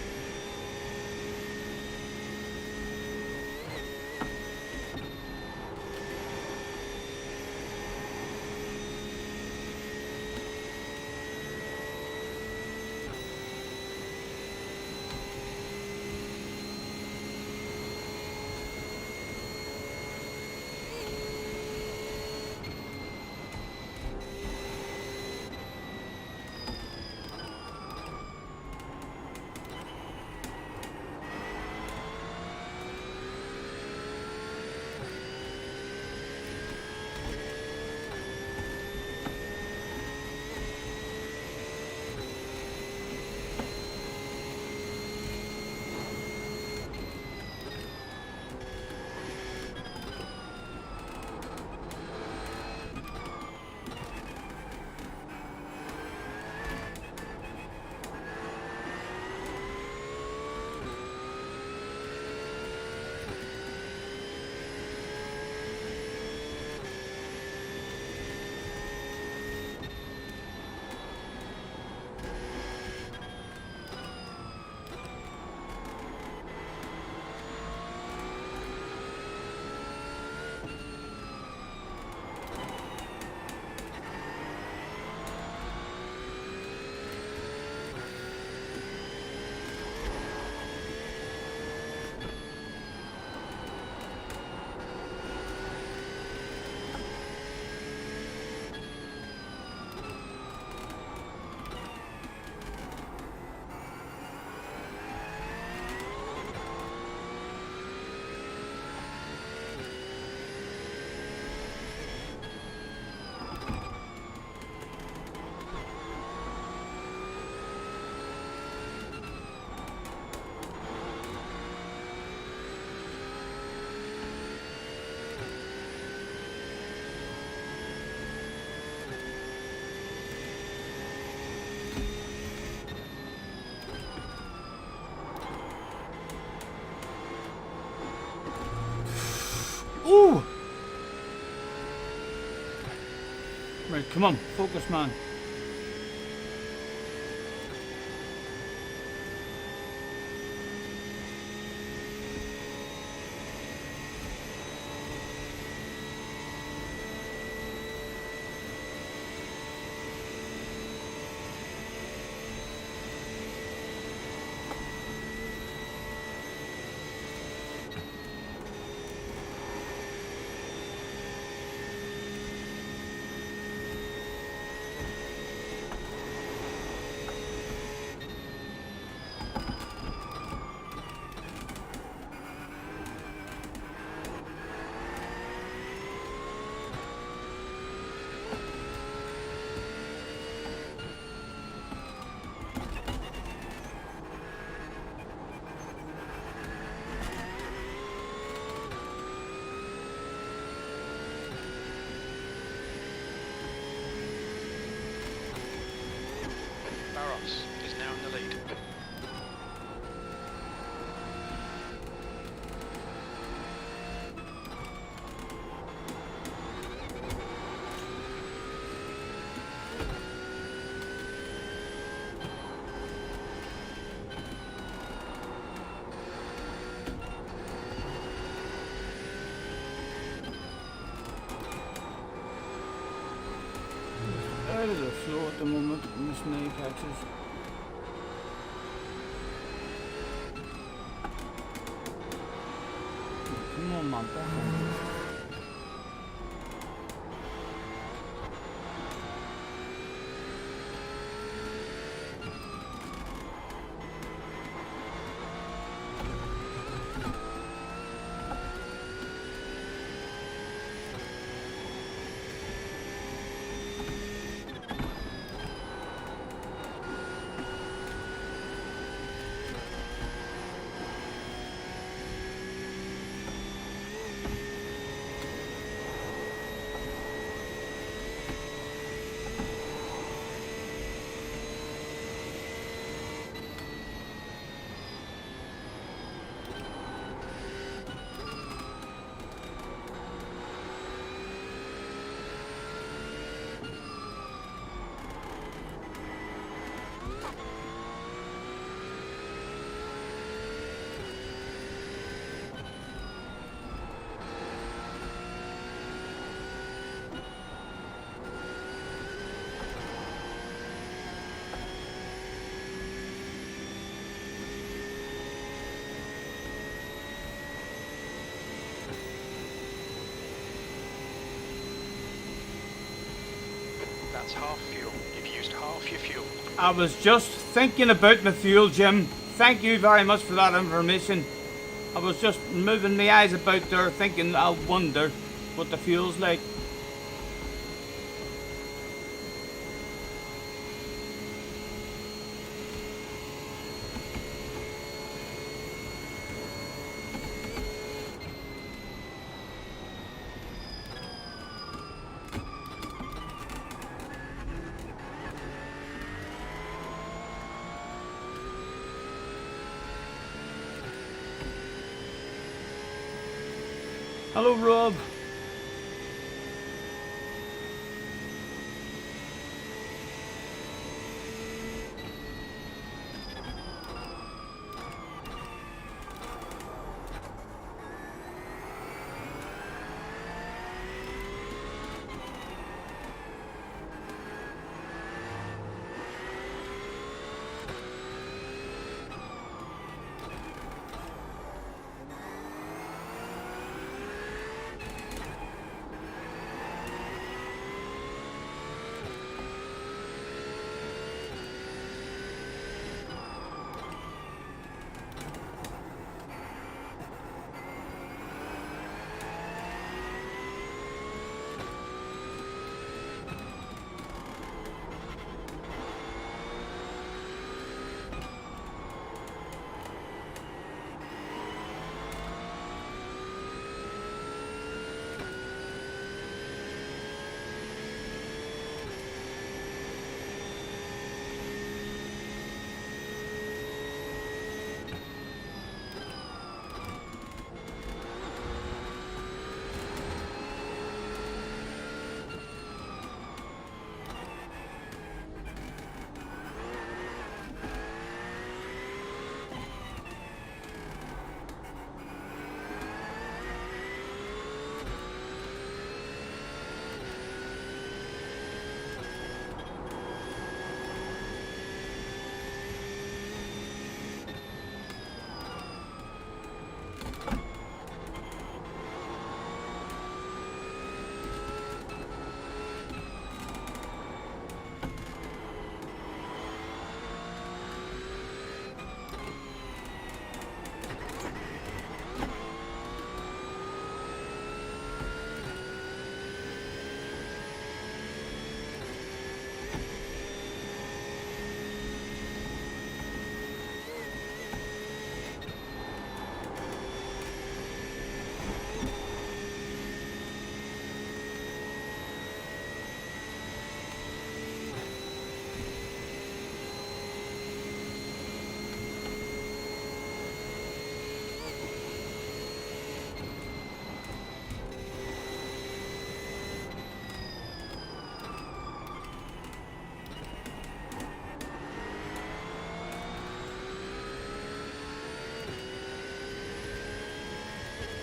[SPEAKER 1] Ooh! Right, come on, focus, man.
[SPEAKER 2] Barros is now in the lead.
[SPEAKER 1] Out of the floor at the moment, missing any catches. Come on, man, back on.
[SPEAKER 2] That's half fuel. You've used half your fuel.
[SPEAKER 1] I was just thinking about my fuel, Jim. Thank you very much for that information. I was just moving my eyes about there thinking, I wonder what the fuel's like. Hello, Rob.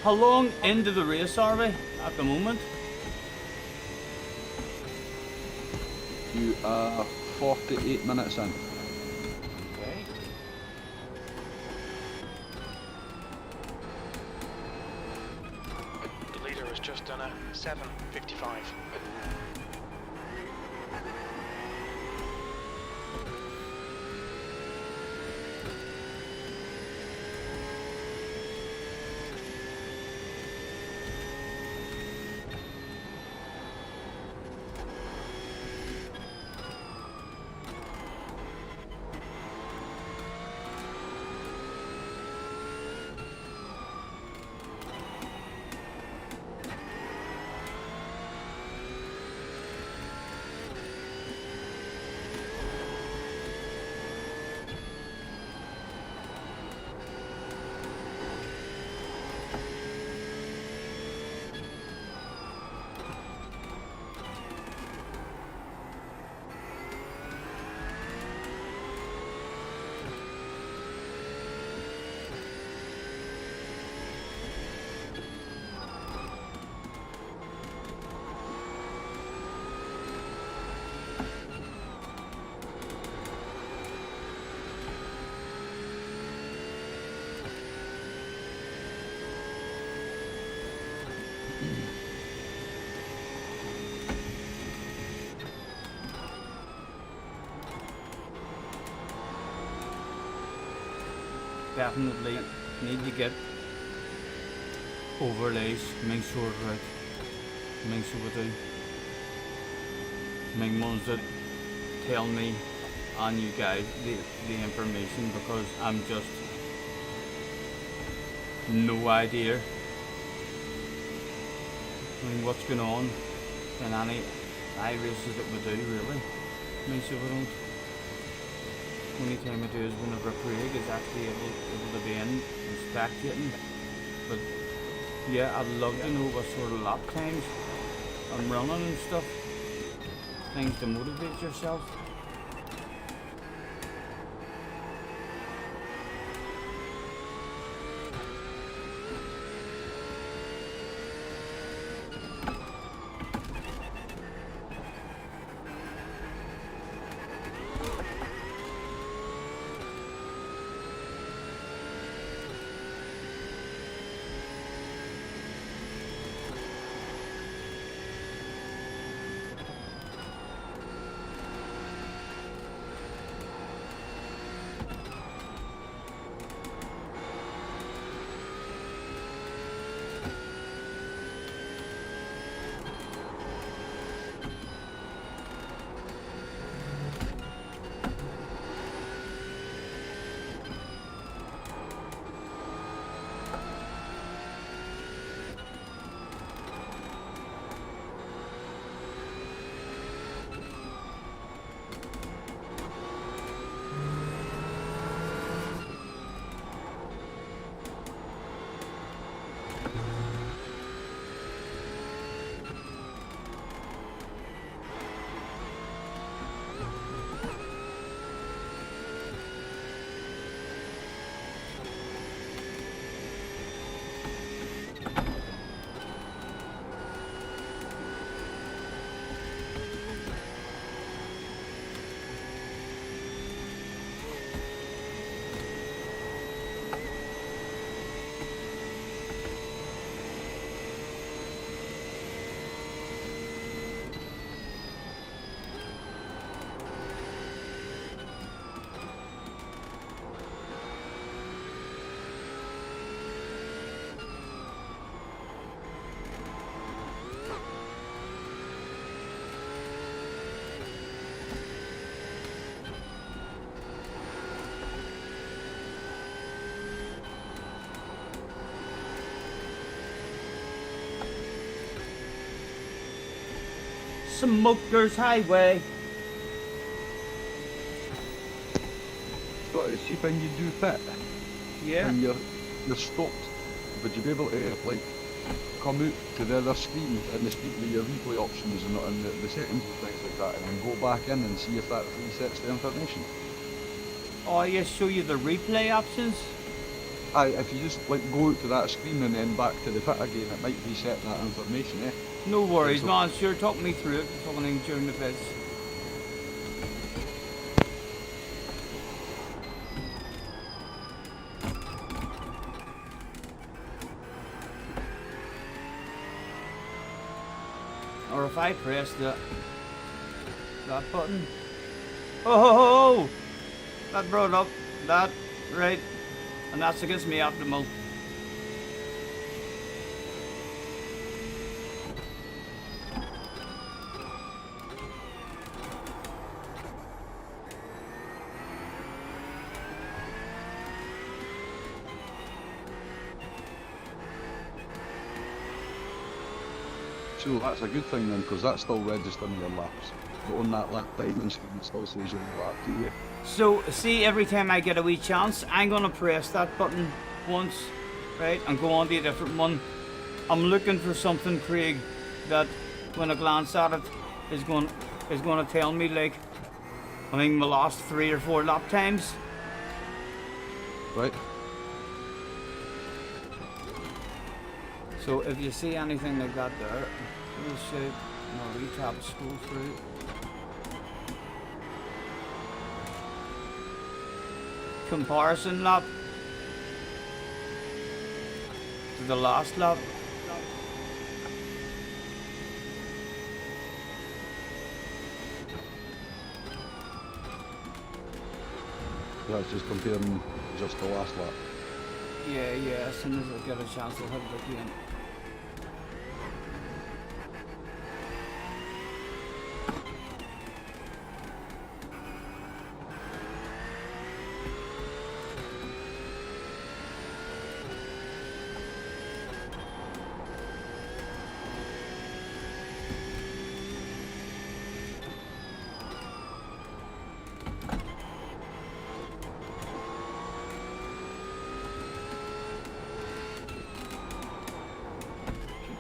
[SPEAKER 1] How long into the race are we at the moment?
[SPEAKER 3] You are 48 minutes in.
[SPEAKER 1] Okay.
[SPEAKER 2] The leader has just done a 7:55.
[SPEAKER 1] definitely need to get overlays, make sure right, make sure we do, make ones that tell me and you guys the information, because I'm just no idea. I mean, what's going on in any races that we do, really. Make sure we don't. Only time I do is whenever Craig is actually able to be in and spectating. But yeah, I'd love to know what sort of lap times I'm running and stuff. Things to motivate yourself. Smokers Highway.
[SPEAKER 3] But see when you do that,
[SPEAKER 1] Yeah.
[SPEAKER 3] and you're stopped, would you be able to like come out to the other screen and speak with your replay options and the settings and things like that, and then go back in and see if that resets the information?
[SPEAKER 1] Oh, yeah, show you the replay options.
[SPEAKER 3] If you just like go out to that screen and then back to the pit again, it might reset that information, eh?
[SPEAKER 1] No worries,
[SPEAKER 3] So-
[SPEAKER 1] man. Sure, talk me through it. Fucking during the bits. Or if I press that button. Oh, that brought up that right, and that's against me optimal.
[SPEAKER 3] So that's a good thing then, because that's still registering your laps. But on that lap timing screen, it still says your lap to you.
[SPEAKER 1] So, see, every time I get a wee chance, I'm gonna press that button once, right, and go on to a different one. I'm looking for something, Craig, that when I glance at it is going to tell me, like, I think my last 3 or 4 lap times.
[SPEAKER 3] Right?
[SPEAKER 1] So if you see anything like that there, we'll say, no, retap, scroll through. Comparison lap to the last lap.
[SPEAKER 3] That's just comparing just the last lap.
[SPEAKER 1] Yeah, as soon as I get a chance I'll hit it again.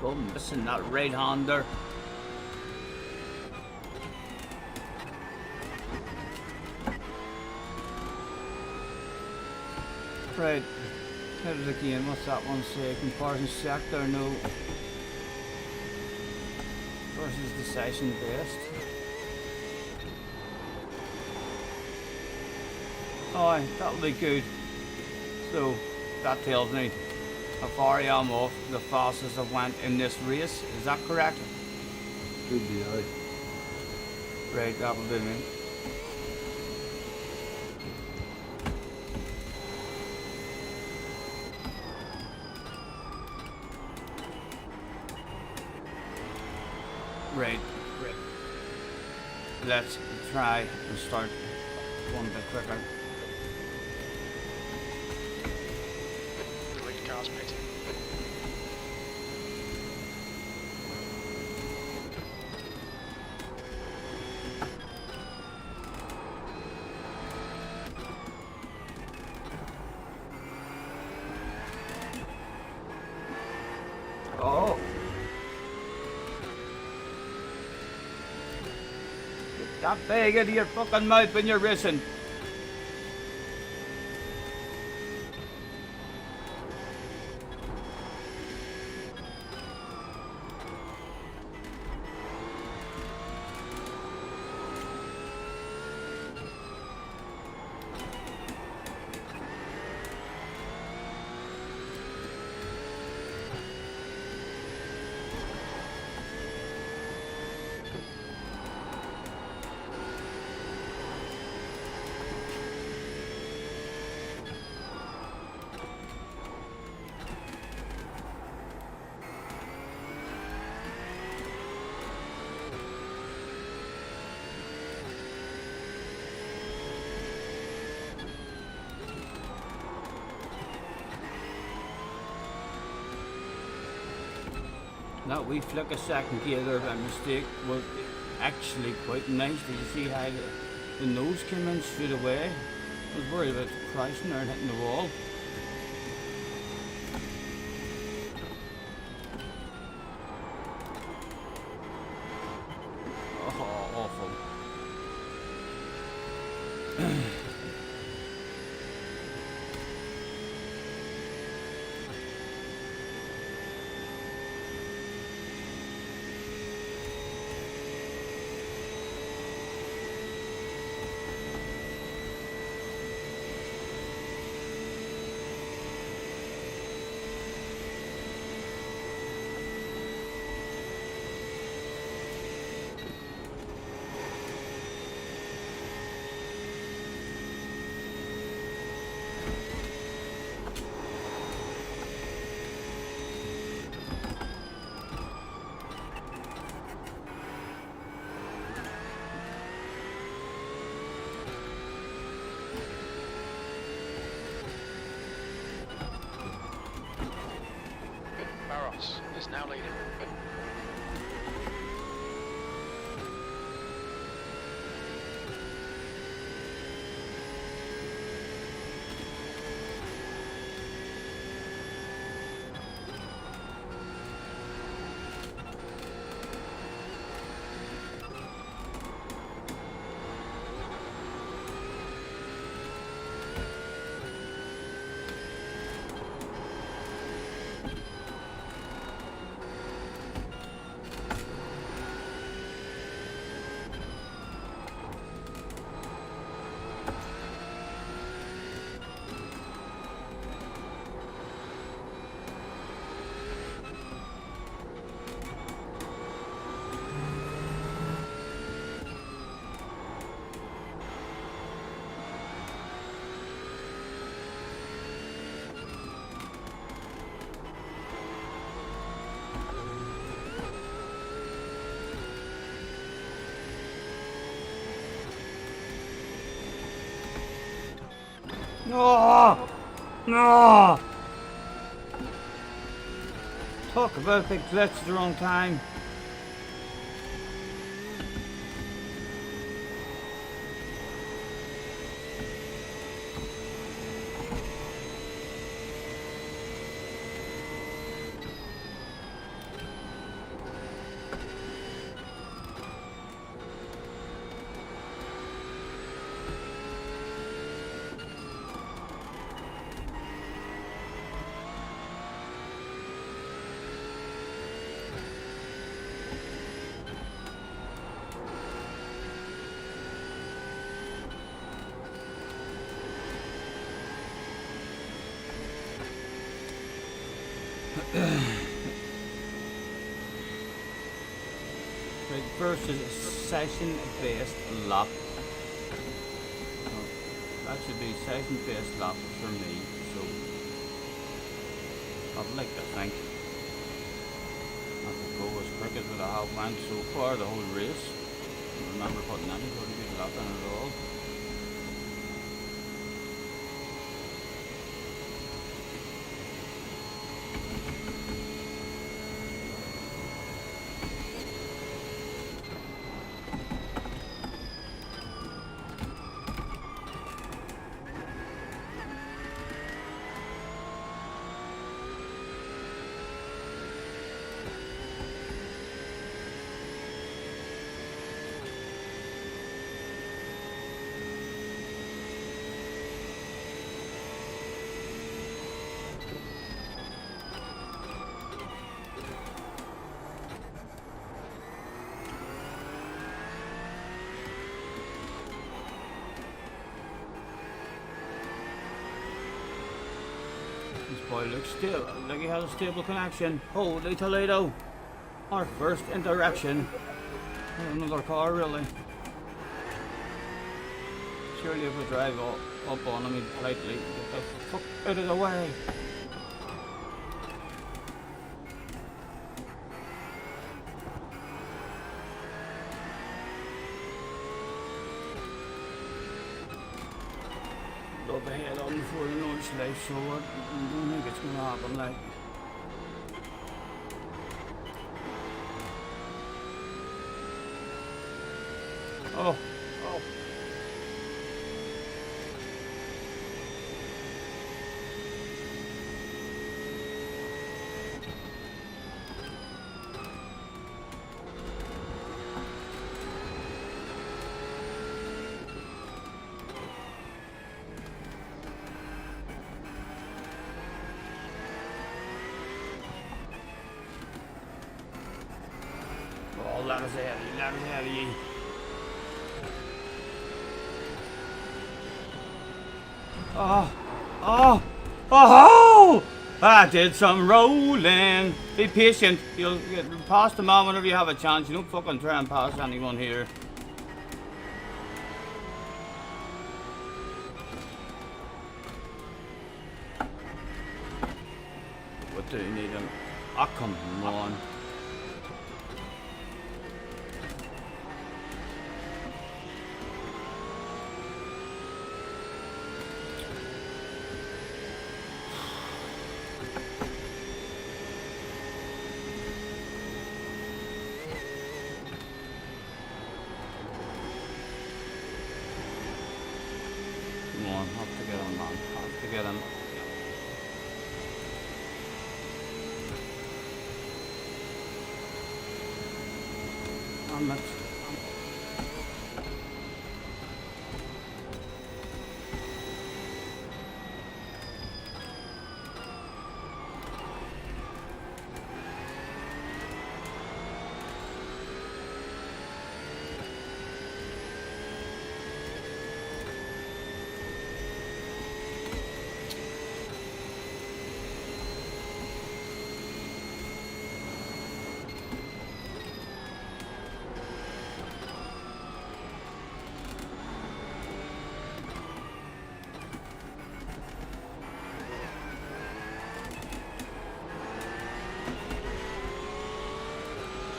[SPEAKER 1] Go missing that right-hander. Right, hit it again. What's that one say? Comparison sector, no. Versus the session best. Aye, that'll be good. So that tells me how far I am off the fastest I went in this race. Is that correct?
[SPEAKER 3] Should be, aye.
[SPEAKER 1] Right, that'll do me. Right. Let's try and start one bit quicker.
[SPEAKER 2] The lead car's pitting.
[SPEAKER 1] Oh! Get that bag out of your fucking mouth when you're racing. That wee flick of second gear there by mistake was actually quite nice. Did you see how the nose came in straight away? I was worried about crashing there and hitting the wall. Oh, awful.
[SPEAKER 2] Barros is now leading.
[SPEAKER 1] No! No! Talk about big glitch at the wrong time. Right, versus session-based lap. That should be session-based lap for me, so I'd like to think I could go as quick as I have went so far the whole race. I remember putting any sort of good lap in it at all. This boy looks still like he has a stable connection. Holy Toledo! Our first interaction with another car, really. Surely if we drive up on him, he'd politely get the fuck out of the way. Love to head on before the noise life, so I don't think it's gonna happen like. Oh. Oh, let us have ye. Oh! I did some rolling. Be patient. You'll get past the man whenever you have a chance. You don't fucking try and pass anyone here. What do you need him? Ah, come on. Come on, have to get him, man. Have to get him. I'm it.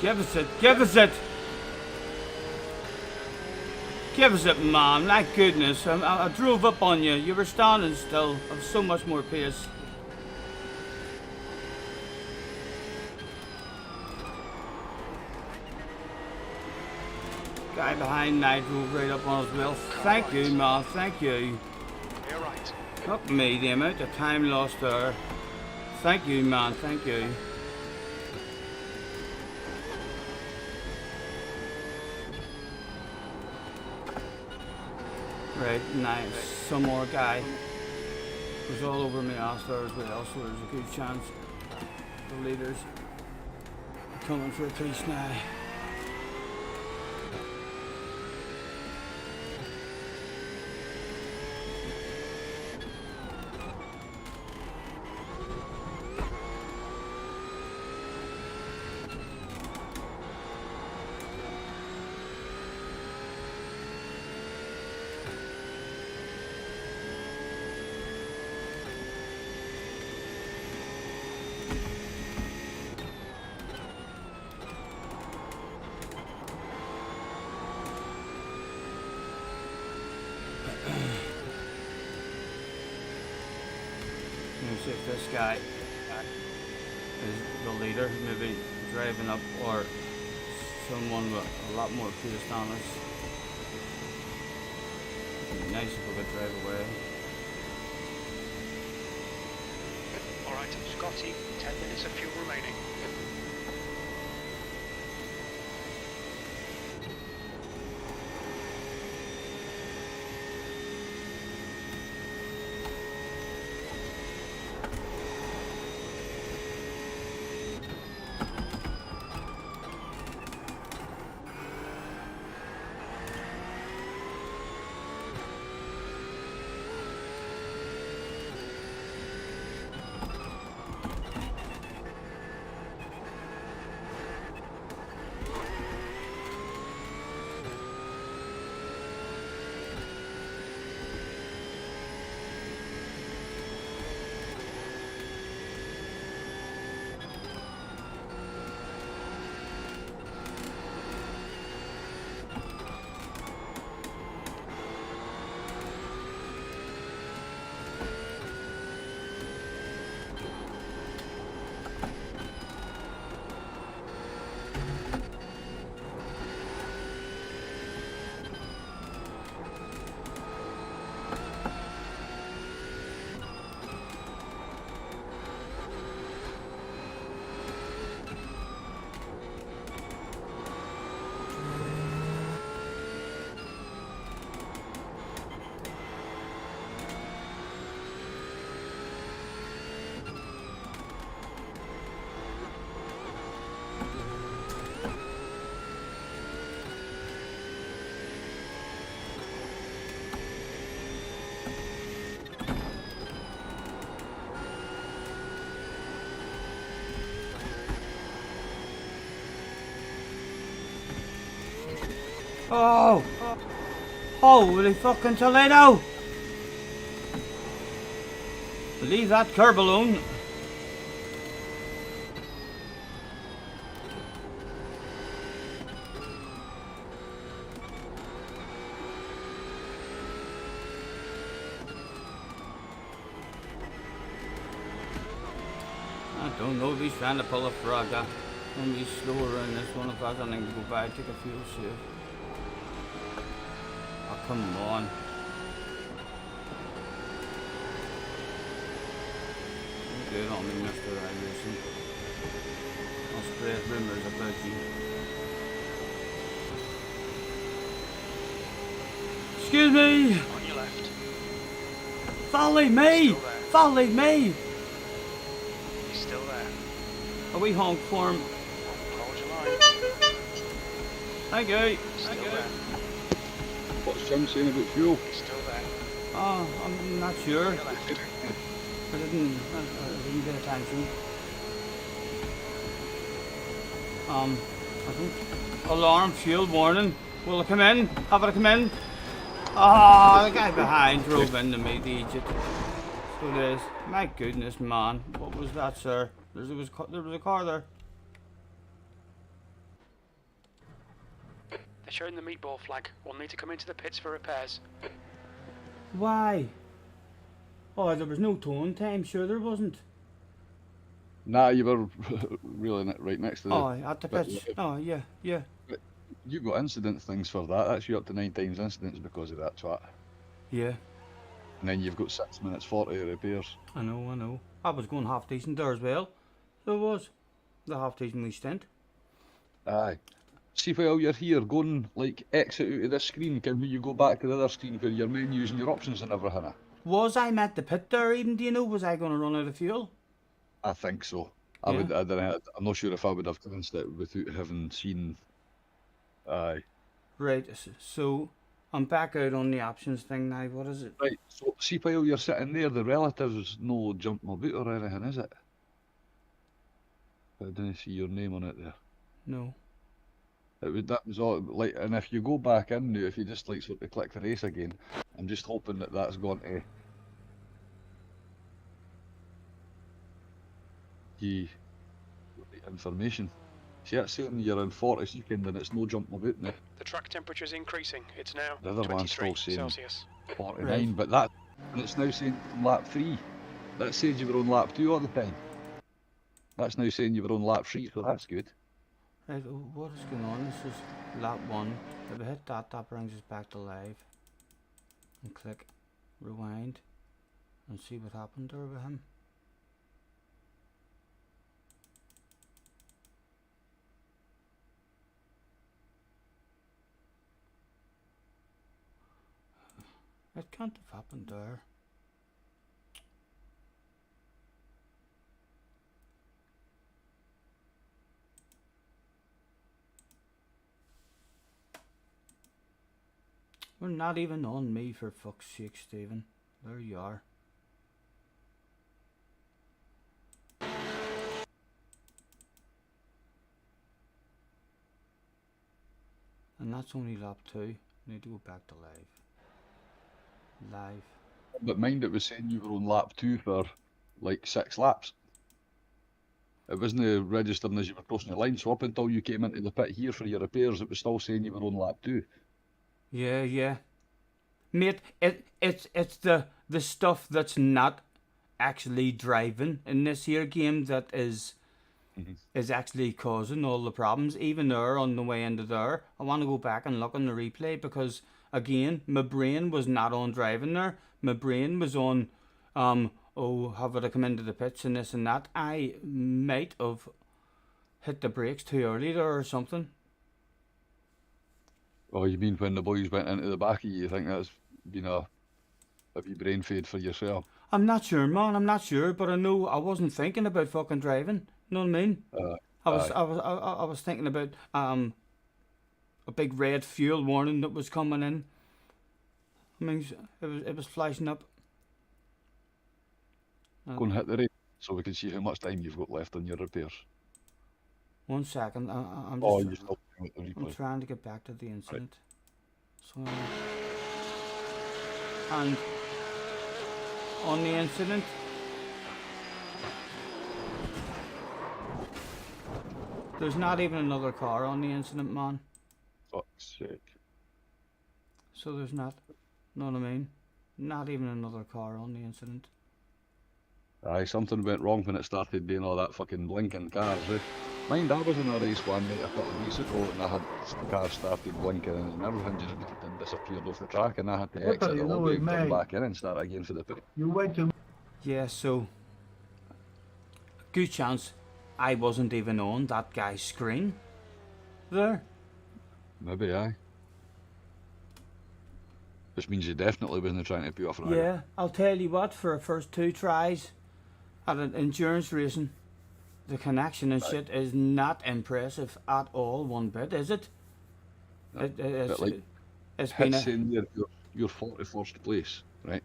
[SPEAKER 1] Give us it! Give us it! Give us it, man. My goodness. I drove up on you. You were standing still. I have so much more pace. Guy behind me drove right up on us well. Thank you, man. Thank you.
[SPEAKER 2] You're right.
[SPEAKER 1] Not me, the amount of time lost there. Thank you, man. Thank you. Right, nice. Some more guy was all over me ass there as well, so there's a good chance the leaders coming for a piece now. Let me see if this guy is the leader, maybe driving up, or someone with a lot more pace than us. It'd be nice if we could drive away.
[SPEAKER 2] Alright, Scotty, 10 minutes of fuel remaining.
[SPEAKER 1] Oh! Holy fucking Toledo! Leave that curb alone. I don't know if he's trying to pull a frog. I'm be slower in this one if I can go by, take a fuel save. Oh, come on. Good on me, Mr. IRACING. I'll spread rumors about you. Excuse me!
[SPEAKER 2] On your left.
[SPEAKER 1] Follow me!
[SPEAKER 2] Still there.
[SPEAKER 1] Follow me!
[SPEAKER 2] He's still there.
[SPEAKER 1] Are we home for him?
[SPEAKER 2] Hold your line.
[SPEAKER 1] Thank you.
[SPEAKER 2] Still there.
[SPEAKER 3] What's Jim saying about fuel?
[SPEAKER 2] He's still there.
[SPEAKER 1] Oh, I'm not sure.
[SPEAKER 2] On your left.
[SPEAKER 1] I didn't pay attention. I think alarm, fuel, warning. Will it come in? Have it come in? Ah, the guy behind drove into me, the idiot. So it is. My goodness, man. What was that, sir? There was a car there.
[SPEAKER 2] They're showing the meatball flag. We'll need to come into the pits for repairs.
[SPEAKER 1] Why? Oh, there was no towing time. Sure, there wasn't.
[SPEAKER 3] Nah, you were really right next to the.
[SPEAKER 1] Oh, at the
[SPEAKER 3] but
[SPEAKER 1] pitch. Oh, yeah, yeah.
[SPEAKER 3] You got incident things for that. That's you up to 9 times incidents because of that twat.
[SPEAKER 1] Yeah,
[SPEAKER 3] And then you've got 6 minutes 40 repairs.
[SPEAKER 1] I know. I was going half decent there as well. There was. The half decent wee stint.
[SPEAKER 3] Aye. See, while you're here, go and like exit out of this screen. Can you go back to the other screen where your menus and your options and everything?
[SPEAKER 1] Was I meant the pit there even, do you know? Was I going to run out of fuel?
[SPEAKER 3] I think so.
[SPEAKER 1] Yeah.
[SPEAKER 3] I don't know. I'm not sure if I would have glanced it without having seen. Aye.
[SPEAKER 1] Right, so I'm back out on the options thing now. What is it?
[SPEAKER 3] Right. So see, while you're sitting there, the relatives no jump my boot or anything, is it? I didn't see your name on it there.
[SPEAKER 1] No.
[SPEAKER 3] That was all like, and if you go back in now, if you just like sort of click the race again, I'm just hoping that that's going to give the information. See, it's saying you're in 40 second and it's no jump my boot now.
[SPEAKER 2] The track temperature is increasing. It's now
[SPEAKER 3] The other one's
[SPEAKER 2] 23
[SPEAKER 3] still saying
[SPEAKER 2] Celsius.
[SPEAKER 3] 49,
[SPEAKER 1] Right.
[SPEAKER 3] but that, and it's now saying lap 3. That said you were on lap 2 all the time. That's now saying you were on lap 3, so that's good.
[SPEAKER 1] Right, what is going on? This is lap 1. If we hit that, that brings us back to live. And click rewind and see what happened there with him. It can't have happened there. We're not even on me, for fuck's sake, Stephen. There you are. And that's only lap 2. Need to go back to live. Live.
[SPEAKER 3] But mind, it was saying you were on lap 2 for like 6 laps. It wasn't registering as you were crossing the line, so up until you came into the pit here for your repairs, it was still saying you were on lap 2.
[SPEAKER 1] Yeah. Mate, it's the stuff that's not actually driving in this here game that is actually causing all the problems. Even there on the way into there, I want to go back and look on the replay because again, my brain was not on driving there. My brain was on have I come into the pits and this and that. I might have hit the brakes too early there or something.
[SPEAKER 3] Oh, you mean when the boys went into the back of you think that's been a wee brain fade for yourself?
[SPEAKER 1] I'm not sure, man. I'm not sure, but I know I wasn't thinking about fucking driving. You know what I mean? I was thinking about a big red fuel warning that was coming in. I mean, it was flashing up.
[SPEAKER 3] Go and hit the race so we can see how much time you've got left on your repairs.
[SPEAKER 1] 1 second. I'm
[SPEAKER 3] Oh,
[SPEAKER 1] just.
[SPEAKER 3] you're still looking at the
[SPEAKER 1] I'm
[SPEAKER 3] replay.
[SPEAKER 1] trying to get back to the incident. So, and on the incident, there's not even another car on the incident, man.
[SPEAKER 3] Fuck's sake.
[SPEAKER 1] So there's not. Know what I mean? Not even another car on the incident.
[SPEAKER 3] Aye, something went wrong when it started doing all that fucking blinking cars, eh? Mind, I was in a race one night a couple of weeks ago and I had the car started blinking and everything just disappeared off the track and I had to exit the lobby and come back in and start again for the pit.
[SPEAKER 5] You wait till
[SPEAKER 1] Yeah, so good chance I wasn't even on that guy's screen there.
[SPEAKER 3] Maybe, aye. Which means you definitely wasn't trying to put off an
[SPEAKER 1] Yeah, I'll tell you what, for our first 2 tries at an endurance racing, the connection and shit is not impressive at all, one bit, is it?
[SPEAKER 3] No,
[SPEAKER 1] It's been
[SPEAKER 3] Hits
[SPEAKER 1] a...
[SPEAKER 3] in there, your 41st place, right?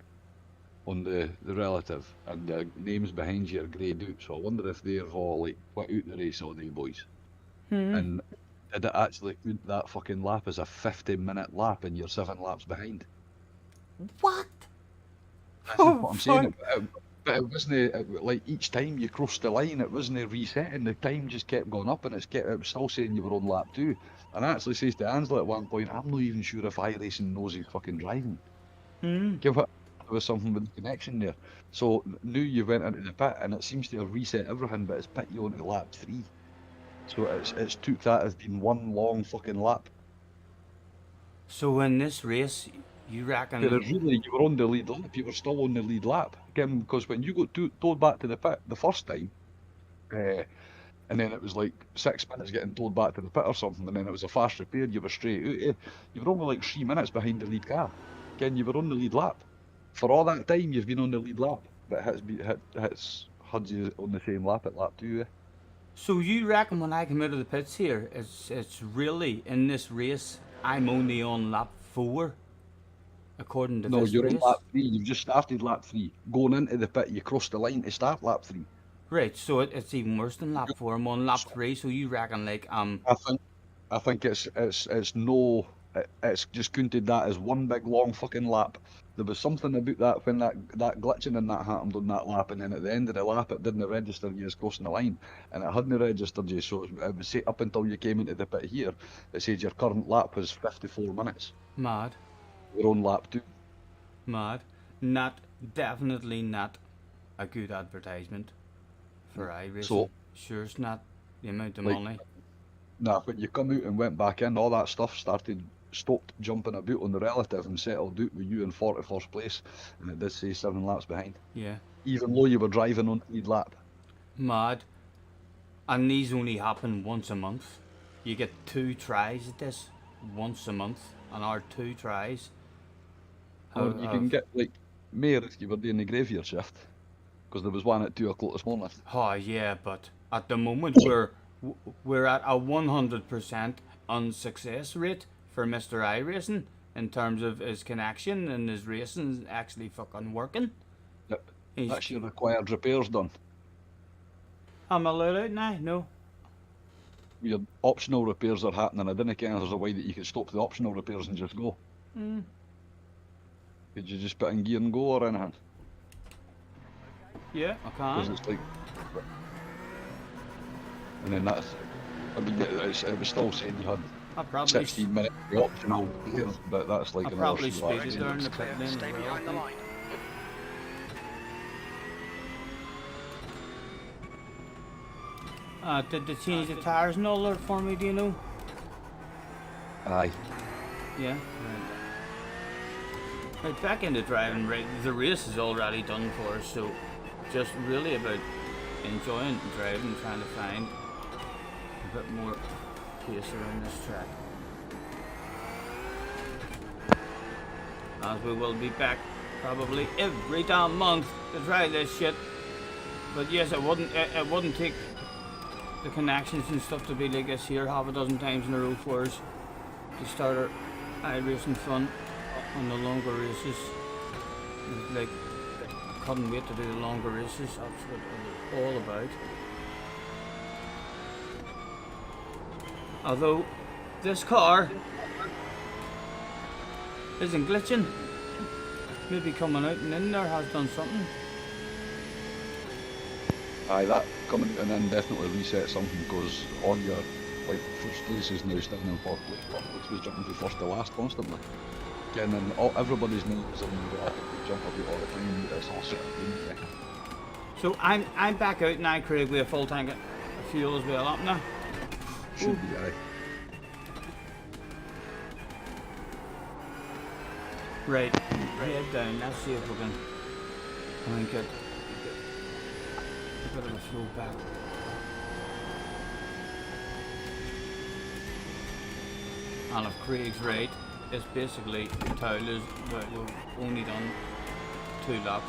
[SPEAKER 3] On the relative, and the names behind you are greyed out, so I wonder if they're all like quit out the race, all they boys. And did it actually count that fucking lap as a 50-minute lap and you're 7 laps behind?
[SPEAKER 1] What?
[SPEAKER 3] That's what I'm saying. But it wasn't like each time you crossed the line, it wasn't resetting. The time just kept going up, and it was still saying you were on lap 2. And I actually says to Ansel at one point, I'm not even sure if iRacing knows he's fucking driving. Give it there was something with the connection there. So now you went into the pit, and it seems to have reset everything, but it's put you onto lap 3. So it's took that as being one long fucking lap.
[SPEAKER 1] So in this race, you reckon?
[SPEAKER 3] Whereas really, you were on the lead lap. You were still on the lead lap. Again, because when you got towed back to the pit the first time, and then it was like 6 minutes getting towed back to the pit or something, and then it was a fast repair, you were straight out. You were only like 3 minutes behind the lead car. Again, you were on the lead lap. For all that time, you've been on the lead lap. But hits had you on the same lap at lap 2.
[SPEAKER 1] So you reckon when I come out of the pits here, it's really in this race I'm only on lap 4, according to
[SPEAKER 3] No,
[SPEAKER 1] this
[SPEAKER 3] you're
[SPEAKER 1] race.
[SPEAKER 3] on lap 3. You've just started lap 3. Going into the pit, you crossed the line to start lap 3.
[SPEAKER 1] Right, so it's even worse than lap 4. I'm on lap 3, so you reckon like
[SPEAKER 3] I think it's just counted that as one big long fucking lap. There was something about that when that glitching and that happened on that lap, and then at the end of the lap it didn't register you as crossing the line, and it hadn't registered you, so it would say up until you came into the pit here, it said your current lap was 54 minutes.
[SPEAKER 1] mad.
[SPEAKER 3] You're on lap 2.
[SPEAKER 1] Mad. Definitely not a good advertisement for iRacing.
[SPEAKER 3] So-
[SPEAKER 1] Sure, it's not the amount of
[SPEAKER 3] Like-
[SPEAKER 1] money.
[SPEAKER 3] Nah, when you come out and went back in, all that stuff stopped jumping about on the relative and settled out with you in 41st place, and it did say 7 laps behind,
[SPEAKER 1] Yeah,
[SPEAKER 3] even though you were driving on the lead lap.
[SPEAKER 1] mad. And these only happen once a month. You get 2 tries at this once a month, and our 2 tries.
[SPEAKER 3] Or you can get like more if you were doing the graveyard shift, because there was one at 2 o'clock this morning.
[SPEAKER 1] Oh yeah, but at the moment we're at a 100% unsuccess rate for Mr. iRacing in terms of his connection and his racing actually fucking working.
[SPEAKER 3] Yep.
[SPEAKER 1] He's,
[SPEAKER 3] That's your required repairs done.
[SPEAKER 1] am I allowed out now? No.
[SPEAKER 3] Your optional repairs are happening. I didn't care there's a way that you could stop the optional repairs and just go. Could you just put in gear and go or anything?
[SPEAKER 1] Yeah, I
[SPEAKER 3] Because
[SPEAKER 1] can.
[SPEAKER 3] it's like, and then that's. I mean, it was still saying you had
[SPEAKER 1] I probably
[SPEAKER 3] 16 minutes the optional repairs, but that's like
[SPEAKER 1] I
[SPEAKER 3] another
[SPEAKER 1] probably
[SPEAKER 3] few
[SPEAKER 1] speeded
[SPEAKER 3] laps.
[SPEAKER 1] there in the
[SPEAKER 2] Clear.
[SPEAKER 1] pit lane as
[SPEAKER 2] Stay
[SPEAKER 1] well.
[SPEAKER 2] behind the line.
[SPEAKER 1] Did they change the tires and all that for me, do you know?
[SPEAKER 3] Aye.
[SPEAKER 1] Yeah. Right, back into driving, right, the race is already done for us, so just really about enjoying driving, trying to find a bit more pace around this track. As we will be back probably every damn month to try this shit. But yes, it wouldn't take the connections and stuff to be like this here half a dozen times in a row for us to start our iRacing fun on the longer races. It's like, I couldn't wait to do the longer races. That's what it was all about. Although this car isn't glitching, maybe coming out and in there has done something.
[SPEAKER 3] Aye, that coming and then definitely reset something because all your like first place is now still in fourth place, which was jumping from first to last constantly. Again, and everybody's names and they jump about all the time. It's all sort of
[SPEAKER 1] So I'm back out now, Craig, with a full tank of fuel as well up now.
[SPEAKER 3] should be aye.
[SPEAKER 1] Right, head down. Let's see if we can get a bit of a flow back. And if Craig's right, it's basically Tyler's, but we've only done 2 laps.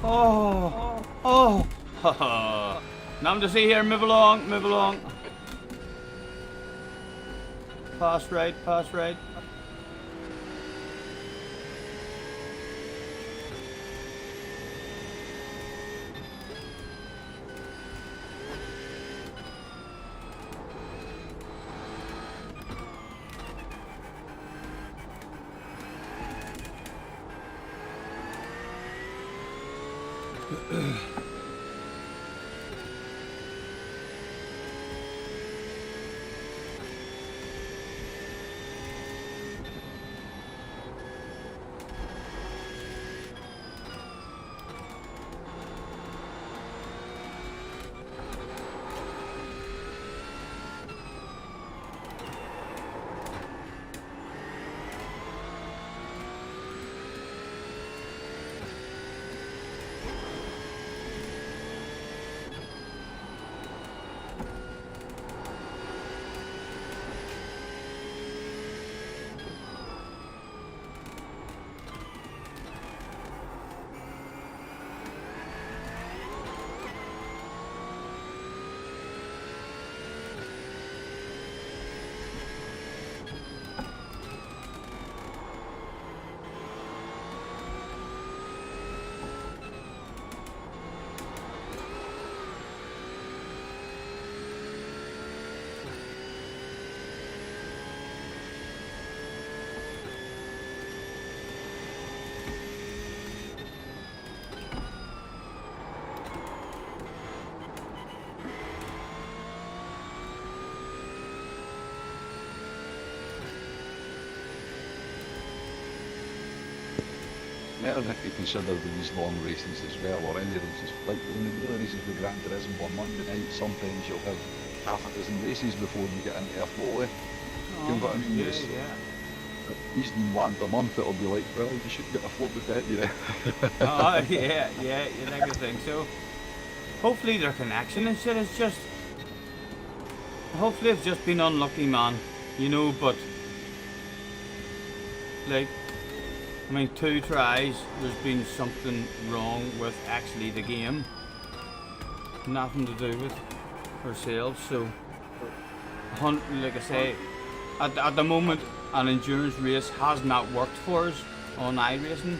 [SPEAKER 1] Oh, oh, haha. Nothing to see here. Move along, move along. Pass right, pass right.
[SPEAKER 3] Better if you consider these long races as well, or any races. Like when you do races with Gran Turismo on Monday night, sometimes you'll have half a dozen races before you get into a flow. You know what I mean? It's- At least in one a month it'll be like, well, you should get a float with that, you know.
[SPEAKER 1] Oh, yeah, yeah, you like to think so. Hopefully their connection and shit is just... Hopefully it's just been unlucky, man. You know, but... Like... I mean, 2 tries, there's been something wrong with actually the game. Nothing to do with ourselves, so... Like I say, at the moment, an endurance race has not worked for us on iRacing.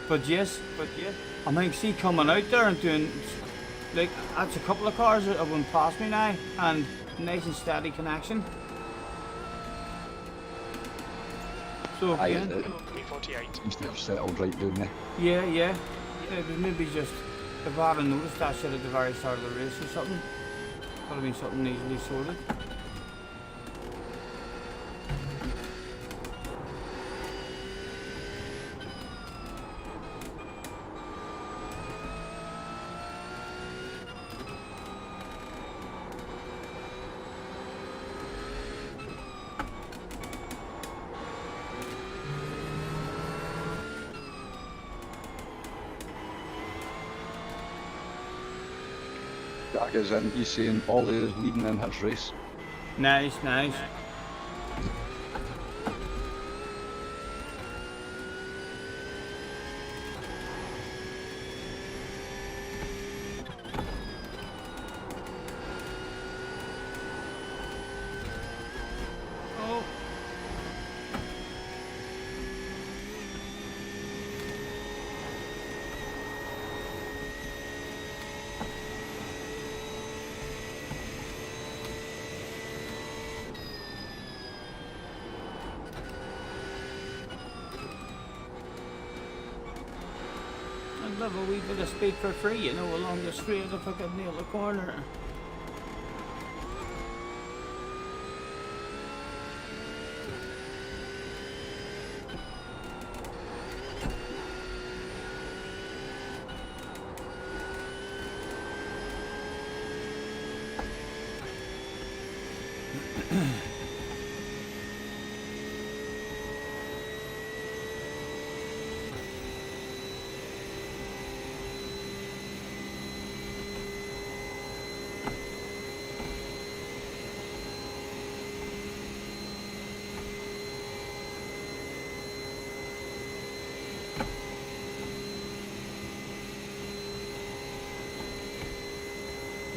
[SPEAKER 1] But yes, I mean, see coming out there and doing, like, that's a couple of cars that have went past me now, and nice and steady connection. So,
[SPEAKER 3] Aye,
[SPEAKER 1] yeah,
[SPEAKER 2] B48.
[SPEAKER 3] seems to have settled right down there.
[SPEAKER 1] yeah. It was maybe just, if I hadn't noticed that shit at the very start of the race or something, could have been something easily sorted.
[SPEAKER 3] Jack is in, he's saying Ollie is leading in his race.
[SPEAKER 1] Nice, nice. Oh. I'd love a wee bit of speed for free, you know, along the straight if I could nail the corner.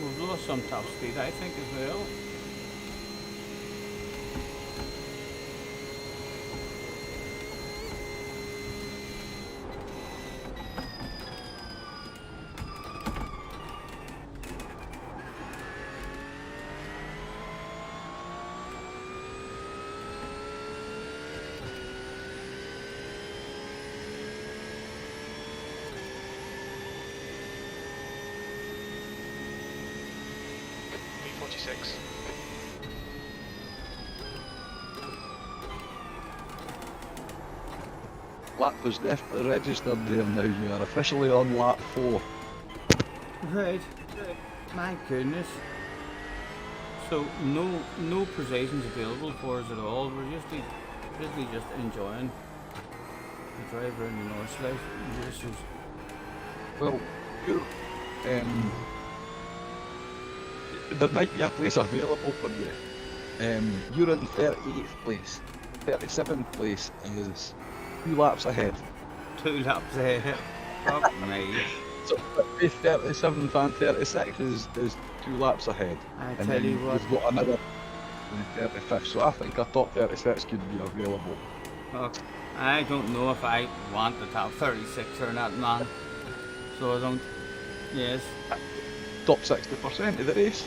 [SPEAKER 1] We've lost some top speed, I think, as well.
[SPEAKER 2] V46.
[SPEAKER 3] Lap was definitely registered there now. You are officially on lap 4.
[SPEAKER 1] Right. My goodness. So no precisions available for us at all. We're basically just enjoying the drive around the North South. This is
[SPEAKER 3] Well, you're, there might be a place available for you. You're in 38th place. 37th place is 2 laps ahead.
[SPEAKER 1] 2 laps ahead. Fuck me.
[SPEAKER 3] So 37th and 36 is 2 laps ahead.
[SPEAKER 1] I
[SPEAKER 3] And
[SPEAKER 1] tell
[SPEAKER 3] then
[SPEAKER 1] you what.
[SPEAKER 3] you've got another in 35th. So I think a top 36 could be available.
[SPEAKER 1] Fuck. I don't know if I want the top 36 or not, man. So I don't. Yes.
[SPEAKER 3] Top 60% of the race.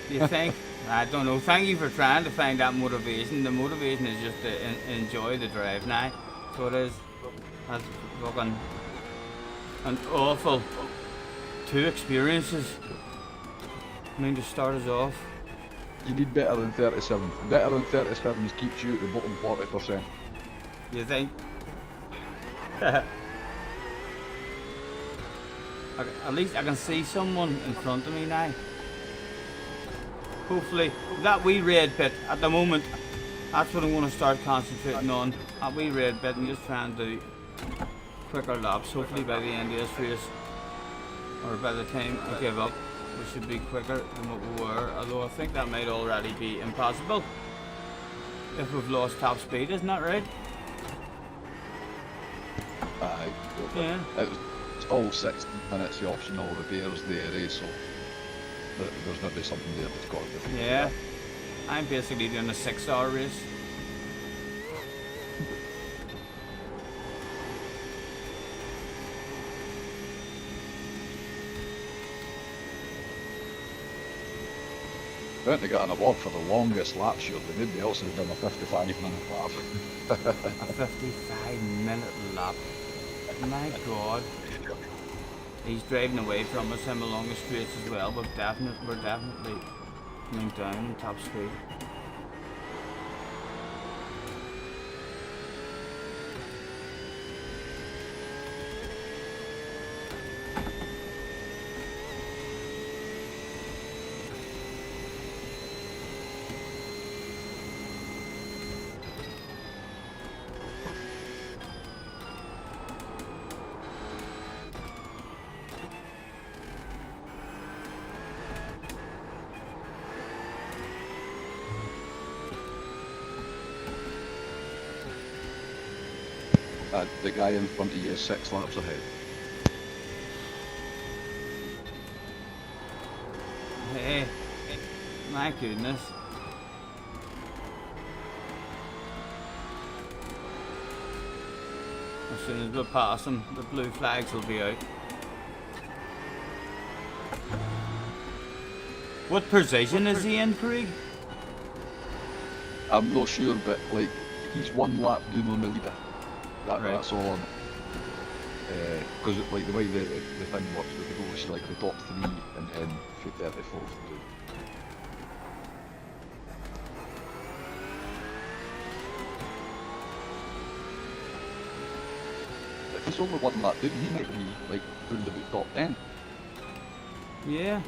[SPEAKER 1] You think? I don't know. Thank you for trying to find that motivation. The motivation is just to enjoy the drive now. So it is. That's fucking an awful 2 experiences. I mean, to start us off.
[SPEAKER 3] You need better than 37. Better than 37 keeps you at the bottom 40%.
[SPEAKER 1] You think? At least I can see someone in front of me now. Hopefully, that wee red bit at the moment, that's what I'm going to start concentrating on. That wee red bit and just trying to do quicker laps. Hopefully by the end of this race, or by the time I give up, we should be quicker than what we were. Although I think that might already be impossible if we've lost top speed, isn't that right?
[SPEAKER 3] Aye.
[SPEAKER 1] Yeah.
[SPEAKER 3] It's all 16 minutes, the optional repairs there, so there's maybe something there that's got to be.
[SPEAKER 1] Yeah. I'm basically doing a 6-hour race.
[SPEAKER 3] They went to get an award for the longest lap shoot, but nobody else has done a 55-minute lap.
[SPEAKER 1] A 55-minute lap. My God. He's driving away from us, him along the straights as well. We're definitely coming down in top speed.
[SPEAKER 3] The guy in front of you is 6 laps ahead.
[SPEAKER 1] Hey, my goodness. As soon as we pass him, the blue flags will be out. What position is he in, Craig?
[SPEAKER 3] I'm not sure, but like he's 1 lap down on the leader.
[SPEAKER 1] Right.
[SPEAKER 3] That's all on. Because like the way the thing works with the rules, like the top 3 and then 34. If he's only 1 lap down, he might be like round about top 10.
[SPEAKER 1] Yeah.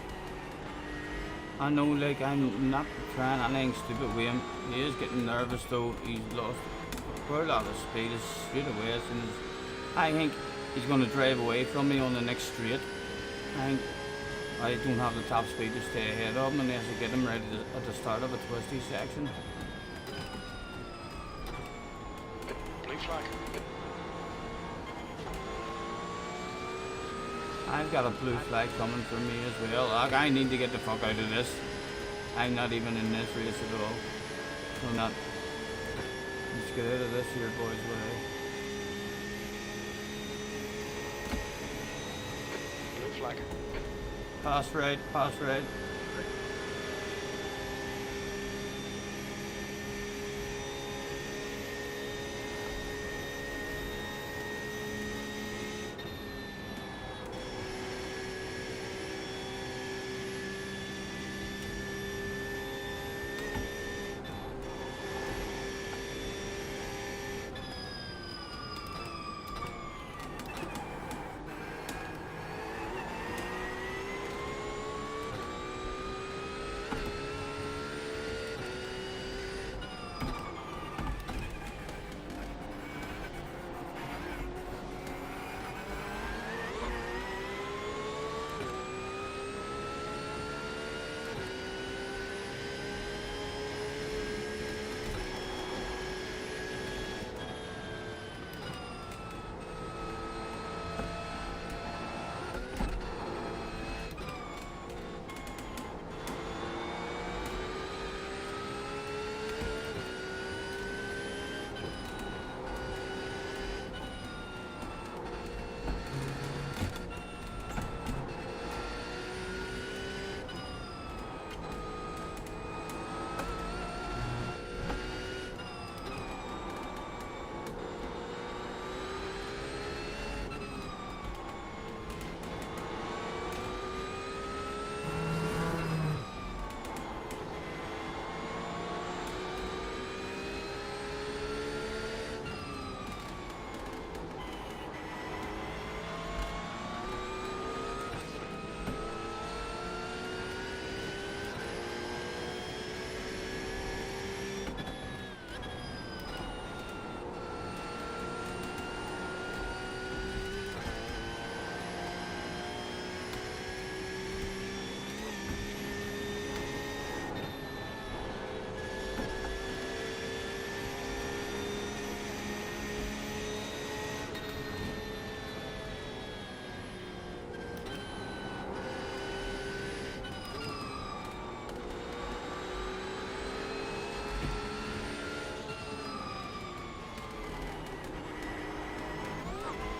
[SPEAKER 1] I know, like, I'm not trying anything stupid with him. He is getting nervous though. He's lost quite a lot of speed straight away as soon as I think he's going to drive away from me on the next straight. I think I don't have the top speed to stay ahead of him unless I get him right at the start of a twisty section.
[SPEAKER 2] Blue flag.
[SPEAKER 1] I've got a blue flag coming for me as well. Like, I need to get the fuck out of this. I'm not even in this race at all. I'm not. Let's get out of this here, boys. Way.
[SPEAKER 2] Blue flag.
[SPEAKER 1] Pass right, pass right.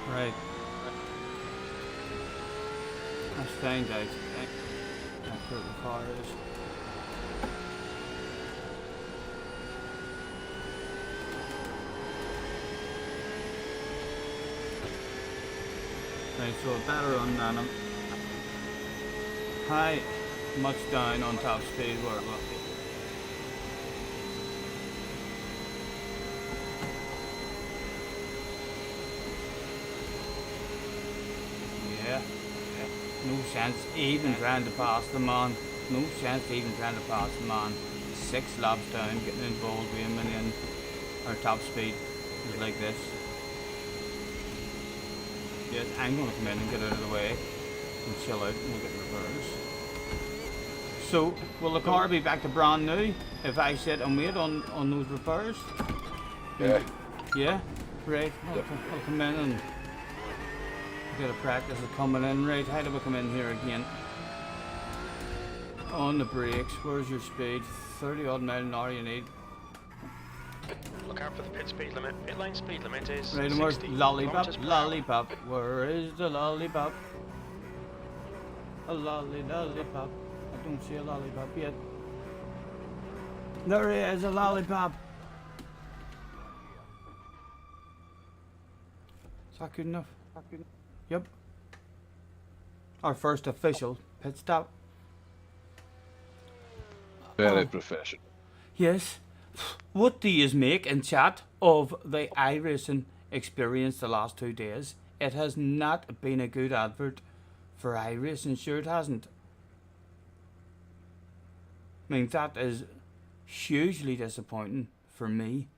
[SPEAKER 1] Right. That's fine, guys. That's where the car is. Right, so better on him. High, much down on top speed where it looks. Yeah. No chance even trying to pass the man. No chance even trying to pass the man. 6 laps down, getting involved with him, and then our top speed is like this. Yes, I'm going to come in and get out of the way and chill out and we'll get reversed. So, will the car be back to brand new if I sit and wait on those repairs?
[SPEAKER 3] Yeah.
[SPEAKER 1] Yeah? Right, I'll come in and get a practice of coming in. Right, how do we come in here again? On the brakes, where's your speed? 30 odd mile an hour you need.
[SPEAKER 2] Look out for the pit speed limit. Pit lane speed limit is
[SPEAKER 1] Right, and where's
[SPEAKER 2] 60
[SPEAKER 1] lollipop?
[SPEAKER 2] kilometers per hour.
[SPEAKER 1] Lollipop. Where is the lollipop? A lollipop. I don't see a lollipop yet. There is a lollipop. Is that good enough? Yep. Our first official pit stop.
[SPEAKER 3] Very professional.
[SPEAKER 1] Yes. What do you make in chat of the iRacing experience the last 2 days? It has not been a good advert for iRacing, sure it hasn't. I mean, that is hugely disappointing for me.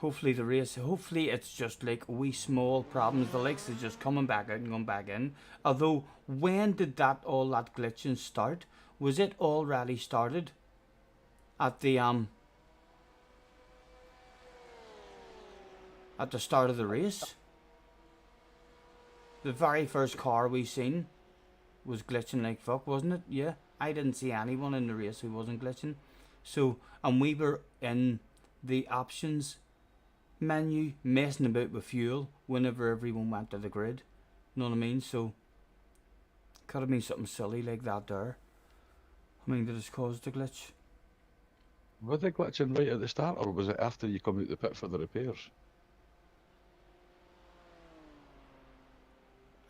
[SPEAKER 1] Hopefully the race, hopefully it's just like wee small problems. The likes is just coming back out and going back in. Although, when did all that glitching start? Was it already started at the start of the race? The very first car we seen was glitching like fuck, wasn't it? Yeah. I didn't see anyone in the race who wasn't glitching. So, and we were in the options menu messing about with fuel whenever everyone went to the grid. You know what I mean? So, could have been something silly like that there. I mean, that has caused the glitch.
[SPEAKER 3] Was they glitching right at the start, or was it after you come out the pit for the repairs?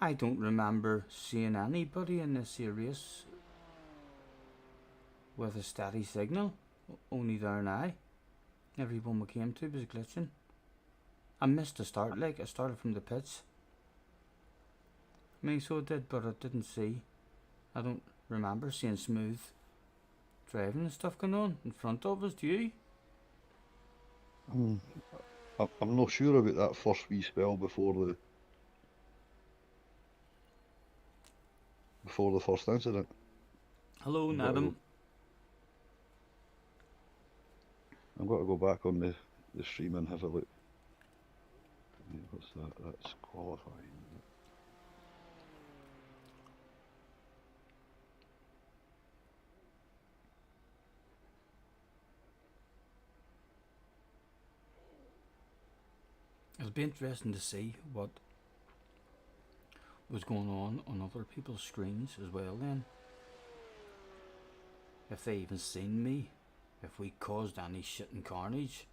[SPEAKER 1] I don't remember seeing anybody in this here race with a steady signal. Only there and I. Everyone we came to was glitching. I missed the start, like I started from the pits. I mean, so it did, but I didn't see. I don't remember seeing smooth driving and stuff going on in front of us. Do you?
[SPEAKER 6] I'm not sure about that first wee spell before the first incident.
[SPEAKER 1] Hello,
[SPEAKER 6] I've got to
[SPEAKER 1] Nadam.
[SPEAKER 6] I've got to go back on the stream and have a look. What's that? That's qualifying.
[SPEAKER 1] It'll be interesting to see what was going on other people's screens as well then. If they even seen me. If we caused any shit and carnage.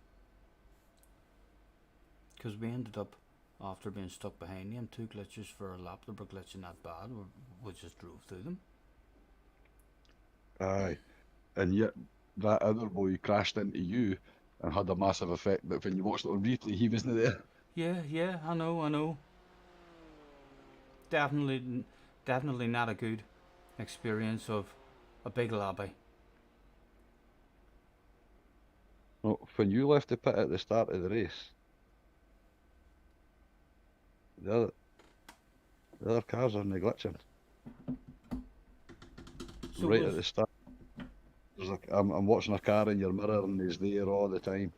[SPEAKER 1] Because we ended up, after being stuck behind them, 2 glitches for a lap that were glitching that bad. We just drove through them.
[SPEAKER 3] Aye. And yet, that other boy crashed into you and had a massive effect that when you watched it on replay, he wasn't there.
[SPEAKER 1] Yeah, I know. Definitely not a good experience of a big lobby.
[SPEAKER 6] No, when you left the pit at the start of the race, the other cars are glitching.
[SPEAKER 1] So
[SPEAKER 6] Right at the start. I'm watching a car in your mirror and he's there all the time.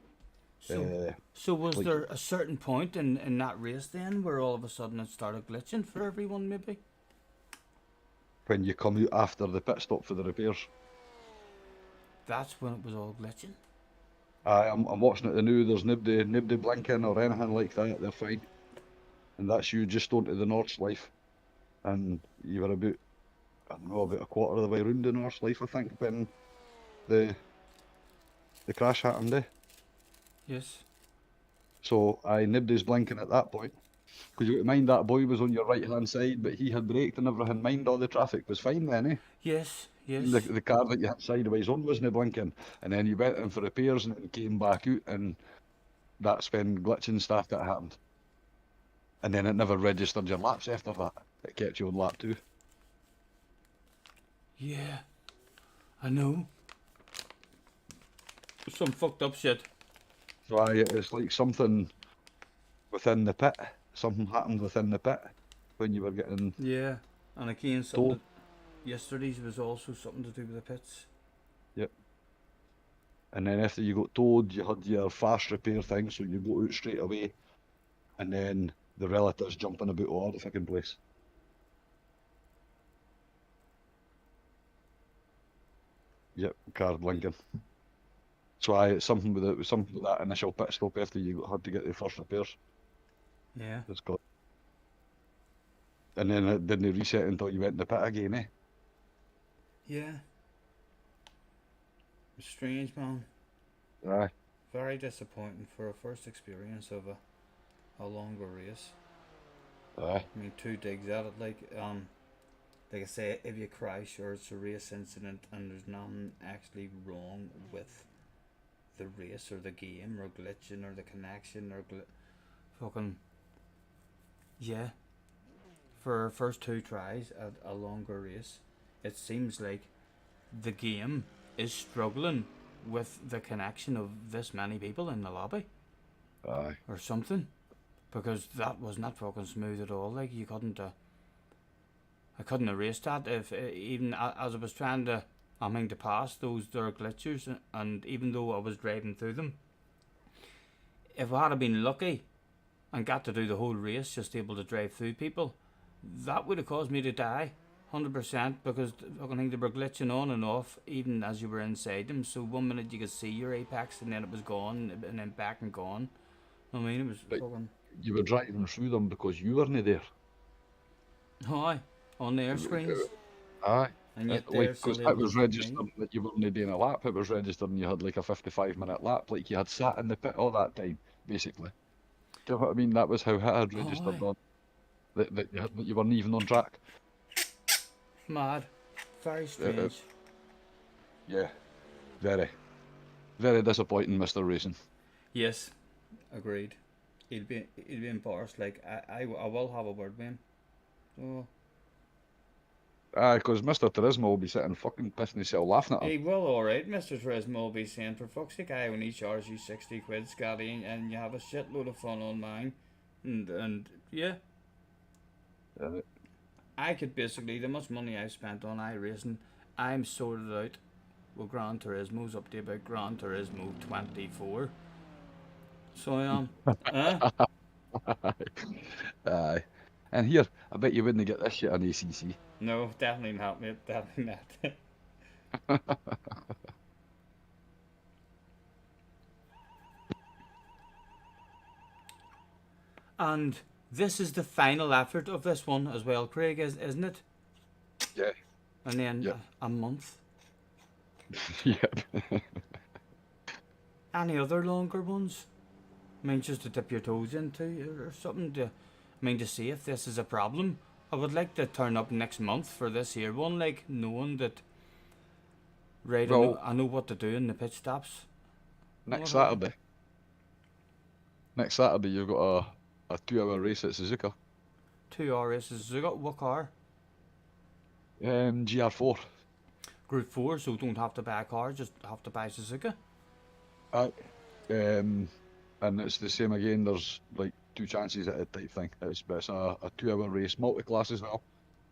[SPEAKER 1] So was
[SPEAKER 6] like-
[SPEAKER 1] there a certain point in that race then where all of a sudden it started glitching for everyone maybe?
[SPEAKER 3] When you come out after the pit stop for the repairs.
[SPEAKER 1] That's when it was all glitching.
[SPEAKER 3] I'm watching it now, there's nobody blinking or anything like that, they're fine. And that's you just onto the North Life. And you were about, I don't know, about a quarter of the way round the North Life, I think, when the crash happened, eh?
[SPEAKER 1] Yes.
[SPEAKER 3] So, nobody's blinking at that point. Because you got to mind that boy was on your right hand side, but he had braked and everything. Mind all the traffic was fine then, eh?
[SPEAKER 1] Yes.
[SPEAKER 3] The car that you had sideways on wasn't blinking. And then you went in for repairs and it came back out, and that's when glitching stuff that happened. And then it never registered your laps after that. It kept you on lap 2.
[SPEAKER 1] Yeah. I know. Some fucked up shit.
[SPEAKER 3] So it's like something within the pit. Something happened within the pit when you were getting...
[SPEAKER 1] Yeah. And again, something yesterday's was also something to do with the pits.
[SPEAKER 3] Yep. And then after you got towed, you had your fast repair thing, so you go out straight away. And then the relatives jumping about all the fucking place. Yep, car blinking. So it's something with that initial pit stop after you had to get the first repairs.
[SPEAKER 1] Yeah.
[SPEAKER 3] It's got. And then it didn't reset until you went in the pit again, eh?
[SPEAKER 1] Yeah. Strange, man.
[SPEAKER 3] Aye.
[SPEAKER 1] Very disappointing for a first experience of a longer race.
[SPEAKER 3] Aye.
[SPEAKER 1] I mean, 2 digs at it, like I say, if you crash or it's a race incident and there's nothing actually wrong with the race or the game or glitching or the connection or fucking yeah. For our first 2 tries at a longer race, it seems like the game is struggling with the connection of this many people in the lobby.
[SPEAKER 3] Aye.
[SPEAKER 1] Or something, because that was not fucking smooth at all. Like you couldn't, I couldn't erase that if even as I was trying to, to pass those there glitchers, and even though I was driving through them, if I had been lucky and got to do the whole race, just able to drive through people, that would have caused me to die. 100% because I think they were glitching on and off even as you were inside them. So one minute you could see your apex and then it was gone and then back and gone. I mean, it was
[SPEAKER 3] Right.
[SPEAKER 1] fucking.
[SPEAKER 3] You were driving through them because you weren't there.
[SPEAKER 1] Aye, on their screens.
[SPEAKER 3] Aye.
[SPEAKER 1] And yet
[SPEAKER 3] Like,
[SPEAKER 1] they're still
[SPEAKER 3] because it
[SPEAKER 1] able
[SPEAKER 3] was
[SPEAKER 1] to beat me.
[SPEAKER 3] registered that you weren't doing a lap. It was registered and you had like a 55-minute lap, like you had sat in the pit all that time, basically. Do you know what I mean? That was how it had registered
[SPEAKER 1] Aye.
[SPEAKER 3] on. That you weren't even on track.
[SPEAKER 1] Mad. Very strange.
[SPEAKER 3] Yeah. Very. Very disappointing, Mr. Racing.
[SPEAKER 1] Yes, agreed. He'll be embarrassed. Like I will have a word with him. So
[SPEAKER 3] Aye, because Mr. Turismo will be sitting fucking pissing himself laughing at him.
[SPEAKER 1] he will, alright. Mr. Turismo will be saying, for fuck's sake, I only charge you 60 quid, Scotty, and you have a shitload of fun on mine. And yeah, I could basically, the much money I've spent on iRacing, I'm sorted out. Well, Gran Turismo's up to about Gran Turismo 24. So I am.
[SPEAKER 3] Aye. And here, I bet you wouldn't get this shit on ACC.
[SPEAKER 1] No, definitely not, mate. Definitely not. And this is the final effort of this one as well, Craig, isn't it?
[SPEAKER 3] Yeah.
[SPEAKER 1] And then
[SPEAKER 3] Yep.
[SPEAKER 1] a month.
[SPEAKER 3] Yep.
[SPEAKER 1] Any other longer ones? I mean, just to dip your toes into or something to, I mean, to see if this is a problem. I would like to turn up next month for this here one, like knowing that. Right,
[SPEAKER 3] Well,
[SPEAKER 1] I know what to do in the pit stops.
[SPEAKER 3] next
[SPEAKER 1] What-
[SPEAKER 3] Saturday. Next Saturday, you've got a 2-hour race at Suzuka.
[SPEAKER 1] 2 hour races. So I got what car?
[SPEAKER 3] GR4.
[SPEAKER 1] Group 4, so don't have to buy a car, just have to buy Suzuka.
[SPEAKER 3] Aye. And it's the same again. There's like 2 chances at it type thing. It's a 2-hour race, multi-class as well.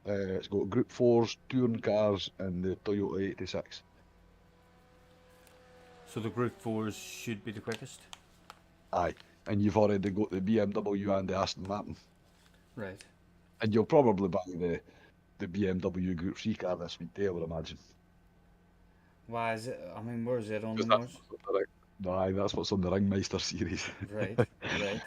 [SPEAKER 3] It's got Group 4s, touring cars, and the Toyota 86.
[SPEAKER 1] So the Group 4s should be the quickest.
[SPEAKER 3] Aye. And you've already got the BMW and the Aston Martin.
[SPEAKER 1] Right.
[SPEAKER 3] And you'll probably buy the BMW Group 3 car this week, I would imagine.
[SPEAKER 1] Why is it? I mean, where is it on the
[SPEAKER 3] Because
[SPEAKER 1] North?
[SPEAKER 3] Aye, that's what's on the Ringmeister series.
[SPEAKER 1] Right, right.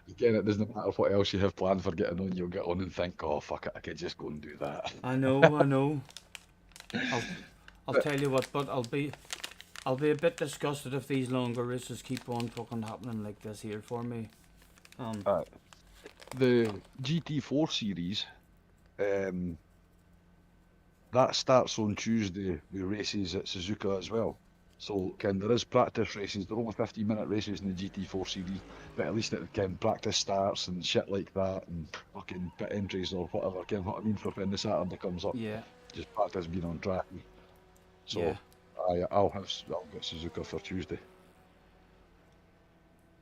[SPEAKER 3] Again, it doesn't matter what else you have planned for getting on, you'll get on and think, oh fuck it, I could just go and do that.
[SPEAKER 1] I know. I'll tell you what, but I'll be a bit disgusted if these longer races keep on fucking happening like this here for me.
[SPEAKER 3] The GT4 series, that starts on Tuesday with races at Suzuka as well. So, there is practice races. They're only 15-minute races in the GT4 series, but at least it practice starts and shit like that, and fucking pit entries or whatever. What I mean, for when the Saturday comes up,
[SPEAKER 1] Yeah,
[SPEAKER 3] just practice being on track. So,
[SPEAKER 1] yeah,
[SPEAKER 3] I'll get Suzuka for Tuesday.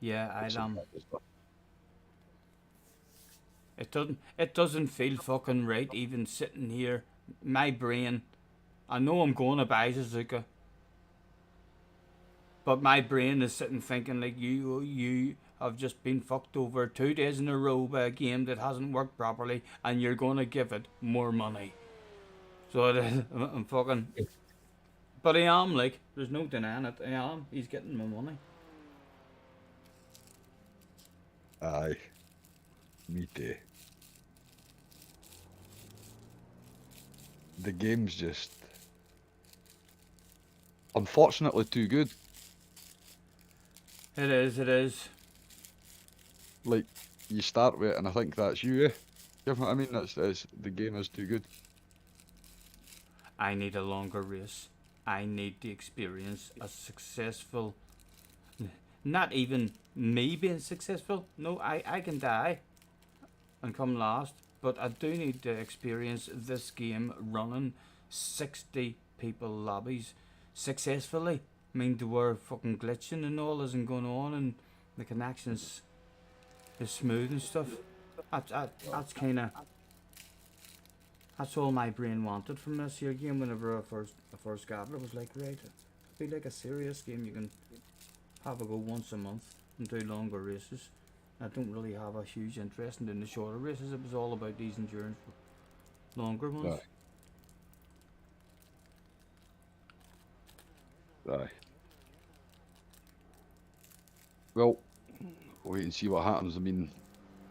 [SPEAKER 1] yeah.
[SPEAKER 3] Some
[SPEAKER 1] I'll
[SPEAKER 3] practice stuff.
[SPEAKER 1] It doesn't feel fucking right even sitting here. My brain, I know I'm going to buy Suzuka, but my brain is sitting thinking like you have just been fucked over 2 days in a row by a game that hasn't worked properly, and you're going to give it more money. So I'm fucking. But I am, like, there's no denying it. I am. He's getting my money.
[SPEAKER 3] Aye. Me too. The game's just unfortunately too good.
[SPEAKER 1] It is.
[SPEAKER 3] Like, you start with it and I think that's you, eh? You know what I mean? That's the game is too good.
[SPEAKER 1] I need a longer race. I need the experience. A successful. Not even me being successful. No, I can die and come last. But I do need to experience this game running 60 people lobbies successfully. I mean, there were fucking glitching and all isn't going on, and the connections is smooth and stuff. That's kind of. That's all my brain wanted from this here game. Whenever I first got it, it was like, right, it'd be like a serious game. You can have a go once a month and do longer races, I don't really have a huge interest in the shorter races. It was all about these endurance longer ones.
[SPEAKER 3] Aye. Well, wait and see what happens. I mean,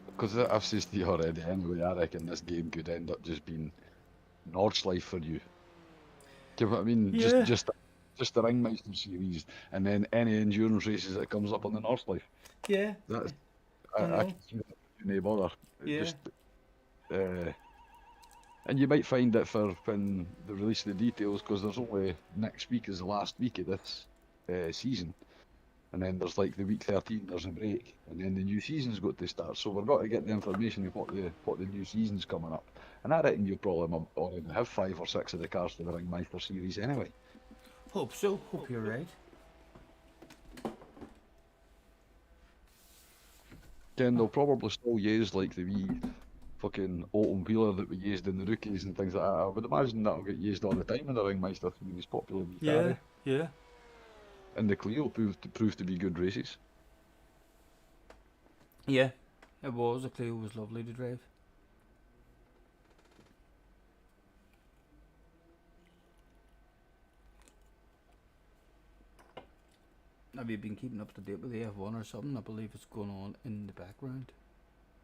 [SPEAKER 3] because I've said to you already anyway, I reckon this game could end up just being Nordschleife for you. Do you know what I mean?
[SPEAKER 1] Yeah.
[SPEAKER 3] Just the Ringmeister series, and then any endurance races that comes up on the Nordschleife.
[SPEAKER 1] Yeah.
[SPEAKER 3] That's
[SPEAKER 1] I
[SPEAKER 3] I
[SPEAKER 1] know.
[SPEAKER 3] can see that no bother.
[SPEAKER 1] Yeah.
[SPEAKER 3] Just and you might find that for when they release the details, because there's only next week is the last week of this season. And then there's like the week 13, there's a break, and then the new season's got to start. So we've got to get the information of what the new season's coming up. And I reckon you'll probably already have 5 or 6 of the cars for the Ringmeister series anyway.
[SPEAKER 1] Hope so. Hope you're right.
[SPEAKER 3] Then they'll probably still use like the wee fucking autumn wheeler that we used in the rookies and things like that. I would imagine that'll get used all the time in the Ringmeister series, popular wee car.
[SPEAKER 1] Yeah. Yeah.
[SPEAKER 3] And the Clio proved to be good races.
[SPEAKER 1] Yeah. It was. The Clio was lovely to drive. Have you been keeping up to date with the F1 or something? I believe it's going on in the background.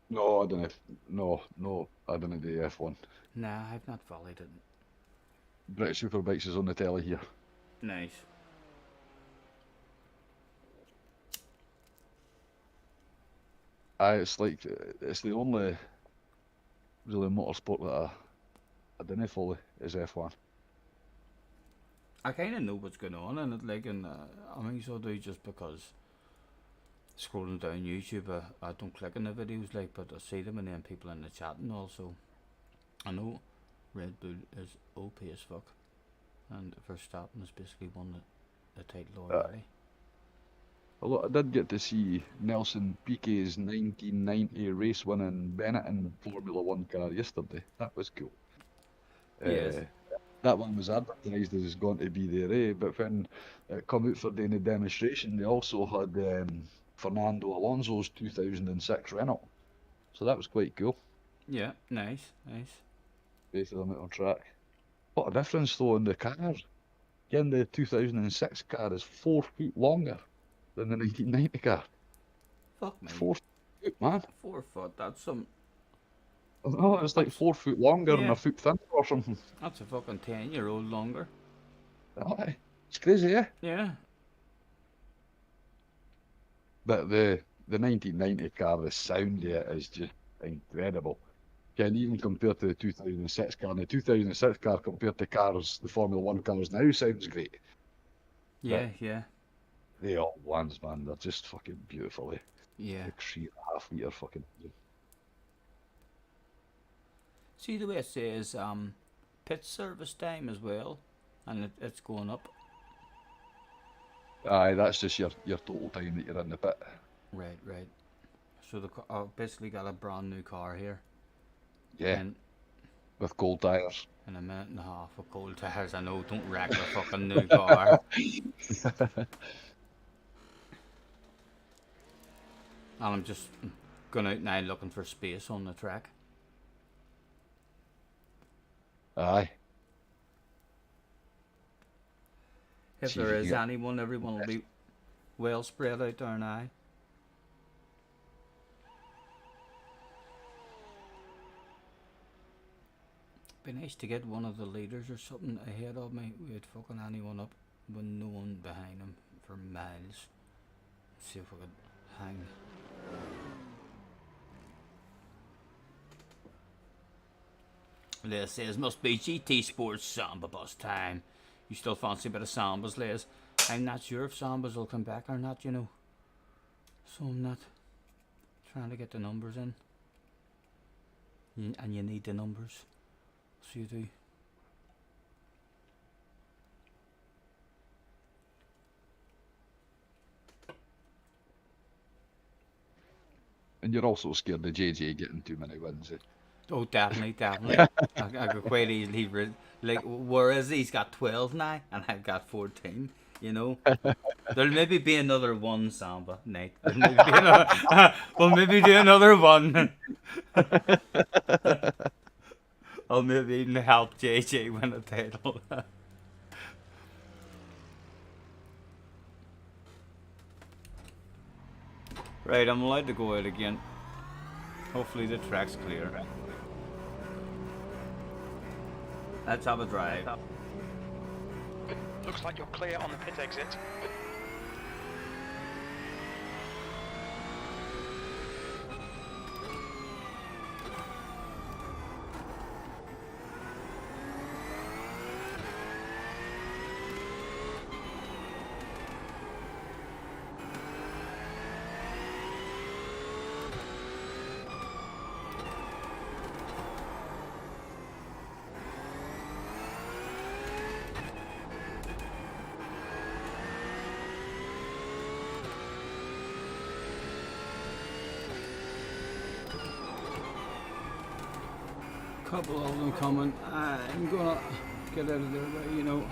[SPEAKER 3] No, I don't. No, I don't do F1.
[SPEAKER 1] Nah, I've not followed it.
[SPEAKER 3] British Superbikes is on the telly here.
[SPEAKER 1] Nice.
[SPEAKER 3] It's like it's the only really motorsport that I don't follow is F1.
[SPEAKER 1] I kind of know what's going on in it, like, and I mean, so do just because scrolling down YouTube, I don't click on the videos, like, but I see them and then people in the chat and also. I know Red Bull is OP as fuck, and Verstappen has basically won the title already.
[SPEAKER 3] Although I did get to see Nelson Piquet's 1990 race winning Benetton Formula 1 car yesterday. That was cool.
[SPEAKER 1] Yes.
[SPEAKER 3] That one was advertised as going to be there, but when it come out for doing a demonstration, they also had Fernando Alonso's 2006 Renault. So that was quite cool.
[SPEAKER 1] Yeah, nice.
[SPEAKER 3] Both of them out on track. What a difference though in the cars. Again, the 2006 car is 4 foot longer than the 1990 car.
[SPEAKER 1] Fuck me.
[SPEAKER 3] 4 foot, man.
[SPEAKER 1] 4 foot, that's some.
[SPEAKER 3] Oh, it's like 4 foot longer and
[SPEAKER 1] Yeah.
[SPEAKER 3] a foot thinner or something.
[SPEAKER 1] That's a fucking 10-year-old longer.
[SPEAKER 3] Aye. It's crazy, yeah.
[SPEAKER 1] Yeah.
[SPEAKER 3] But the 1990 car, the sound of it is just incredible. Can even compared to the 2006 car. And the 2006 car compared to cars, the Formula 1 cars now sounds great.
[SPEAKER 1] Yeah, yeah.
[SPEAKER 3] They all ones, man. They're just fucking beautiful, eh?
[SPEAKER 1] Yeah.
[SPEAKER 3] Like 3.5 metre fucking.
[SPEAKER 1] See the way it says pit service time as well, and it's going up.
[SPEAKER 3] Aye, that's just your total time that you're in the pit.
[SPEAKER 1] Right. So I've basically got a brand new car here.
[SPEAKER 3] Yeah,
[SPEAKER 1] And
[SPEAKER 3] with cold tyres.
[SPEAKER 1] in a minute and a half of cold tires. I know, don't wreck the fucking new car. And I'm just going out now looking for space on the track.
[SPEAKER 3] Aye.
[SPEAKER 1] If
[SPEAKER 3] See if
[SPEAKER 1] there
[SPEAKER 3] you
[SPEAKER 1] is
[SPEAKER 3] can get-
[SPEAKER 1] anyone, everyone will be well spread out there now. Be nice to get one of the leaders or something ahead of me. We had fucking anyone up with no one behind him for miles. See if we could hang. Les says, must be GT Sports Samba bus time. You still fancy a bit of Sambas, Les? I'm not sure if Sambas will come back or not, you know. So I'm not trying to get the numbers in. And you need the numbers. So you do.
[SPEAKER 3] And you're also scared of JJ getting too many wins. Eh?
[SPEAKER 1] Oh, definitely. I could quite easily like, whereas he's got 12 now, and I've got 14. You know, there'll maybe be another one Samba night. There'll maybe be another, we'll maybe do another one. I'll maybe even help JJ win a title. Right, I'm allowed to go out again. Hopefully the track's clear. Let's have a drive.
[SPEAKER 2] Looks like you're clear on the pit exit.
[SPEAKER 1] Couple of them coming. I'm gonna get out of there, but you know.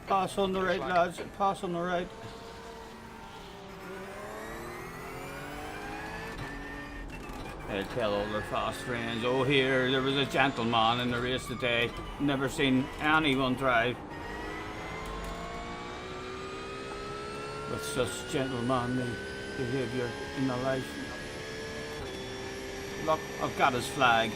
[SPEAKER 1] Pass on the right, lads. Pass on the right. They'll tell all their fast friends, oh here, there was a gentleman in the race today. Never seen anyone drive with such gentlemanly behaviour in my life. Look, I've got his flag.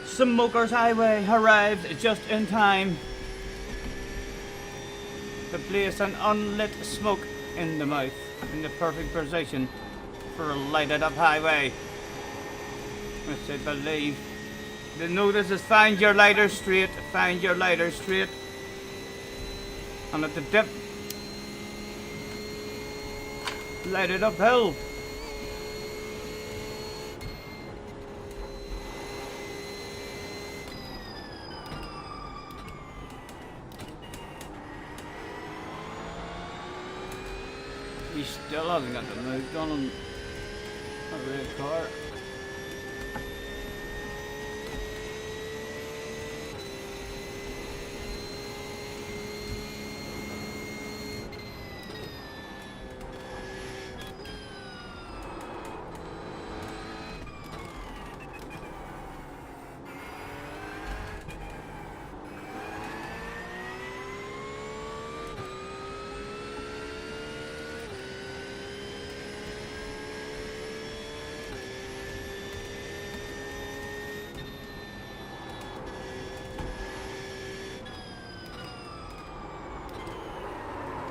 [SPEAKER 1] Smokers Highway arrived just in time to place an unlit smoke in the mouth in the perfect position for a lighted up highway. Which I believe the notice is find your lighter straight, find your lighter straight. And at the dip, lighted up hill. He still hasn't got the move done on a red car.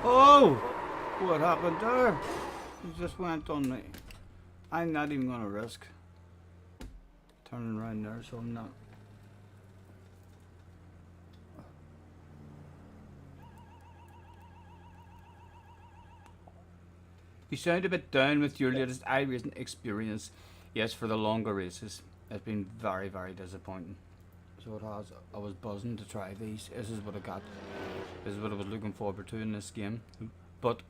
[SPEAKER 1] Oh! What happened there? It just went on me. I'm not even gonna risk turning around there, so I'm not. You sound a bit down with your latest iRacing experience. Yes, for the longer races. It's been very, very disappointing. So it has. I was buzzing to try these. This is what I got. This is what I was looking forward to in this game. But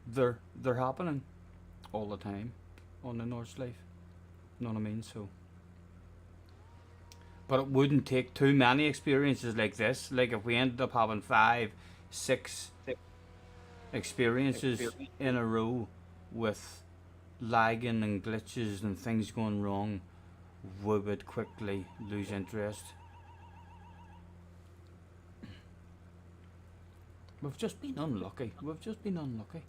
[SPEAKER 1] they're happening all the time on the North Sleeve. You know what I mean? So, but it wouldn't take too many experiences like this. Like if we ended up having 5, 6 experiences in a row with lagging and glitches and things going wrong, we would quickly lose interest. We've just been unlucky. We've just been unlucky.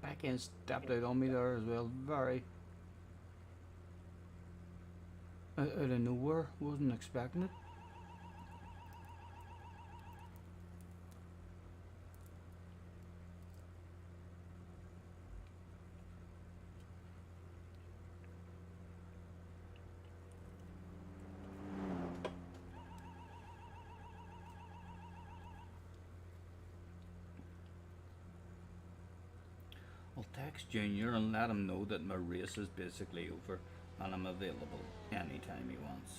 [SPEAKER 1] back end stepped out on me there as well. Very out of nowhere. Wasn't expecting it. I'll text Junior and let him know that my race is basically over and I'm available anytime he wants.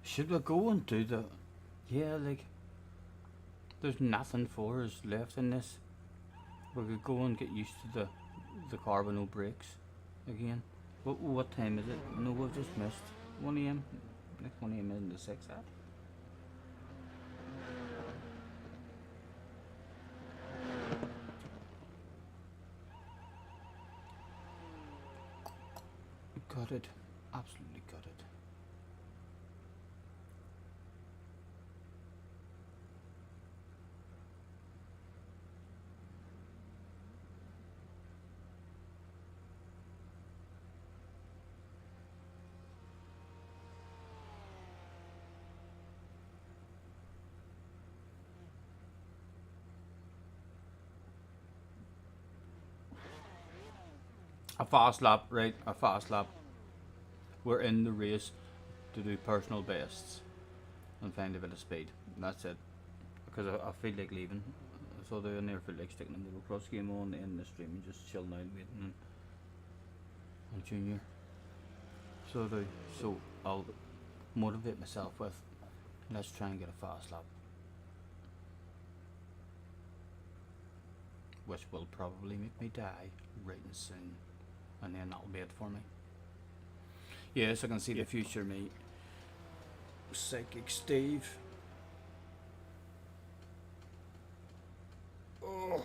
[SPEAKER 1] Should we go and do the... Yeah, like... There's nothing for us left in this. We could go and get used to the carbon brakes again. What time is it? No, we've just missed 1 AM. Next 1 AM isn't the 6th app. Gutted. Absolutely gutted. A fast lap, right? A fast lap. We're in the race to do personal bests and find a bit of speed. That's it. Because I feel like leaving. So I never feel like sticking the cross game on in the stream and just chilling out waiting on Junior. So I'll motivate myself with, let's try and get a fast lap. Which will probably make me die right soon. And then that'll be it for me. Yes, I can see the future me. Psychic Steve. Oh.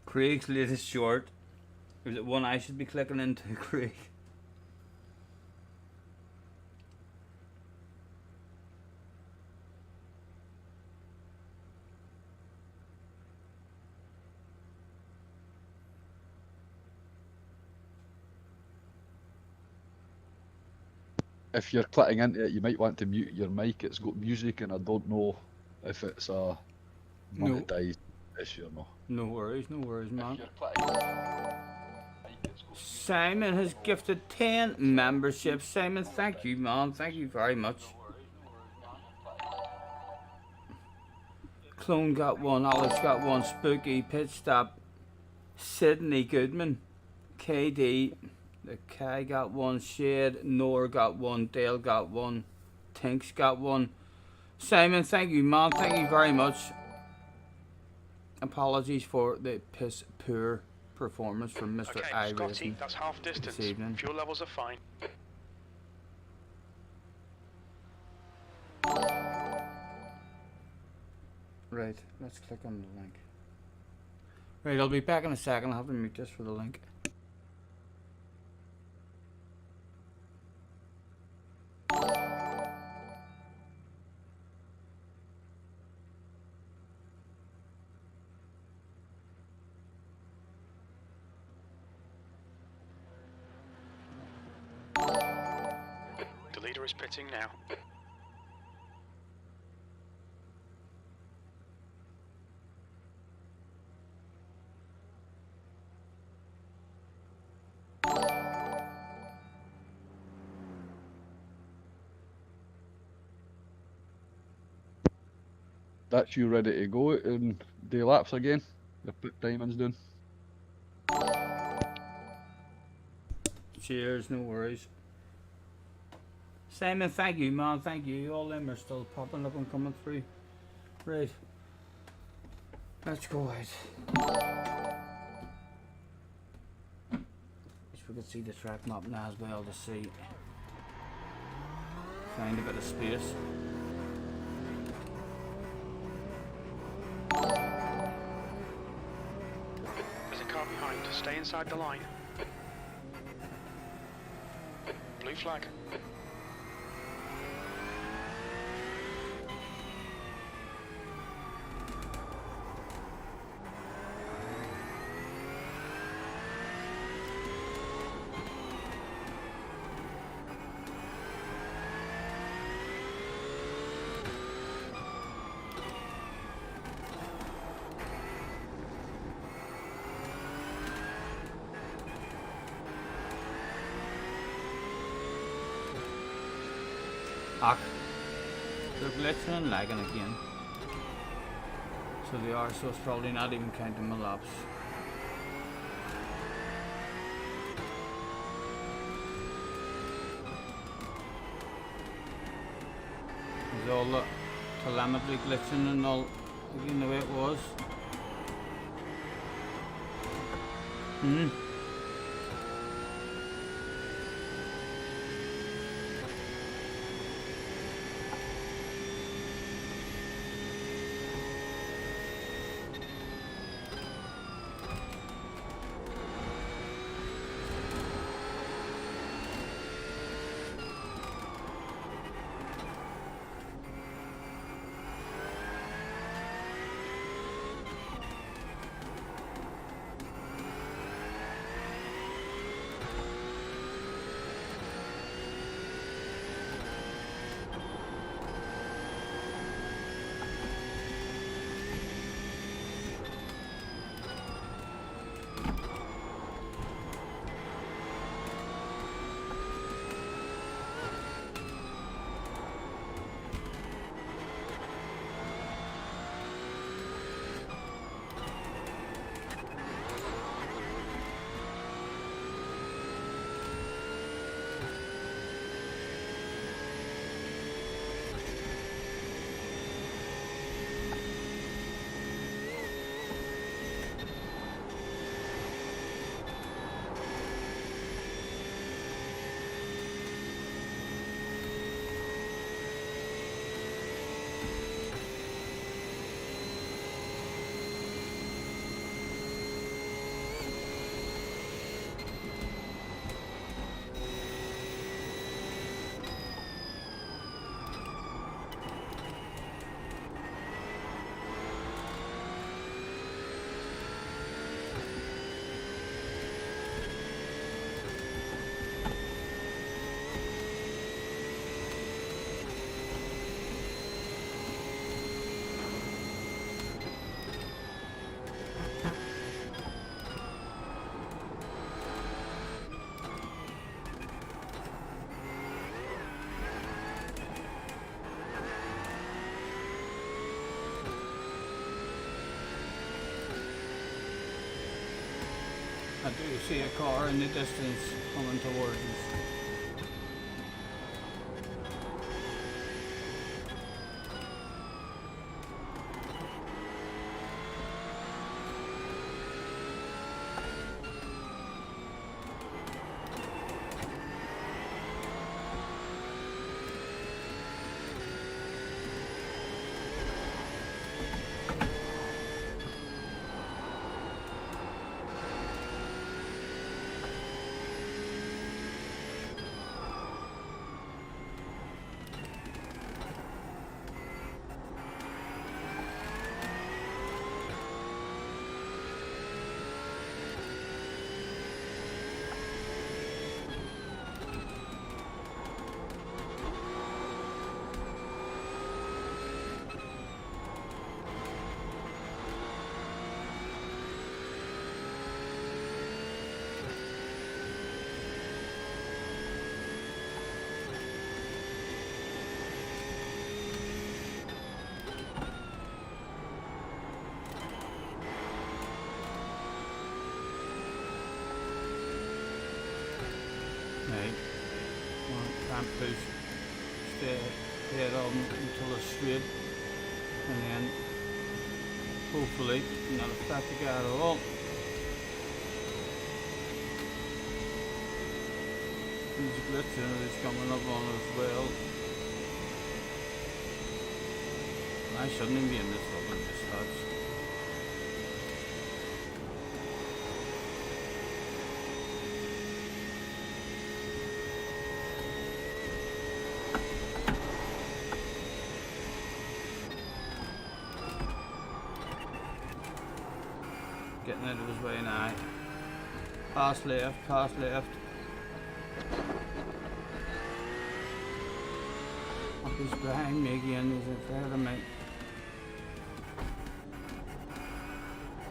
[SPEAKER 1] Craig's latest short. Is it one I should be clicking into, Craig?
[SPEAKER 3] If you're clicking into it, you might want to mute your mic. It's got music, and I don't know if it's a monetized issue or not.
[SPEAKER 1] No worries, man.
[SPEAKER 3] If you're clicking into it,
[SPEAKER 1] Simon has gifted 10 memberships. Simon, thank you, man. Thank you very much. Clone got one, Alex got one, Spooky, Pit Stop, Sydney Goodman, KD, the Kai got one, Shade, Nor got one, Dale got one, Tinks got one. Simon, thank you, man. Thank you very much. Apologies for the piss poor performance from Mr.
[SPEAKER 2] Okay,
[SPEAKER 1] IRACING
[SPEAKER 2] Scotty, that's half distance.
[SPEAKER 1] this evening.
[SPEAKER 2] Fuel levels are fine.
[SPEAKER 1] Right, let's click on the link. Right, I'll be back in a second. I'll have to mute this for the link.
[SPEAKER 2] The leader is pitting now.
[SPEAKER 3] That's you ready to go and do laps again? The pit timing's done.
[SPEAKER 1] Cheers, no worries. Simon, thank you, man. Thank you. All them are still popping up and coming through. Right. Let's go out. Wish we could see the track map now as well to see. Find a bit of space.
[SPEAKER 2] There's a car behind. Stay inside the line. Blue flag.
[SPEAKER 1] Ach, they're glitching and lagging again. So they are, so it's probably not even counting my laps. There's all the telemetry glitching and all again the way it was. I do see a car in the distance coming towards us. Right. Can't push. Stay head on until it's straight. And then hopefully not affect the guy at all. There's a glitch in it that's coming up on it as well. I shouldn't even be in this fucking dispatch. Getting out of his way now. Pass left, pass left. Up he's behind me again, he's ahead of me.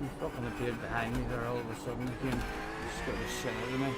[SPEAKER 1] He fucking appeared behind me there all of a sudden again. Just got the shit out of me.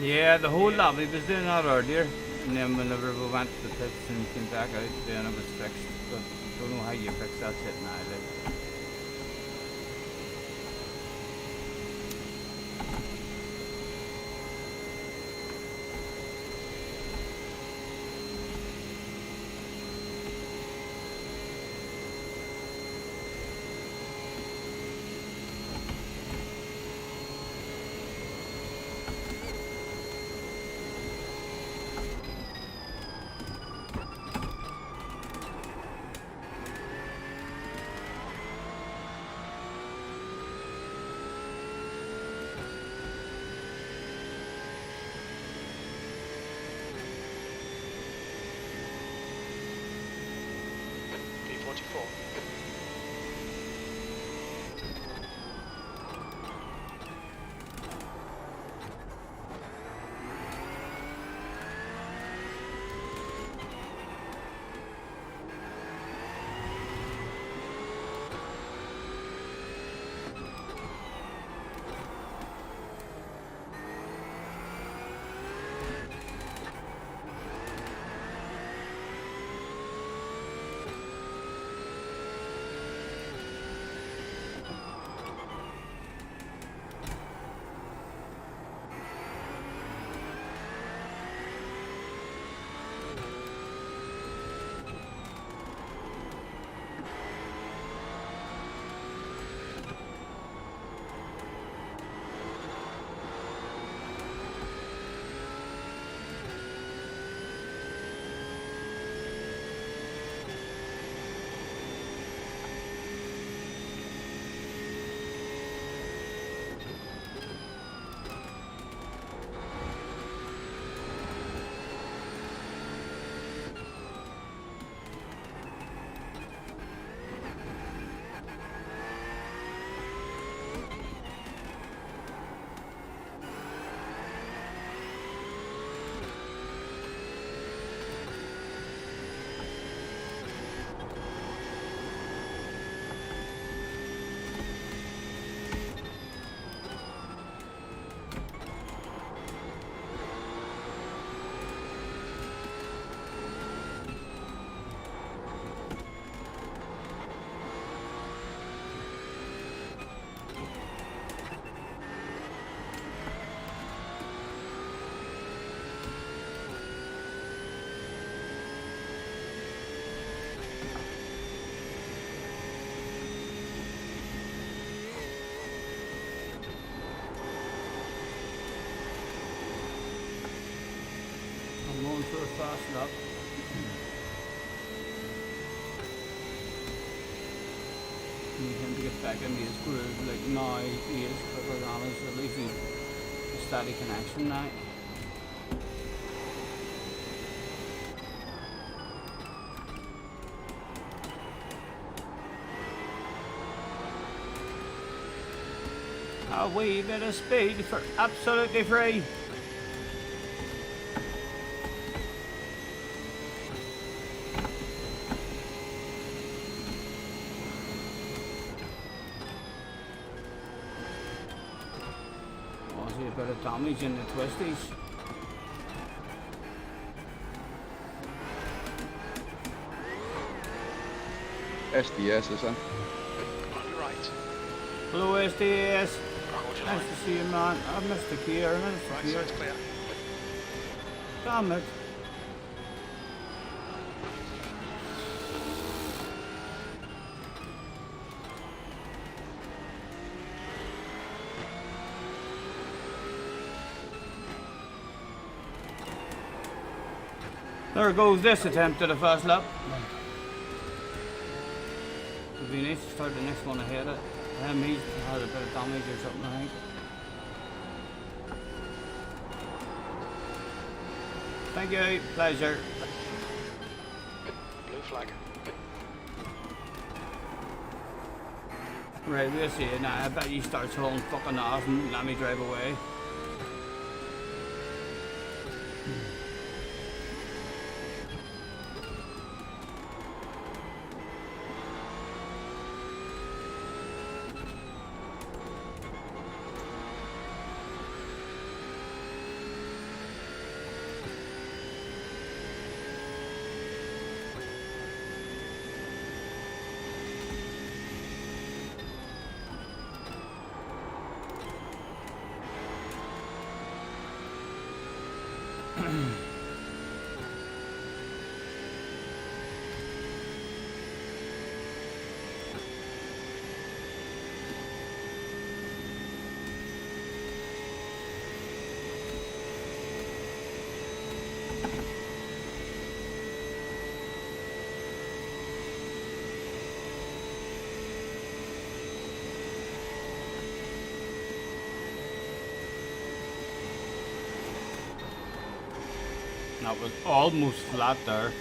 [SPEAKER 1] Yeah, the whole lobby was doing that earlier, and then whenever we went to the pits and came back out, then it was fixed. But I don't know how you fix that shit now. Like.
[SPEAKER 2] 44.
[SPEAKER 1] I'm going for a fast lap. Need him to get back into his groove. Like now he is quicker than us. At least he's a steady connection now. A wee bit of speed for absolutely free. Oh, see a bit of damage in the twisties.
[SPEAKER 3] SDS is in.
[SPEAKER 2] On your right.
[SPEAKER 1] Hello SDS.
[SPEAKER 2] Hold your
[SPEAKER 1] Nice
[SPEAKER 2] line.
[SPEAKER 1] to see you, man. I missed the key. I missed the
[SPEAKER 2] Right
[SPEAKER 1] key.
[SPEAKER 2] side's clear.
[SPEAKER 1] Damn it. There goes this attempt at a fast lap. It'd be nice to start the next one ahead of him. He's had a bit of damage or something, I think. Thank you. Pleasure.
[SPEAKER 2] Blue flag.
[SPEAKER 1] Right, we'll see it now. I bet he starts hauling fucking off and let me drive away. That was almost flat there.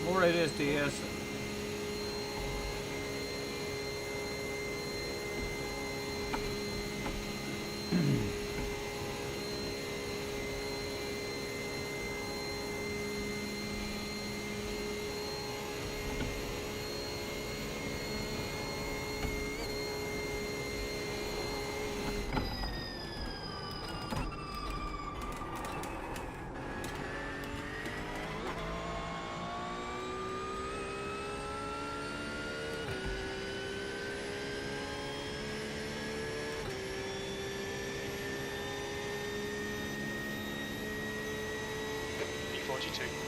[SPEAKER 1] Alright, SDS.
[SPEAKER 2] B42.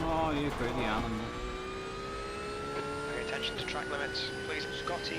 [SPEAKER 1] Oh, you crazy animal.
[SPEAKER 2] Pay attention to track limits, please, Scotty.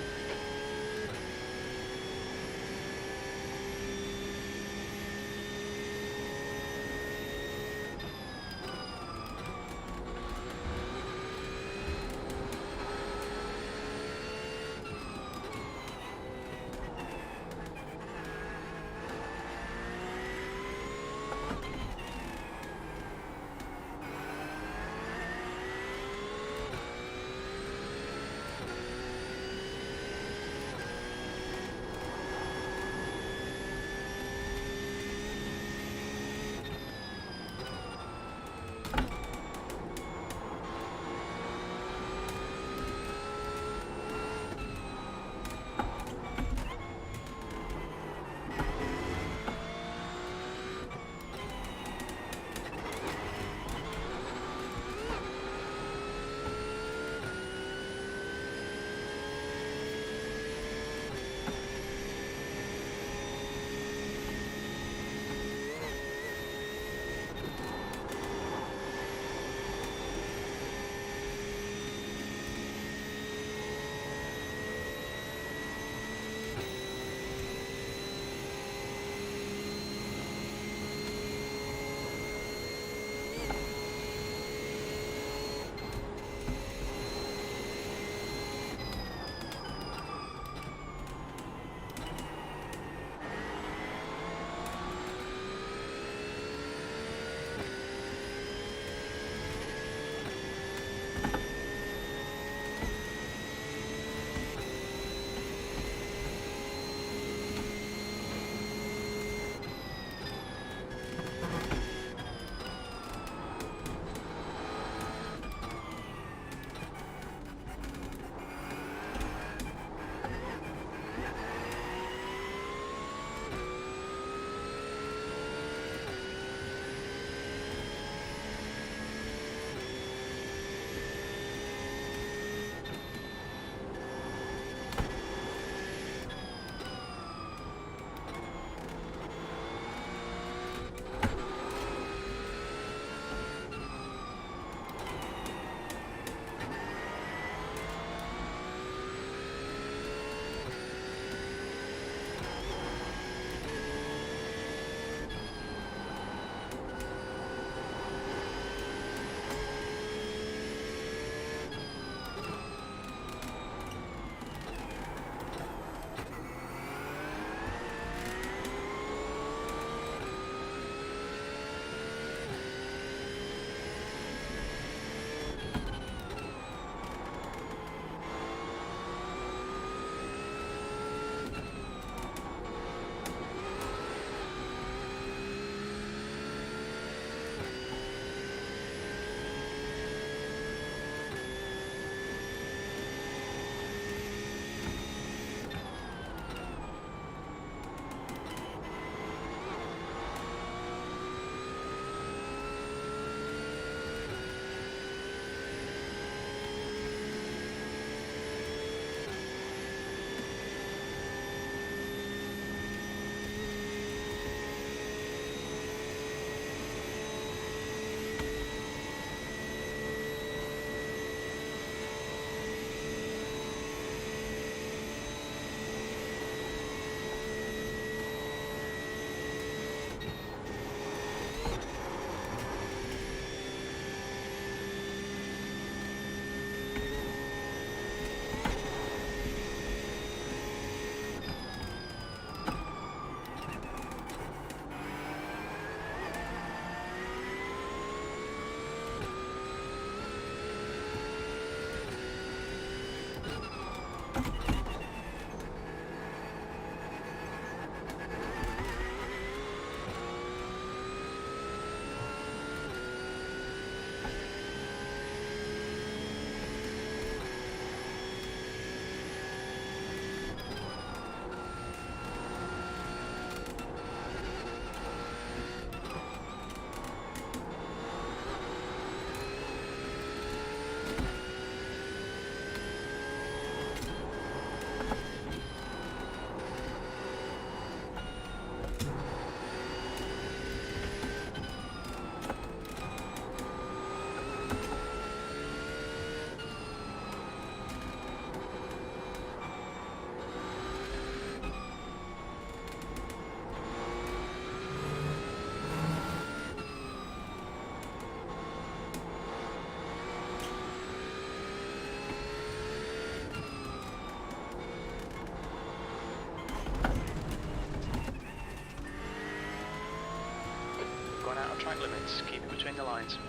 [SPEAKER 2] Track limits, keep it between the lines.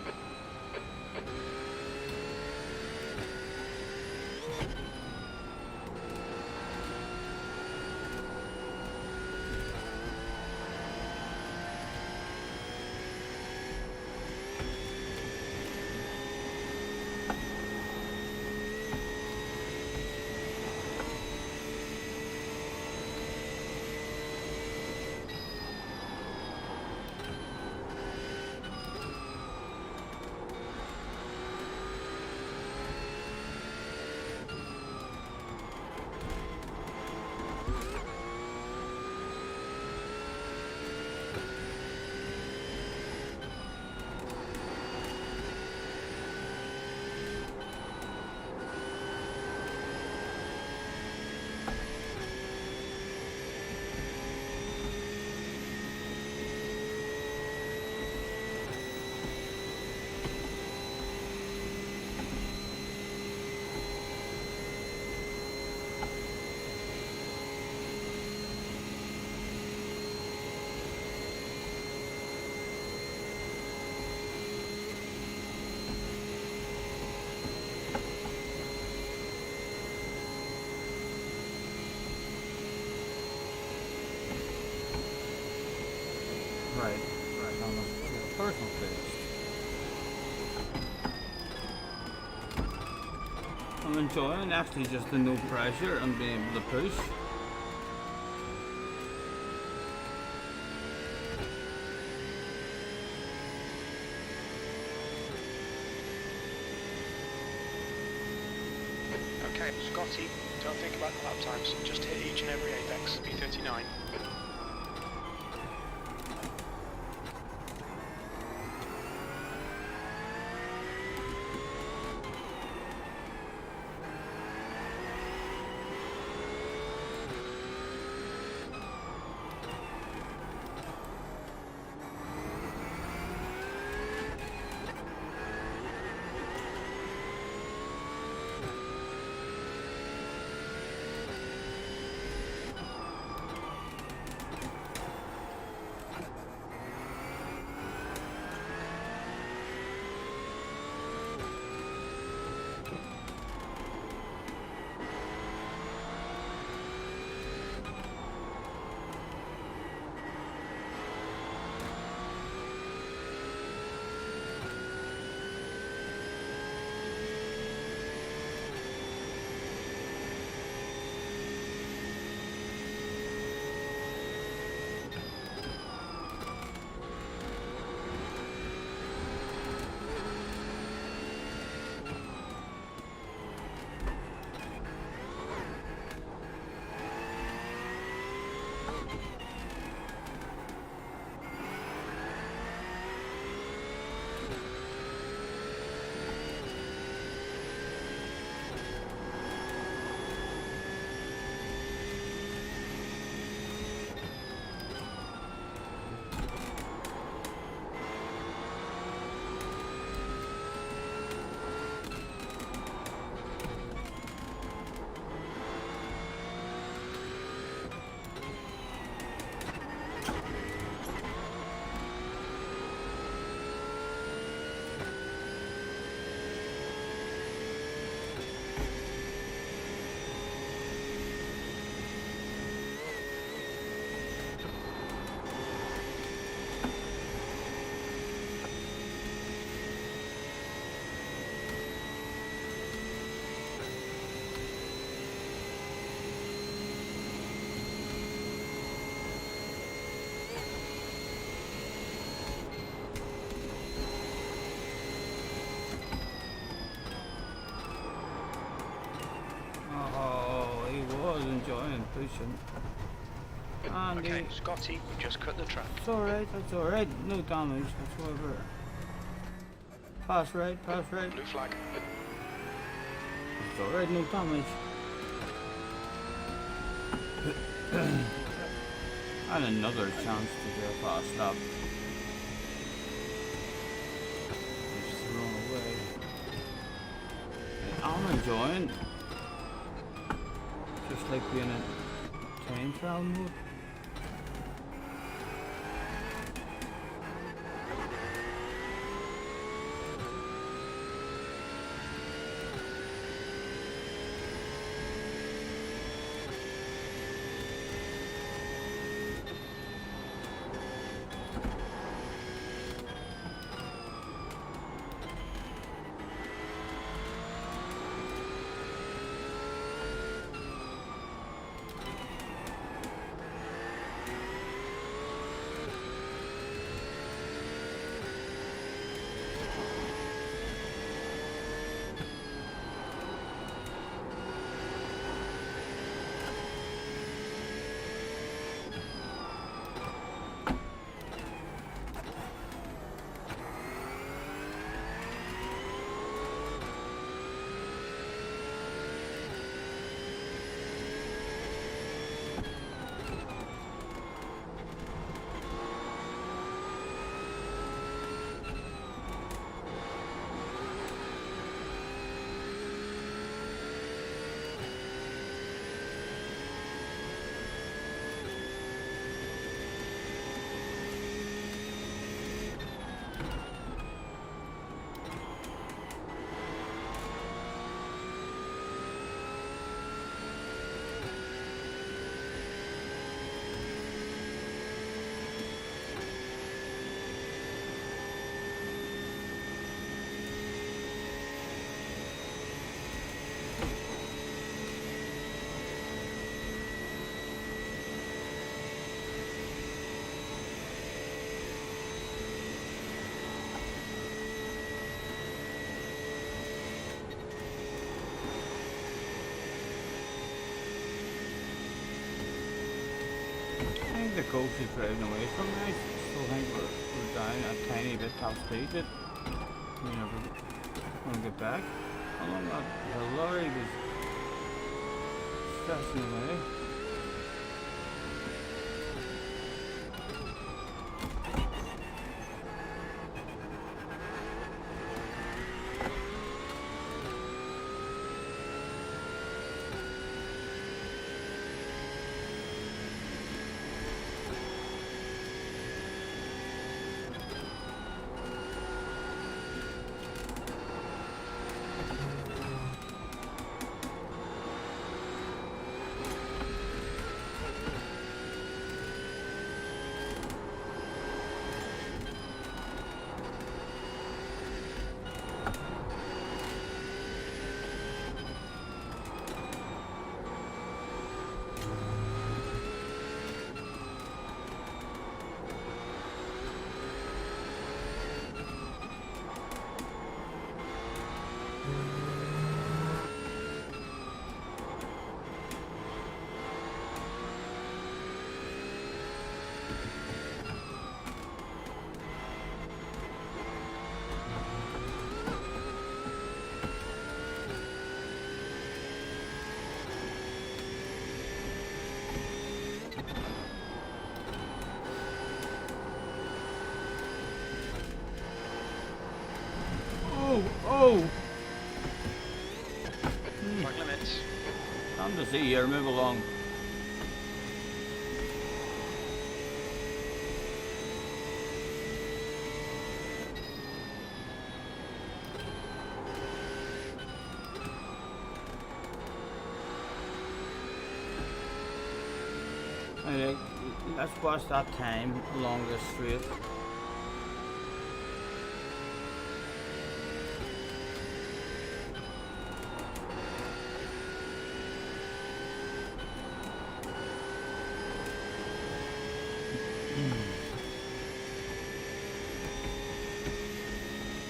[SPEAKER 1] Right, on the personal page. I'm enjoying actually just the no pressure and being able to push.
[SPEAKER 2] Okay, Scotty, don't think about the lap times. Just hit each and every apex. B39.
[SPEAKER 1] Oh, he was enjoying pushing. And
[SPEAKER 2] Okay, Scotty, we just cut the track.
[SPEAKER 1] it's alright, that's alright. No damage whatsoever. Pass right.
[SPEAKER 2] Blue flag.
[SPEAKER 1] It's alright, no damage. And another chance to do a fast lap. Just thrown away. I'm enjoying. Just like being in time trial mode. the coast is driving away from me. I still think we're down a tiny bit top speed, but you know, we're gonna get back. How long the lorry was stressing away. Oh!
[SPEAKER 2] Track limits.
[SPEAKER 1] Time to see here, move along. Alright, let's watch that time along this straight.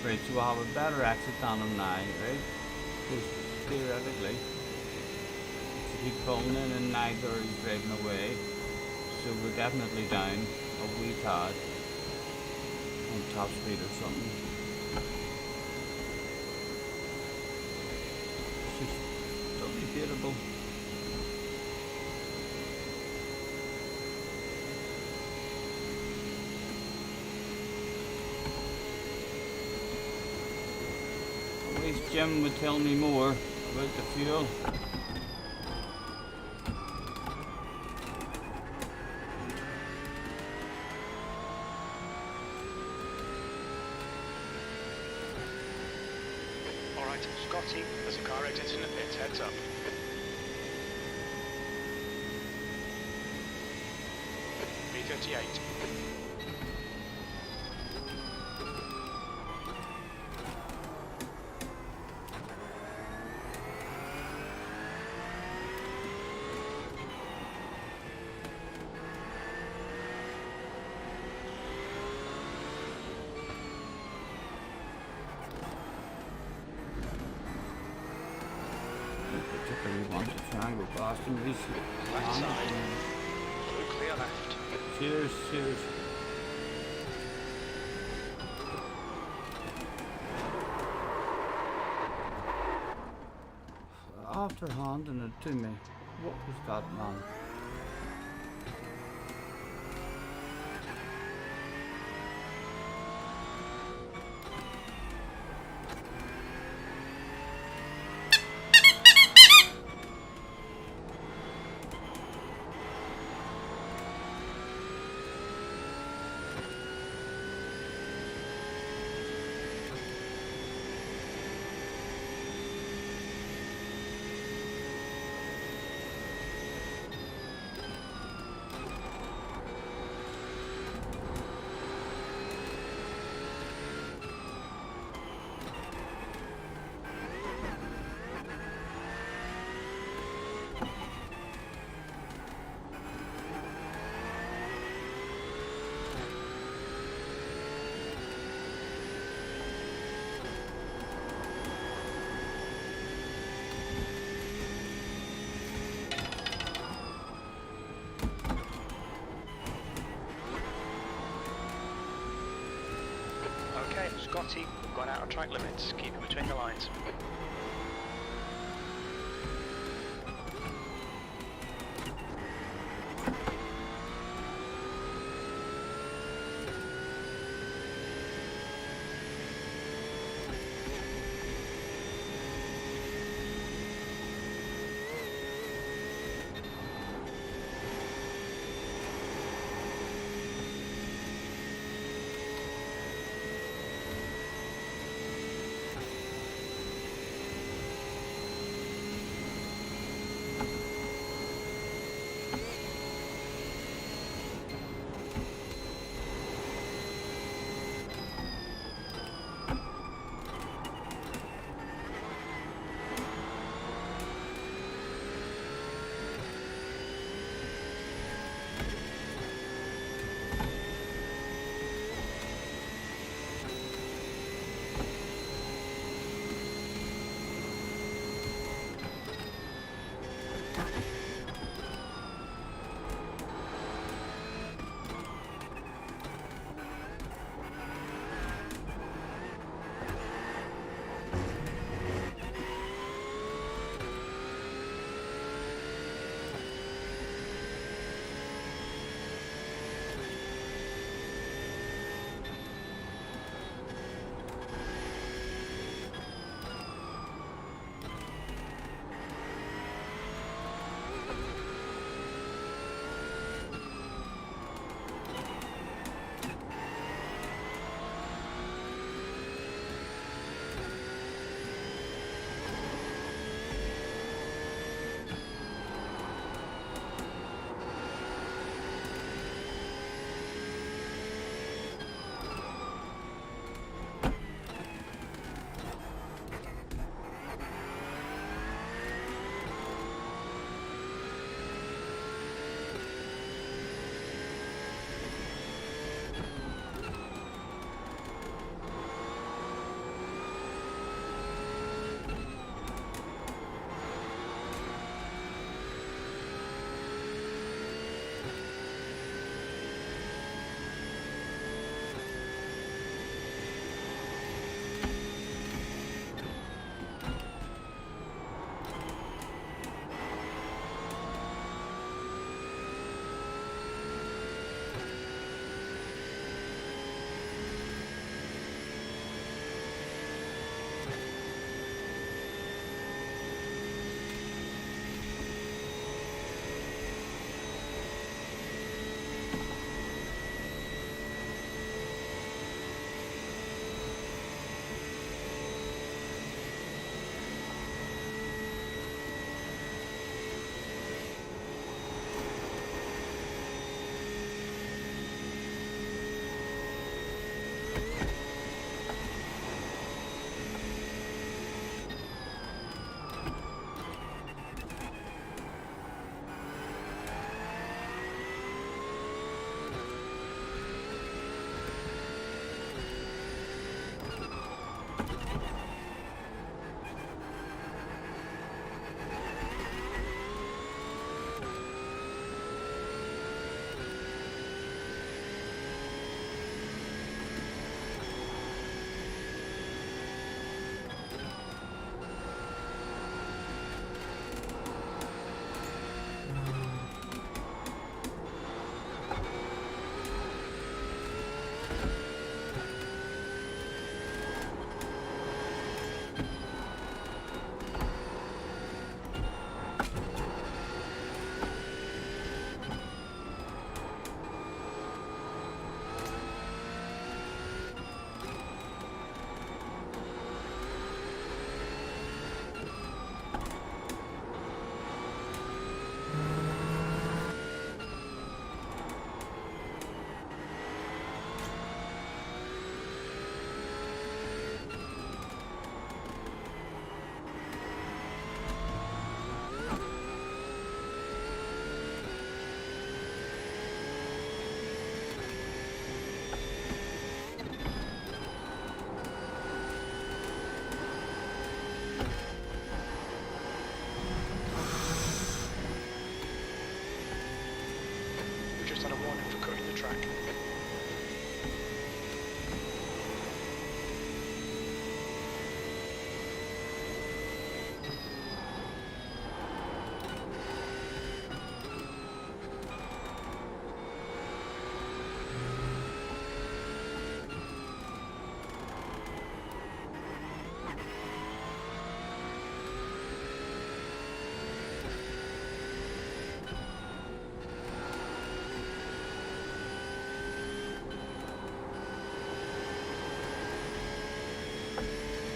[SPEAKER 1] Right, so we'll have a better exit on them now, right? Because theoretically, if keep pulling in and neither is driving away, so we're definitely down a wee tad on top speed or something. It's just still debatable. At least Jim would tell me more about the fuel.
[SPEAKER 2] Alright, Scotty, there's a car exiting the pit, heads up. B38.
[SPEAKER 1] Particularly want to try and go past him. He's
[SPEAKER 2] Left side. Blue clear left.
[SPEAKER 1] cheers, cheers. After handing it to me, what was that, man?
[SPEAKER 2] Scotty, we've gone out of track limits. Keep it between the lines.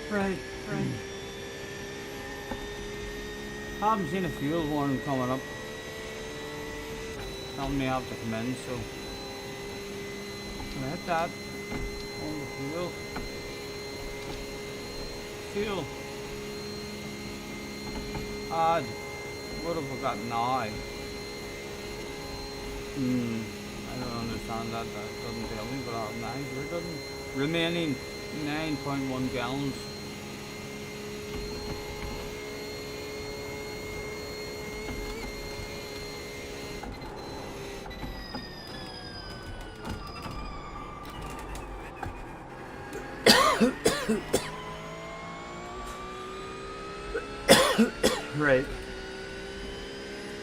[SPEAKER 1] Right. Haven't seen a fuel warning coming up. Telling me I have to come in, so I hit that on the fuel. Fuel. Add. What have we got now? I don't understand that. That doesn't tell me, but I have 9. It doesn't. Remaining 9.1 gallons. Right.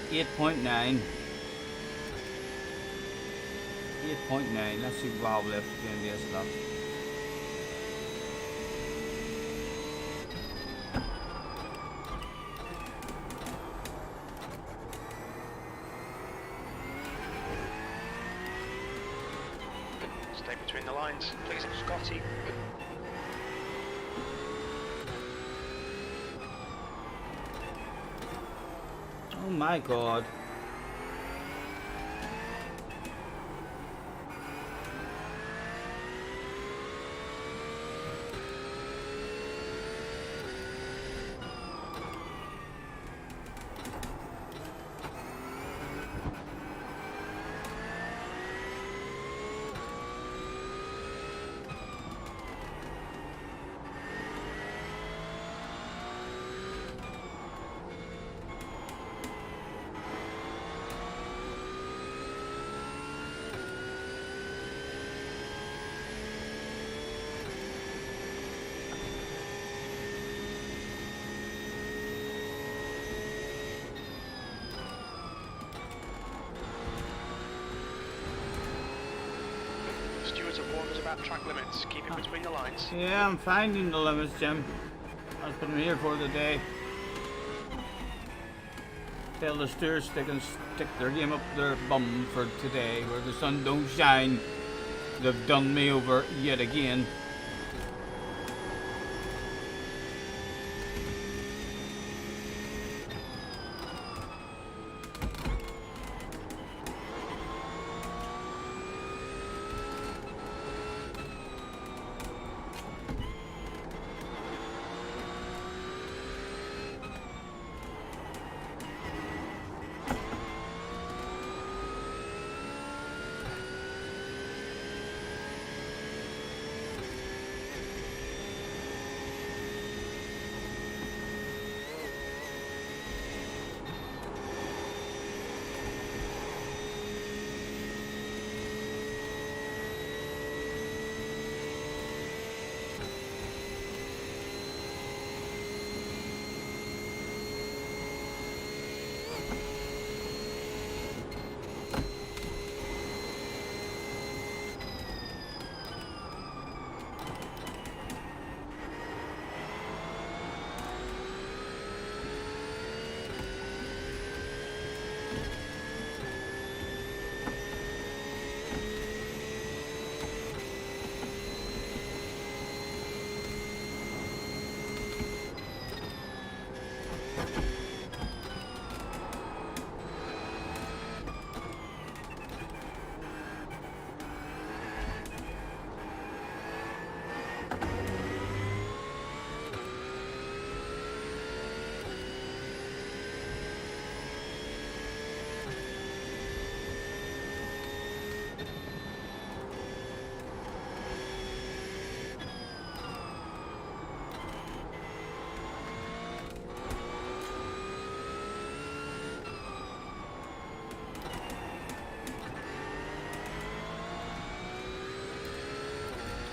[SPEAKER 1] 8.9. 8.9. Let's see what I've left again. Yes, left.
[SPEAKER 2] Stay between the lines, please, Scotty.
[SPEAKER 1] Oh my god.
[SPEAKER 2] Stewards have warned us about track limits. Keep it between the lines.
[SPEAKER 1] Yeah, I'm finding the limits, Jim. That's what I'm here for today. Tell the stewards they can stick their game up their bum for today, where the sun don't shine. They've done me over yet again.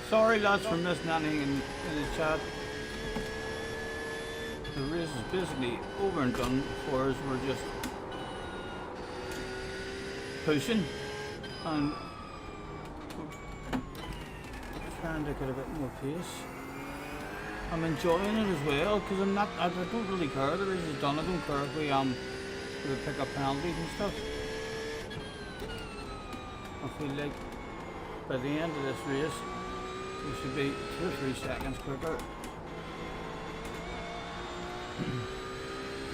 [SPEAKER 1] Sorry lads for missing anything in the chat. The race is basically over and done for us. We're just pushing and trying to get a bit more pace. I'm enjoying it as well because I don't really care. The race is done. I don't care if we pick up penalties and stuff. I feel like by the end of this race we should be 2 or 3 seconds quicker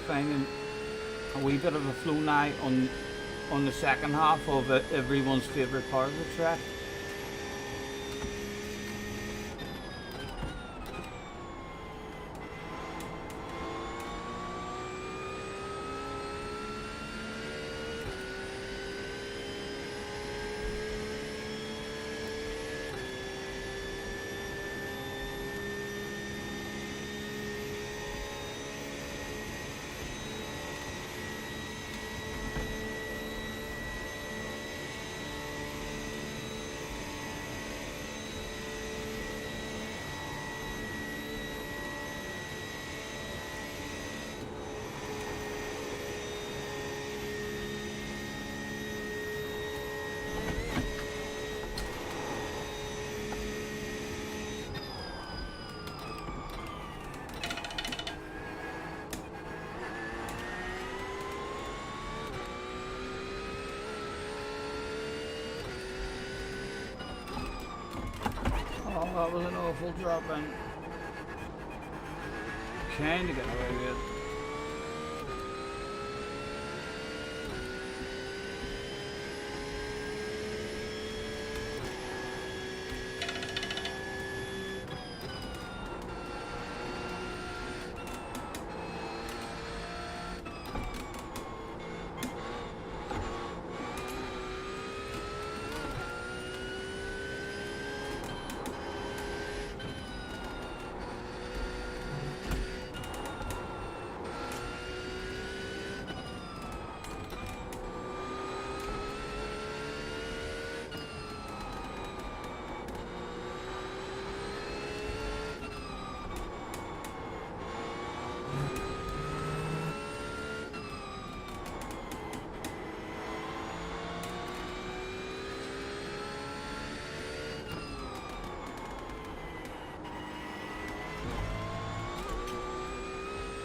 [SPEAKER 1] finding a wee bit of a flow now on the second half of everyone's favourite part of the track. Oh, that was an awful drop in. Kinda getting away with it.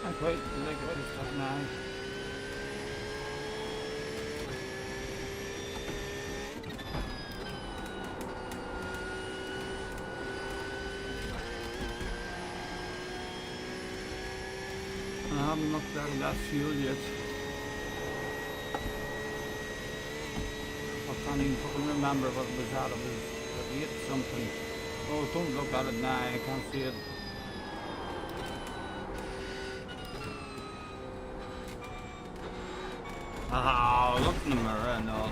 [SPEAKER 1] I quite like what it's done now. I haven't looked at that fuel yet. I can't even fucking remember what it was at. It was 8 something. Oh, don't look at it now, I can't see it. Ah, look in the mirror and all.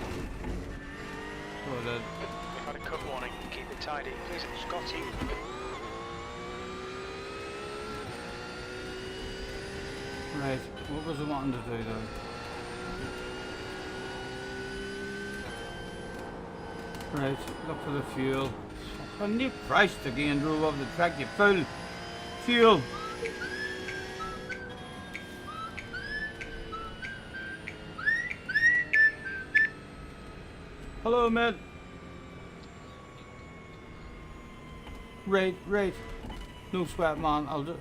[SPEAKER 1] So that.
[SPEAKER 2] We've had a cut warning. Keep it tidy. Please, Scotty.
[SPEAKER 1] Right, what was I wanting to do though? Right, look for the fuel. Fucking you Christ again, drove off the track, you fool! Fuel! Hello, mate. Right. No sweat, man. I'll just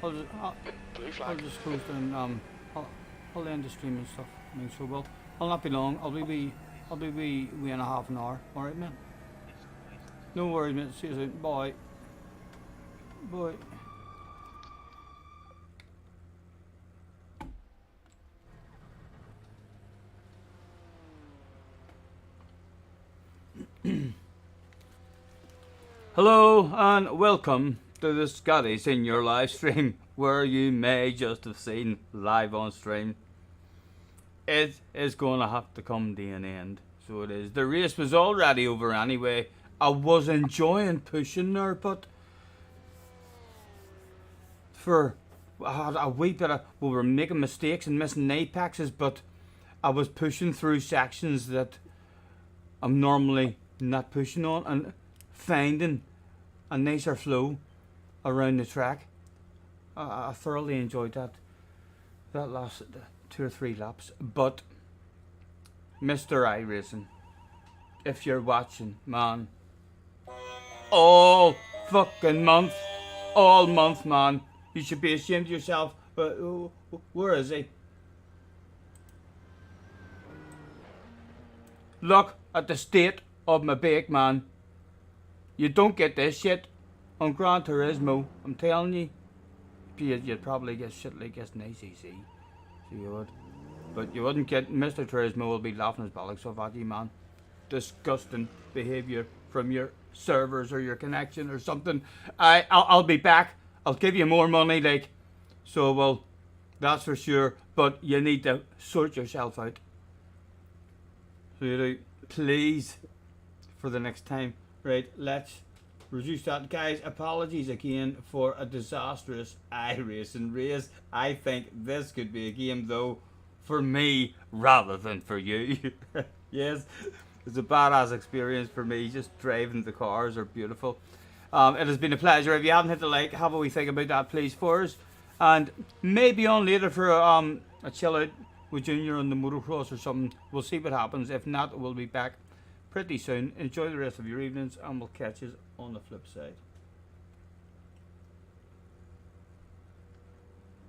[SPEAKER 2] Blue flag.
[SPEAKER 1] close down. I'll end the stream and stuff. I mean, so well. I'll not be long. I'll be in a half an hour. All right, man. No worries, mate. See you soon. Bye. Bye. Hello and welcome to the Scotties in your live stream, where you may just have seen live on stream. It is going to have to come to an end, so it is. The race was already over anyway. I was enjoying pushing there, but I had a wee bit of, we were making mistakes and missing apexes, but I was pushing through sections that I'm normally not pushing on and finding a nicer flow around the track. I thoroughly enjoyed that last 2 or 3 laps. But Mr. iRacing, if you're watching, man, all month, man, you should be ashamed of yourself. But where is he? Look at the state of my bike, man. You don't get this shit on Gran Turismo, I'm telling you. you'd probably get shit like this nice easy. So you would. But you wouldn't get Mr. Turismo will be laughing his bollocks off at you, man. Disgusting behaviour from your servers or your connection or something. I'll be back. I'll give you more money, like, so well, that's for sure. But you need to sort yourself out. So you do, please, for the next time. Right, let's reduce that, guys. Apologies again for a disastrous iRacing race. I think this could be a game though for me rather than for you. Yes, it's a badass experience for me. Just driving the cars are beautiful. It has been a pleasure. If you haven't hit the like, have a wee think about that, please, for us. And maybe on later for a chill out with Junior on the motocross or something. We'll see what happens. If not, we'll be back pretty soon. Enjoy the rest of your evenings, and we'll catch you on the flip side.